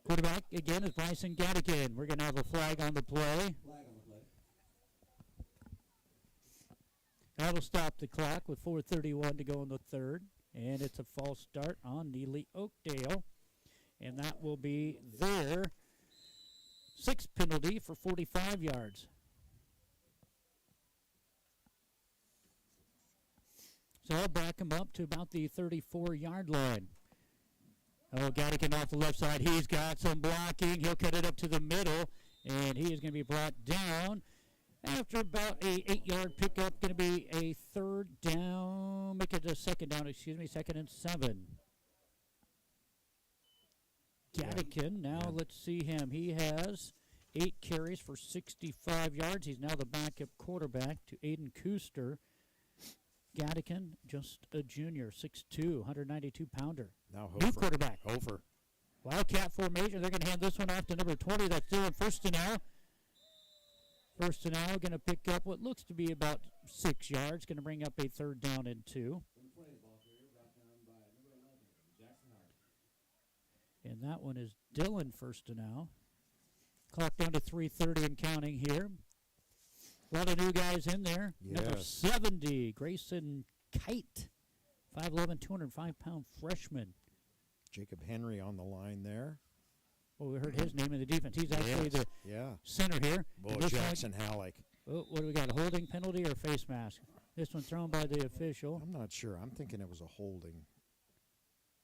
Quarterback, again, is Bryson Gattigan. We're going to have a flag on the play. That'll stop the clock with 4:31 to go in the third. And it's a false start on Neligh-Oakdale. And that will be their sixth penalty for 45 yards. So I'll back him up to about the 34-yard line. Oh, Gattigan off the left side. He's got some blocking. He'll cut it up to the middle, and he is going to be brought down after about a 8-yard pickup. Going to be a third down. Make it a second down, second and 7. Gattigan, now let's see him. He has 8 carries for 65 yards. He's now the backup quarterback to Aiden Kuster. Gattigan, just a junior, 6'2", 192-pounder. Now New quarterback. Hofer. Wildcat formation. They're going to hand this one off to number 20. That's doing first and now. First and now, going to pick up what looks to be about 6 yards. Going to bring up a third down and 2. And that one is Dylan first and now. Clock down to 3:30 and counting here. A lot of new guys in there. Yes. Number 70, Grayson Kite, 5'11", 205-pound freshman. Jacob Henry on the line there. Well, we heard his name in the defense. He's actually the center here. Boy, Jackson Halleck. Oh, what do we got, a holding penalty or a face mask? This one thrown by the official. I'm not sure. I'm thinking it was a holding.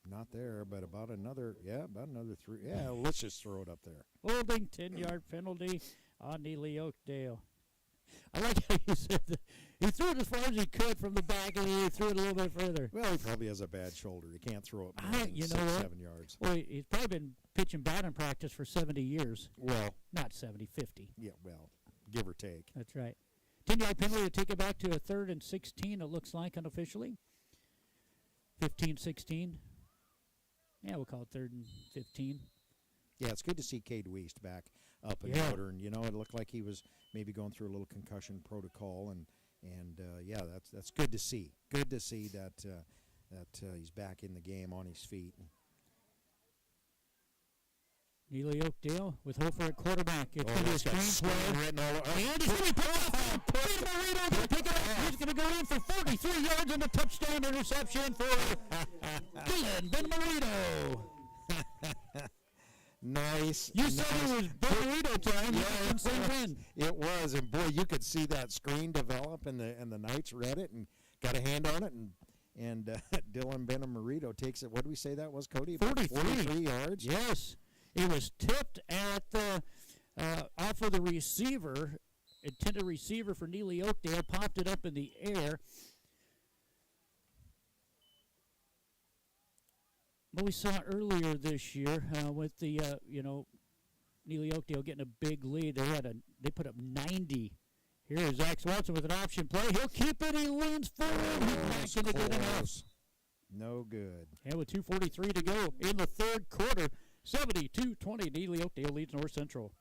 Not there, but about another 3. Yeah, let's just throw it up there. Holding, 10-yard penalty on Neligh-Oakdale. I like how you said that. He threw it as far as he could from the back, and he threw it a little bit further. Well, he probably has a bad shoulder. He can't throw it more than 7 yards. Well, he's probably been pitching batting practice for 70 years. Well. Not 70, 50. Yeah, well, give or take. That's right. 10-yard penalty to take it back to a 3rd and 16, it looks like unofficially. 15-16. Yeah, we'll call it 3rd and 15. Yeah, it's good to see Cade Weist back up in order. And, it looked like he was maybe going through a little concussion protocol. And that's good to see. Good to see that he's back in the game on his feet. Neligh-Oakdale with Hofer at quarterback. It's going to be a screenplay. And he's going to be picked off. Pick it up. He's going to go in for 43 yards and a touchdown interception for Dylan Benmarito. Nice. You said it was Benmarito time. Yeah, it was. And, boy, you could see that screen develop, and the Knights read it and got a hand on it, and Dylan Benmarito takes it. What did we say that was, Cody? 43 yards? Yes. It was tipped at the off of the receiver, intended receiver for Neligh-Oakdale, popped it up in the air. What we saw earlier this year with the Neligh-Oakdale getting a big lead, they put up 90. Here is Zach Swanson with an option play. He'll keep it. He leans forward. He's not going to get enough. No good. And with 2:43 to go in the third quarter, 72-20, Neligh-Oakdale leads North Central.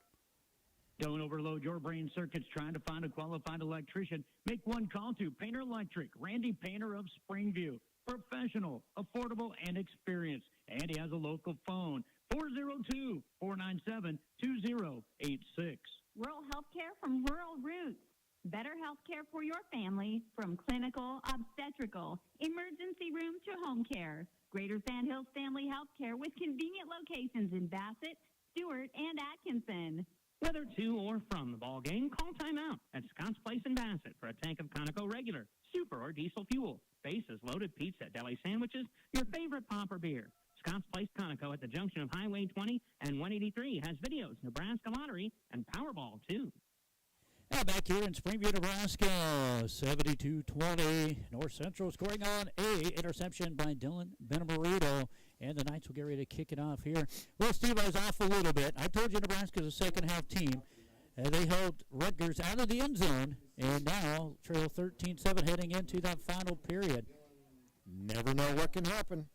Don't overload your brain circuits trying to find a qualified electrician. Make one call to Painter Electric, Randy Painter of Springview. Professional, affordable, and experienced. And he has a local phone, 402-497-2086. Rural healthcare from rural roots. Better healthcare for your family from clinical, obstetrical, emergency room to home care. Greater Sandhills Family Healthcare with convenient locations in Bassett, Stewart, and Atkinson. Whether to or from the ball game, call timeout at Scott's Place in Bassett for a tank of Conoco regular, super, or diesel fuel, bases, loaded pizza, deli sandwiches, your favorite pop or beer. Scott's Place Conoco at the junction of Highway 20 and 183 has videos, Nebraska Lottery, and Powerball, too. Now back here in Springview, Nebraska, 72-20. North Central scoring on a interception by Dylan Benamarito. And the Knights will get ready to kick it off here. Well, Steve, I was off a little bit. I told you Nebraska's a second-half team. They held Rutgers out of the end zone, and now trail 13-7 heading into that final period. Never know what can happen.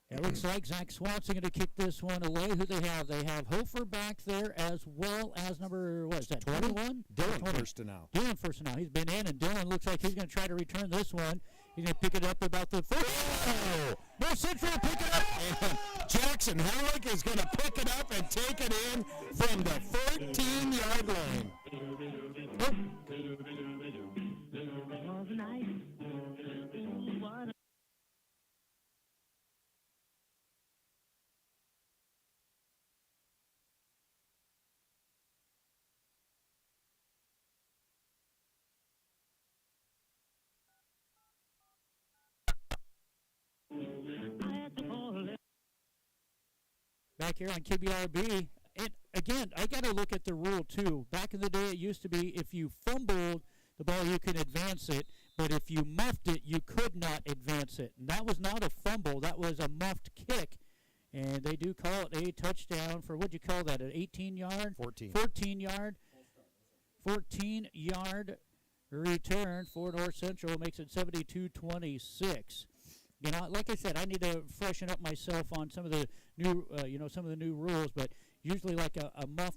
It looks like Zach Swanson going to kick this one away. Who they have? They have Hofer back there as well as number, what is that, 21? Dylan 20. first to now. Dylan first to now. He's been in, and Dylan looks like he's going to try to return this one. He's going to pick it up about the first. Oh! North Central pick it up. And Jackson Halleck is going to pick it up and take it in from the 14-yard line. Back here on KBRB, and again, I got to look at the rule too. Back in the day, it used to be if you fumbled the ball, you could advance it, but if you muffed it, you could not advance it. And that was not a fumble; that was a muffed kick. And they do call it a touchdown for what'd you call that? An 18-yard, 14-yard, 14-yard return for North Central makes it 72-26. You know, like I said, I need to freshen up myself on some of the new, some of the new rules. But usually, like a muff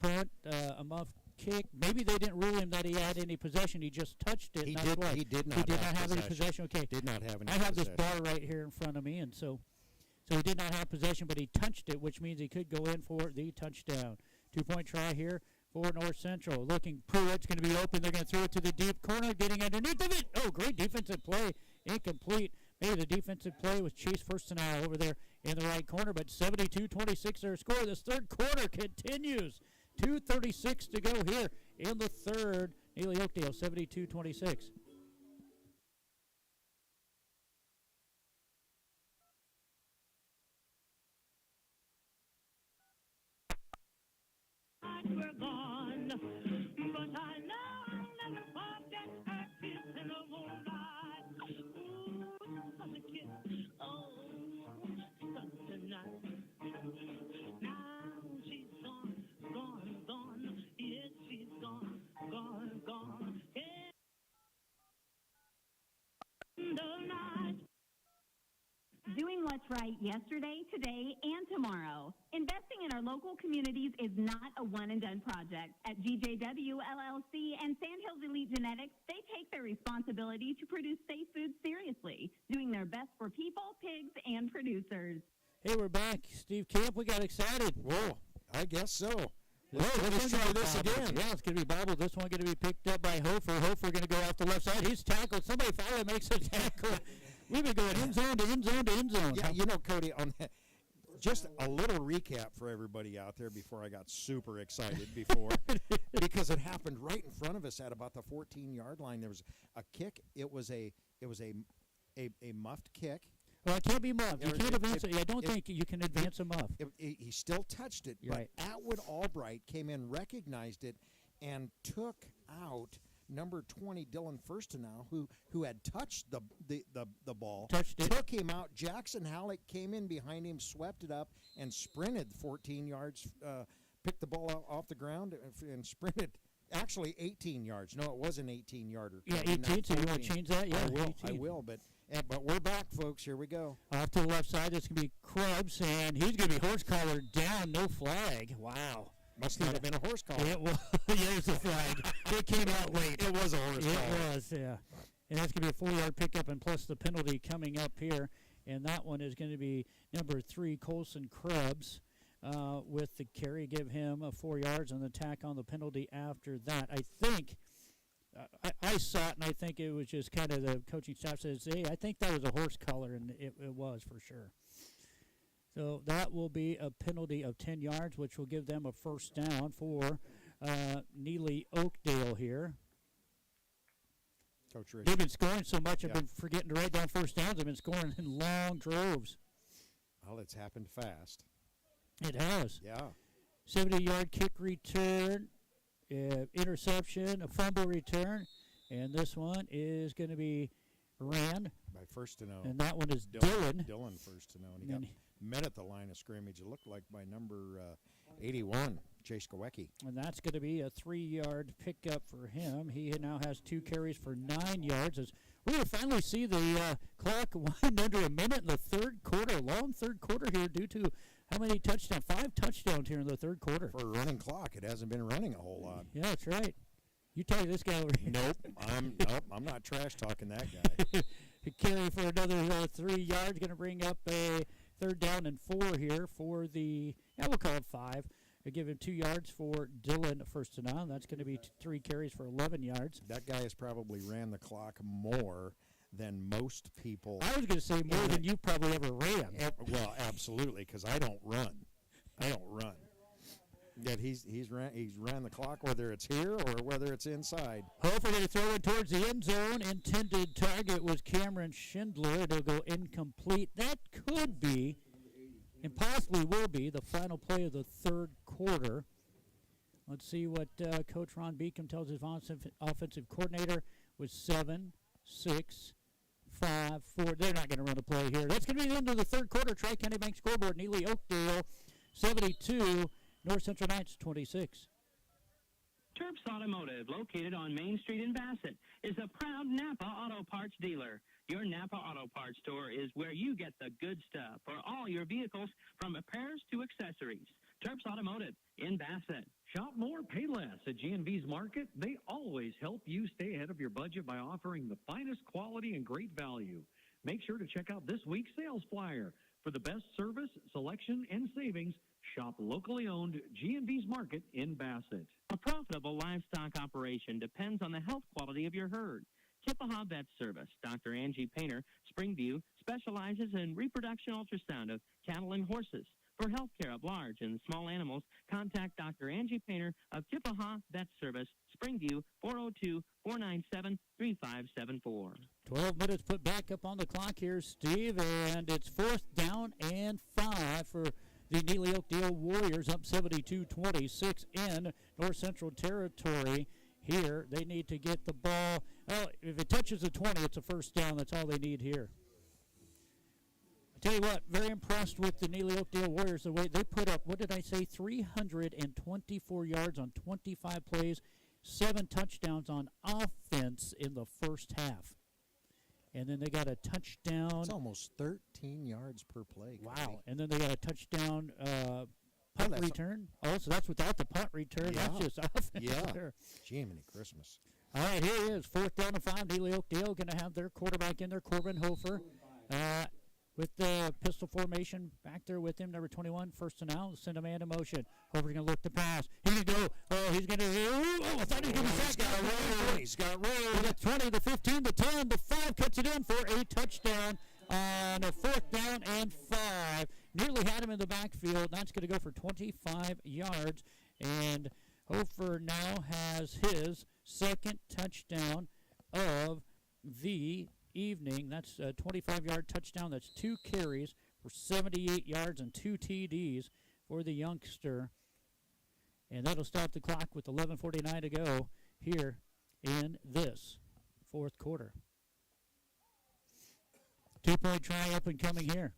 punt, a muff kick. Maybe they didn't rule him that he had any possession. He just touched it. He did not have any possession. Okay. Did not have any. I have this bar right here in front of me, and so he did not have possession, but he touched it, which means he could go in for the touchdown. 2-point try here for North Central. Looking, Pruitt's going to be open. They're going to throw it to the deep corner, getting underneath of it. Oh, great defensive play, incomplete. Maybe the defensive play was Chase first and now over there in the right corner, but 72-26 their score. This third quarter continues. 2:36 to go here in the third. Neligh-Oakdale 72-26. We're gone, but I know I'll never forget her kiss in the moonlight. Ooh, such a kiss, oh, such a night. Now she's gone, gone, gone. Yes, she's gone, gone, gone. In the night. Doing what's right yesterday, today, and tomorrow. Investing in our local communities is not a one-and-done project. At GJW LLC and Sandhills Elite Genetics, they take their responsibility to produce safe food seriously, doing their best for people, pigs, and producers. Hey, we're back. Steve Camp, we got excited. Whoa, I guess so. Let's try this again. Yeah, it's going to be bobbled. This one going to be picked up by Hofer. Hofer going to go off the left side. He's tackled. Somebody finally makes a tackle. We've been going end zone to end zone to end zone. Yeah, you know, Cody, on that, just a little recap for everybody out there before I got super excited before, because it happened right in front of us at about the 14-yard line. There was a kick. It was a muffed kick. Well, it can't be muffed. You can't advance it. I don't think you can advance a muff. He still touched it, but right. Atwood Albright came in, recognized it, and took out number 20, Dylan Firstenau, who had touched the ball. Touched it. Took him out. Jackson Halleck came in behind him, swept it up, and sprinted 14 yards, picked the ball off the ground, and sprinted actually 18 yards. No, it was an 18-yarder. Yeah, 18, so you want to change that? Yeah, I will, but we're back, folks. Here we go. Off to the left side, this going to be Krebs, and he's going to be horse collared down, no flag. Wow. Must not have been a horse collar. It was. There's the flag. It came out late. It was a horse collar. It was, yeah. And that's going to be a 4-yard pickup, and plus the penalty coming up here. And that one is going to be number 3, Colson Krebs, with the carry. Give him 4 yards and the tack on the penalty after that. I think, I saw it, and I think it was just kind of the coaching staff says, hey, I think that was a horse collar, and it was for sure. So that will be a penalty of 10 yards, which will give them a first down for Neligh-Oakdale here. Coach Rich. They've been scoring so much, I've been forgetting to write down first downs. They've been scoring in long droves. Well, it's happened fast. It has. Yeah. 70-yard kick return, interception, a fumble return, and this one is going to be ran. By first to know. And that one is Dylan. Dylan first to know. And he got met at the line of scrimmage. It looked like by number 81, Chase Gowecki. And that's going to be a 3-yard pickup for him. He now has 2 carries for 9 yards. As we're going to finally see the clock wind under a minute in the third quarter. Long third quarter here due to how many touchdowns? 5 touchdowns here in the third quarter. For a running clock, it hasn't been running a whole lot. Yeah, that's right. You tell this guy over here. Nope, I'm not trash talking that guy. A carry for another 3 yards. Going to bring up a 3rd down and 4 here for the, we'll call it 5. They give him 2 yards for Dylan first to now. That's going to be 3 carries for 11 yards. That guy has probably ran the clock more than most people. I was going to say more than you probably ever ran. Well, absolutely, because I don't run. Yet he's ran the clock, whether it's here or whether it's inside. Hopefully going to throw it towards the end zone. Intended target was Cameron Schindler. It'll go incomplete. That could be, and possibly will be, the final play of the third quarter. Let's see what Coach Ron Beacom tells his offensive coordinator with 7, 6, 5, 4. They're not going to run a play here. That's going to be the end of the third quarter. Tri-County Bank scoreboard. Neligh-Oakdale 72, North Central Knights 26. Terps Automotive, located on Main Street in Bassett, is a proud Napa Auto Parts dealer. Your Napa Auto Parts store is where you get the good stuff for all your vehicles, from repairs to accessories. Terps Automotive in Bassett. Shop more, pay less at G&V's Market. They always help you stay ahead of your budget by offering the finest quality and great value. Make sure to check out this week's sales flyer. For the best service, selection, and savings, shop locally owned G&V's Market in Bassett. A profitable livestock operation depends on the health quality of your herd. Kippaha Vet Service, Dr. Angie Painter, Springview, specializes in reproduction ultrasound of cattle and horses. For health care of large and small animals, contact Dr. Angie Painter of Kippaha Vet Service, Springview, 402-497-3574. 12 minutes put back up on the clock here, Steve, and it's 4th down and 5 for the Neligh-Oakdale Warriors, up 72-26 in North Central Territory. Here, they need to get the ball. Well, if it touches the 20, it's a first down. That's all they need here. I tell you what, very impressed with the Neligh-Oakdale Warriors, the way they put up, 324 yards on 25 plays, 7 touchdowns on offense in the first half. And then they got a touchdown. It's almost 13 yards per play. Wow. And then they got a touchdown punt return. Oh, so that's without the punt return. Yeah. That's just offense. Yeah. There. Jiminy Christmas. All right, here it is. 4th down and 5. Neligh-Oakdale going to have their quarterback in there, Corbin Hofer. With the pistol formation back there with him, number 21, first and out, send a man in motion. Hofer's going to look to pass. He's going to go. Oh, he's going to. Oh, I thought he was going to be sacked. He's got roll. He got 20, the 15, the 10, the 5, cuts it in for a touchdown on a 4th down and 5. Nearly had him in the backfield. That's going to go for 25 yards. And Hofer now has his 2nd touchdown of the evening. That's a 25-yard touchdown. That's 2 carries for 78 yards and 2 TDs for the youngster. And that'll stop the clock with 11:49 to go here in this 4th quarter. 2-point try up and coming here.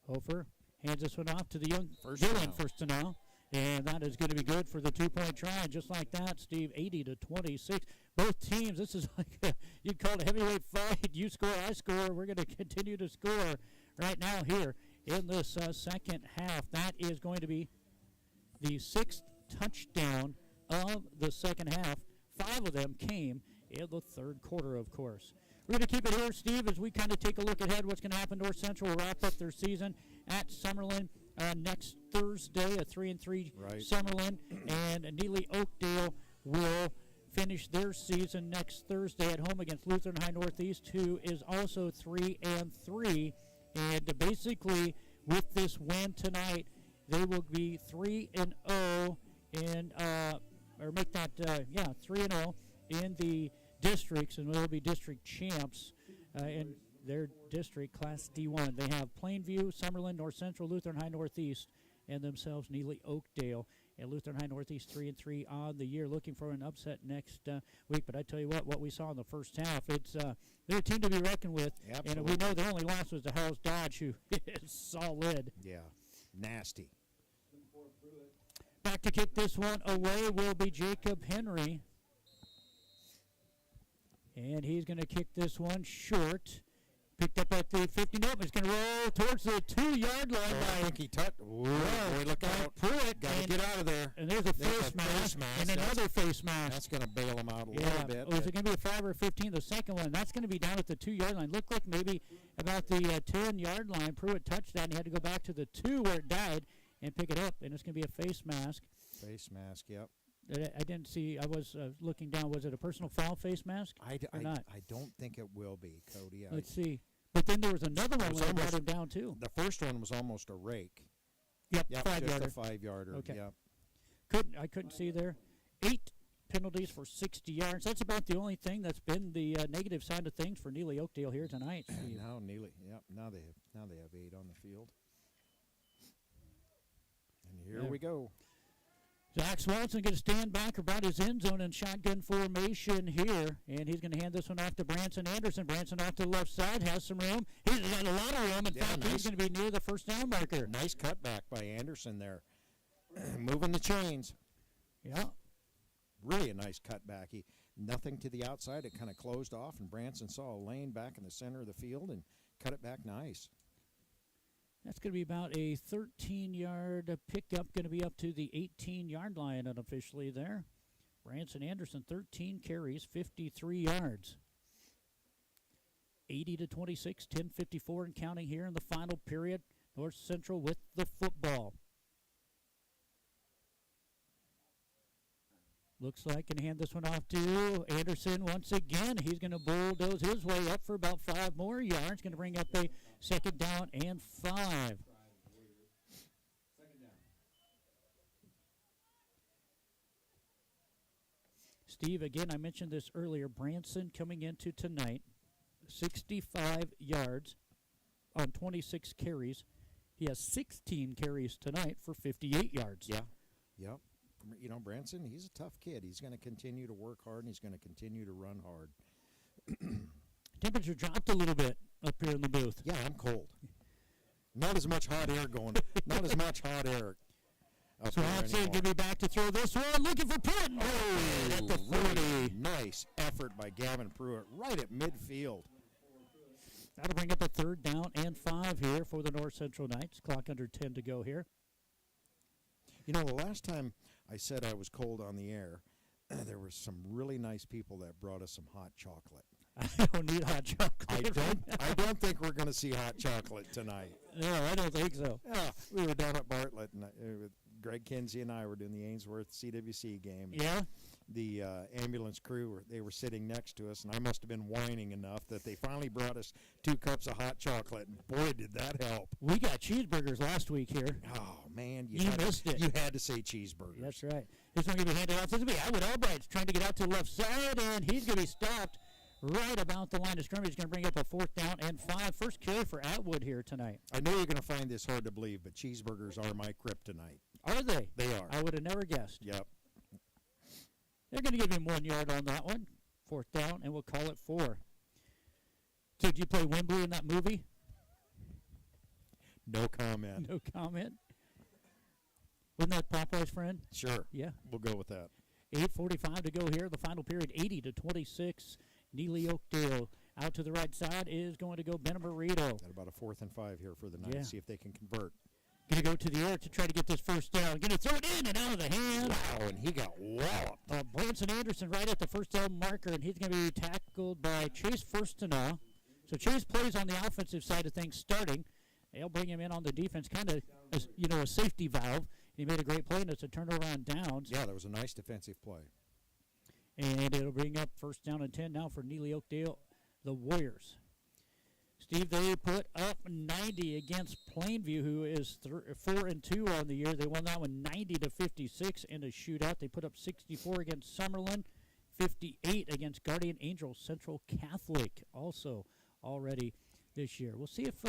Hofer hands this one off to the young Dylan first to now. And that is going to be good for the 2-point try. Just like that, Steve, 80-26. Both teams, this is like you'd call it a heavyweight fight. You score, I score. We're going to continue to score right now here in this second half. That is going to be the 6th touchdown of the second half. 5 of them came in the third quarter, of course. We're going to keep it here, Steve, as we kind of take a look ahead what's going to happen. North Central will wrap up their season at Summerlin next Thursday, a 3-3 Summerlin, and Neligh-Oakdale will finish their season next Thursday at home against Lutheran High Northeast, who is also 3-3. And basically, with this win tonight, they will be 3-0 in, or make that, 3-0 in the districts, and they'll be district champs in their district, Class D1. They have Plainview, Summerlin, North Central, Lutheran High Northeast, and themselves Neligh-Oakdale. And Lutheran High Northeast 3-3 on the year, looking for an upset next week. But I tell you what we saw in the first half, it's they're a team to be reckoned with. Absolutely. And we know their only loss was to Howes Dodge, who is solid. Yeah, nasty. Back to kick this one away will be Jacob Henry. And he's going to kick this one short. Picked up at the 50. Nope, he's going to roll towards the 2-yard line. I think he touched. Boy, look out. Pruitt. Got to get out of there. And there's a face mask. And another face mask. That's going to bail him out a little bit. Was it going to be a 5 or a 15? The second one, that's going to be down at the 2-yard line. Looked like maybe about the 10-yard line. Pruitt touched that, and he had to go back to the 2 where it died and pick it up. And it's going to be a face mask. Face mask, yep. I didn't see. I was looking down. Was it a personal foul face mask or not? I don't think it will be, Cody. Let's see. But then there was another one where they brought him down, too. The first one was almost a rake. Yep, just 5-yarder. a 5-yarder. Okay. Yep. I couldn't see there. 8 penalties for 60 yards. That's about the only thing that's been the negative side of things for Neligh-Oakdale here tonight. Now Neligh, yep. Now they have 8 on the field. And here we go. Zach Swanson going to stand back about his end zone in shotgun formation here, and he's going to hand this one off to Branson Anderson. Branson off to the left side, has some room. He's got a lot of room. In fact, he's going to be near the first down marker. Nice cutback by Anderson there. Moving the chains. Yeah. Really a nice cutback. Nothing to the outside. It kind of closed off, and Branson saw a lane back in the center of the field and cut it back nice. That's going to be about a 13-yard pickup, going to be up to the 18-yard line unofficially there. Branson Anderson, 13 carries, 53 yards. 80-26, 10:54 and counting here in the final period. North Central with the football. Looks like can hand this one off to Anderson once again. He's going to bulldoze his way up for about 5 more yards. Going to bring up a second down and 5. Steve, again, I mentioned this earlier. Branson coming into tonight, 65 yards on 26 carries. He has 16 carries tonight for 58 yards. Yeah, yep. You know, Branson, he's a tough kid. He's going to continue to work hard, and he's going to continue to run hard. Temperature dropped a little bit up here in the booth. Yeah, I'm cold. Not as much hot air going. Not as much hot air. So Hanson going to be back to throw this one. Looking for Pruitt. Oh, at the 30. Nice effort by Gavin Pruitt right at midfield. That'll bring up a third down and 5 here for the North Central Knights. Clock under 10 to go here. You know, the last time I said I was cold on the air, there were some really nice people that brought us some hot chocolate. I don't need hot chocolate. I don't think we're going to see hot chocolate tonight. No, I don't think so. Yeah, we were down at Bartlett, and Greg Kinsey and I were doing the Ainsworth CWC game. Yeah. The ambulance crew, they were sitting next to us, and I must have been whining enough that they finally brought us 2 cups of hot chocolate, and boy, did that help. We got cheeseburgers last week here. Oh, man. You missed it. You had to say cheeseburgers. That's right. This one going to be handed off. This will be Atwood Albright's trying to get out to the left side, and he's going to be stopped right about the line of scrimmage. He's going to bring up a 4th down and 5. First carry for Atwood here tonight. I know you're going to find this hard to believe, but cheeseburgers are my kryptonite. Are they? They are. I would have never guessed. Yep. They're going to give him 1 yard on that one. 4th down, and we'll call it 4. So did you play Wembley in that movie? No comment. No comment. Wasn't that Popeye's friend? Sure. Yeah. We'll go with that. 8:45 to go here. The final period, 80-26. Neligh-Oakdale out to the right side is going to go Benabarito. Got about a 4th and 5 here for the Knights. Yeah. See if they can convert. Going to go to the air to try to get this first down. Going to throw it in and out of the hands. Wow, and he got walloped. Branson Anderson right at the first down marker, and he's going to be tackled by Chase Firstenow. So Chase plays on the offensive side of things starting. They'll bring him in on the defense, kind of, a safety valve. He made a great play, and it's a turnover on downs. Yeah, that was a nice defensive play. And it'll bring up first down and 10 now for Neligh-Oakdale, the Warriors. Steve, they put up 90 against Plainview, who is 4-2 on the year. They won that one 90-56 in a shootout. They put up 64 against Summerlin, 58 against Guardian Angels Central Catholic, also already this year. We'll see if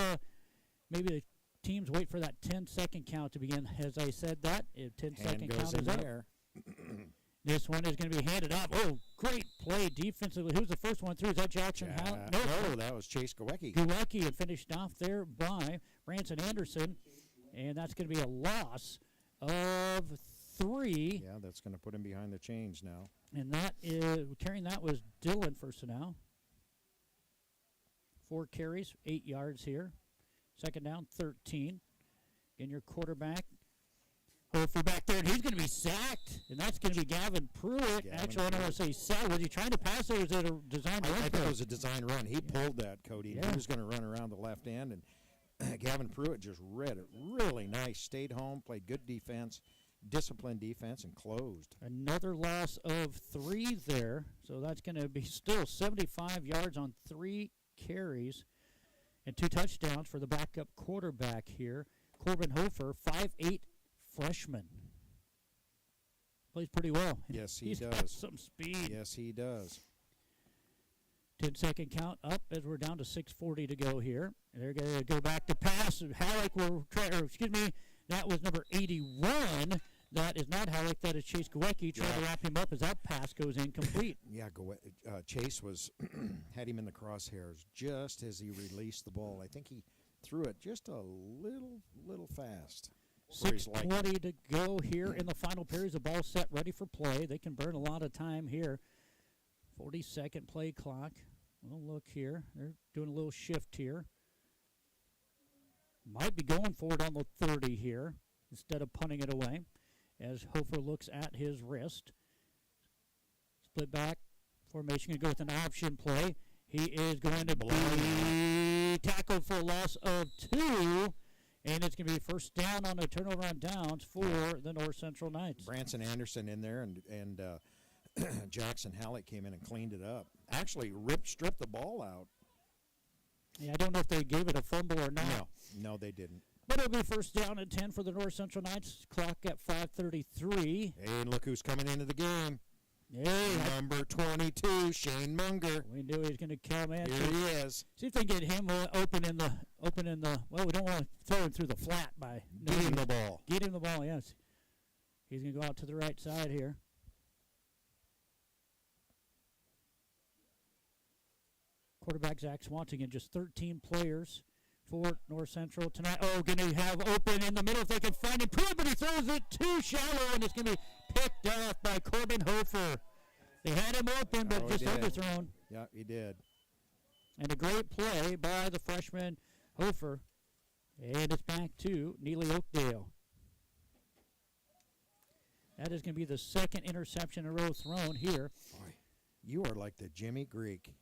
maybe the teams wait for that 10-second count to begin. As I said that, if 10-second count is up. This one is going to be handed off. Oh, great play defensively. Who's the first one through? Is that Jackson Howell? No, that was Chase Gawecki. Gawecki had finished off there by Branson Anderson, and that's going to be a loss of 3. Yeah, that's going to put him behind the chains now. And that is, carrying that was Dylan first now. 4 carries, 8 yards here. Second down, 13. And your quarterback, Hofer back there, and he's going to be sacked, and that's going to be Gavin Pruitt. Actually, I don't want to say sacked. Was he trying to pass, or was it a design run? I think it was a design run. He pulled that, Cody. Yeah. He was going to run around the left end, and Gavin Pruitt just read it really nice. Stayed home, played good defense, disciplined defense, and closed. Another loss of 3 there, so that's going to be still 75 yards on 3 carries and 2 touchdowns for the backup quarterback here. Corbin Hofer, 5'8", freshman. Plays pretty well. Yes, he does. He's got some speed. Yes, he does. 10-second count up as we're down to 6:40 to go here. They're going to go back to pass. Halleck will try, or excuse me, that was number 81. That is not Halleck. That is Chase Gawecki trying to wrap him up as that pass goes incomplete. Yeah, Chase was had him in the crosshairs just as he released the ball. I think he threw it just a little fast. 6:20 to go here in the final period. The ball set, ready for play. They can burn a lot of time here. 40-second play clock. We'll look here. They're doing a little shift here. Might be going for it on the 30 here instead of punting it away as Hofer looks at his wrist. Split back formation. Going to go with an option play. He is going to be tackled for a loss of 2. And it's going to be first down on a turnover on downs for the North Central Knights. Branson Anderson in there, and Jackson Halleck came in and cleaned it up. Actually, stripped the ball out. Yeah, I don't know if they gave it a fumble or not. No, they didn't. But it'll be first down and 10 for the North Central Knights. Clock at 5:33. Hey, and look who's coming into the game. Hey, number 22, Shane Munger. We knew he was going to come in. Here he is. See if they can get him open in the. Well, we don't want to throw him through the flat by. Get him the ball. Get him the ball. Yes. He's going to go out to the right side here. Quarterback Zach Swanton, just 13 players for North Central tonight. Oh, going to have open in the middle if they can find him. But he throws it too shallow, and it's going to be picked off by Corbin Hofer. They had him open, but just overthrown. Yeah, he did. And a great play by the freshman Hofer. And it's back to Neligh-Oakdale. That is going to be the second interception in a row thrown here. Boy, you are like the Jimmy Greek.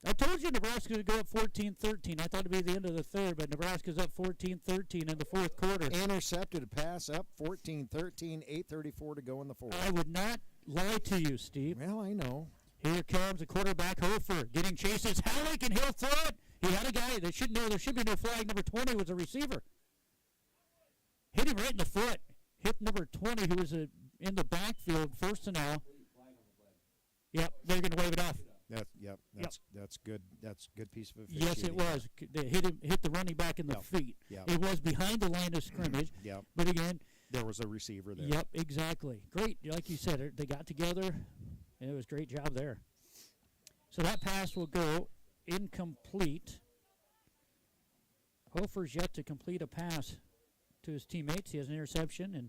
I told you Nebraska would go up 14-13. I thought it would be the end of the third, but Nebraska's up 14-13 in the fourth quarter. Intercepted a pass up 14-13, 8:34 to go in the fourth. I would not lie to you, Steve. Well, I know. Here comes the quarterback, Hofer, getting chases. Halleck, and he'll throw it. He had a guy. They should know there should be no flag. Number 20 was a receiver. Hit him right in the foot. Hit number 20, who was in the backfield, first and all. Yep, they're going to wave it off. That's good. That's a good piece of officiating. Yes, it was. They hit the running back in the feet. Yep. It was behind the line of scrimmage. Yep. But again, there was a receiver there. Yep, exactly. Great, like you said, they got together, and it was a great job there. So that pass will go incomplete. Hofer's yet to complete a pass to his teammates. He has an interception and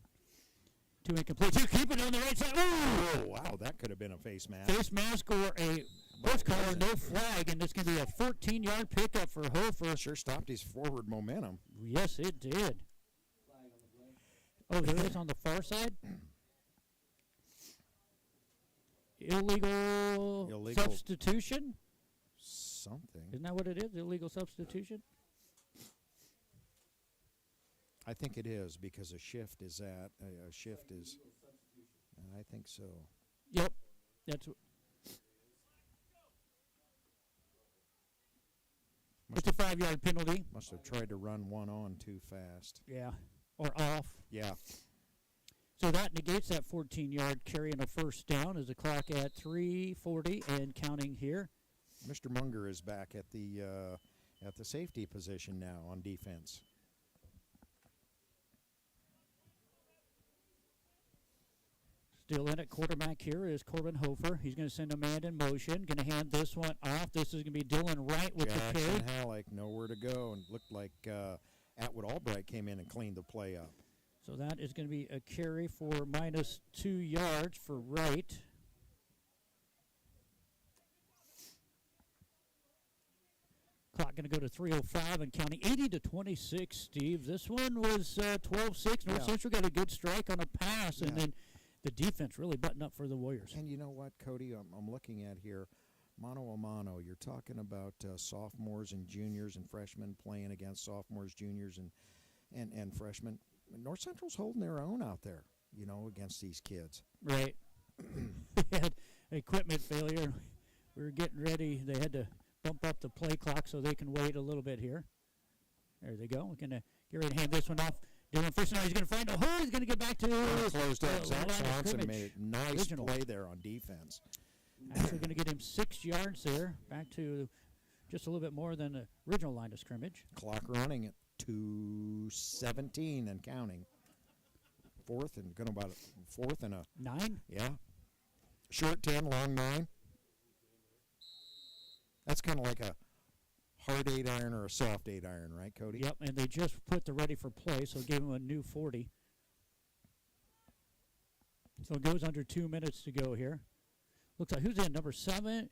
2 incomplete. You keep it on the right side. Ooh! Oh, wow, that could have been a face mask. Face mask or a post collar, no flag, and it's going to be a 14-yard pickup for Hofer. Sure stopped his forward momentum. Yes, it did. Oh, there is on the far side? Illegal substitution? Something. Isn't that what it is, illegal substitution? I think it is because a shift is. I think so. Yep, that's. It's a 5-yard penalty. Must have tried to run one on too fast. Yeah, or off. Yeah. So that negates that 14-yard carry and a first down as the clock at 3:40 and counting here. Mr. Munger is back at the safety position now on defense. Still in at quarterback here is Corbin Hofer. He's going to send a man in motion. Going to hand this one off. This is going to be Dylan Wright with the carry. Jackson Halleck, nowhere to go, and looked like Atwood Albright came in and cleaned the play up. So that is going to be a carry for -2 yards for Wright. Clock going to go to 3:05 and counting, 80-26, Steve. This one was 12-6. North Central got a good strike on a pass, and then the defense really buttoned up for the Warriors. And you know what, Cody, I'm looking at here, mano a mano. You're talking about sophomores and juniors and freshmen playing against sophomores, juniors, and freshmen. North Central's holding their own out there, against these kids. Right. They had equipment failure. We were getting ready. They had to bump up the play clock so they can wait a little bit here. There they go. We're going to get ready to hand this one off. Dylan Fisher, he's going to find a hole. He's going to get back to closed up. Zach Swanson made a nice play there on defense. Actually going to get him 6 yards there, back to just a little bit more than the original line of scrimmage. Clock running at 2:17 and counting. Fourth and a 9? Yeah. Short 10, long 9. That's kind of like a hard 8-iron or a soft 8-iron, right, Cody? Yep, and they just put the ready for play, so gave him a new 40. So it goes under 2 minutes to go here. Looks like who's in? Number 7,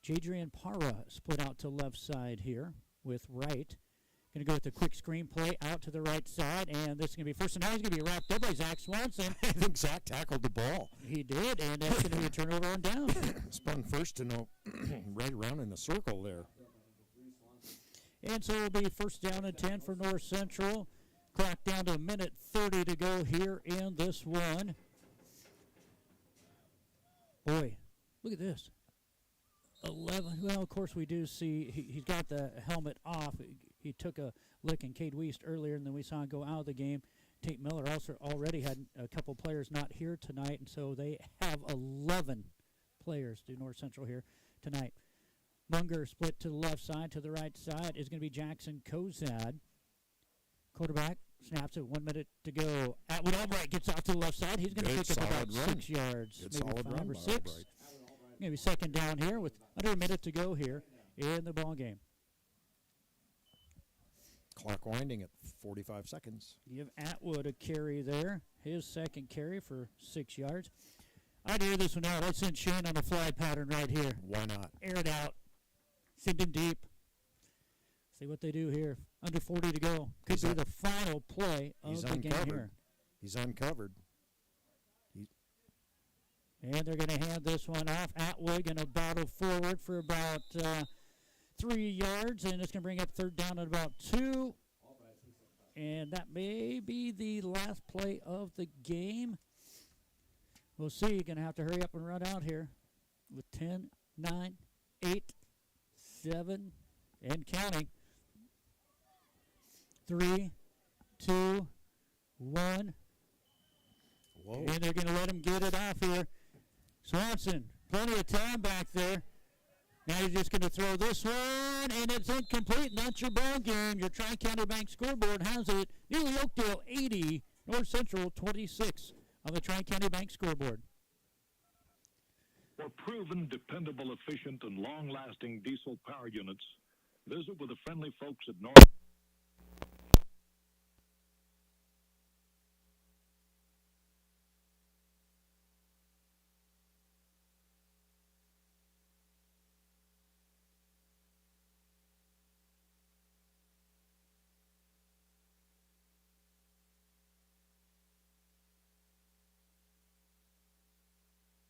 Jadrian Parra split out to left side here with Wright. Going to go with the quick screen play out to the right side, and this is going to be first and now. He's going to be wrapped up by Zach Swanson. I think Zach tackled the ball. He did, and that's going to be a turnover on down. Spun first to no, right around in the circle there. And so it'll be first down and 10 for North Central. Clock down to 1:30 to go here in this one. Boy, look at this. 11. Well, of course, we do see he's got the helmet off. He took a lick in Cade Weist earlier, and then we saw him go out of the game. Tate Miller also already had a couple players not here tonight, and so they have 11 players to North Central here tonight. Munger split to the left side. To the right side is going to be Jackson Kozad. Quarterback snaps it, 1 minute to go. Atwood Albright gets off to the left side. He's going to pick up about 6 yards, Good maybe solid 5 run or by 6. Albright. Maybe second down here with under a minute to go here in the ball game. Clock winding at 45 seconds. Give Atwood a carry there. His second carry for 6 yards. I'd air this one out. I'd send Shane on a fly pattern right here. Why not? Air it out. Send him deep. See what they do here. Under 40 to go. Could be the final play of the game here. He's uncovered. And they're going to hand this one off. Atwood going to battle forward for about 3 yards, and it's going to bring up third down at about 2. And that may be the last play of the game. We'll see. You're going to have to hurry up and run out here with 10, 9, 8, 7, and counting. 3, 2, 1. Whoa. And they're going to let him get it off here. Swanson, plenty of time back there. Now he's just going to throw this one, and it's incomplete, and that's your ball game. Your Tri-County Bank scoreboard has it. Neligh-Oakdale 80, North Central 26 on the Tri-County Bank scoreboard. For proven, dependable, efficient, and long-lasting diesel power units, visit with the friendly folks at North.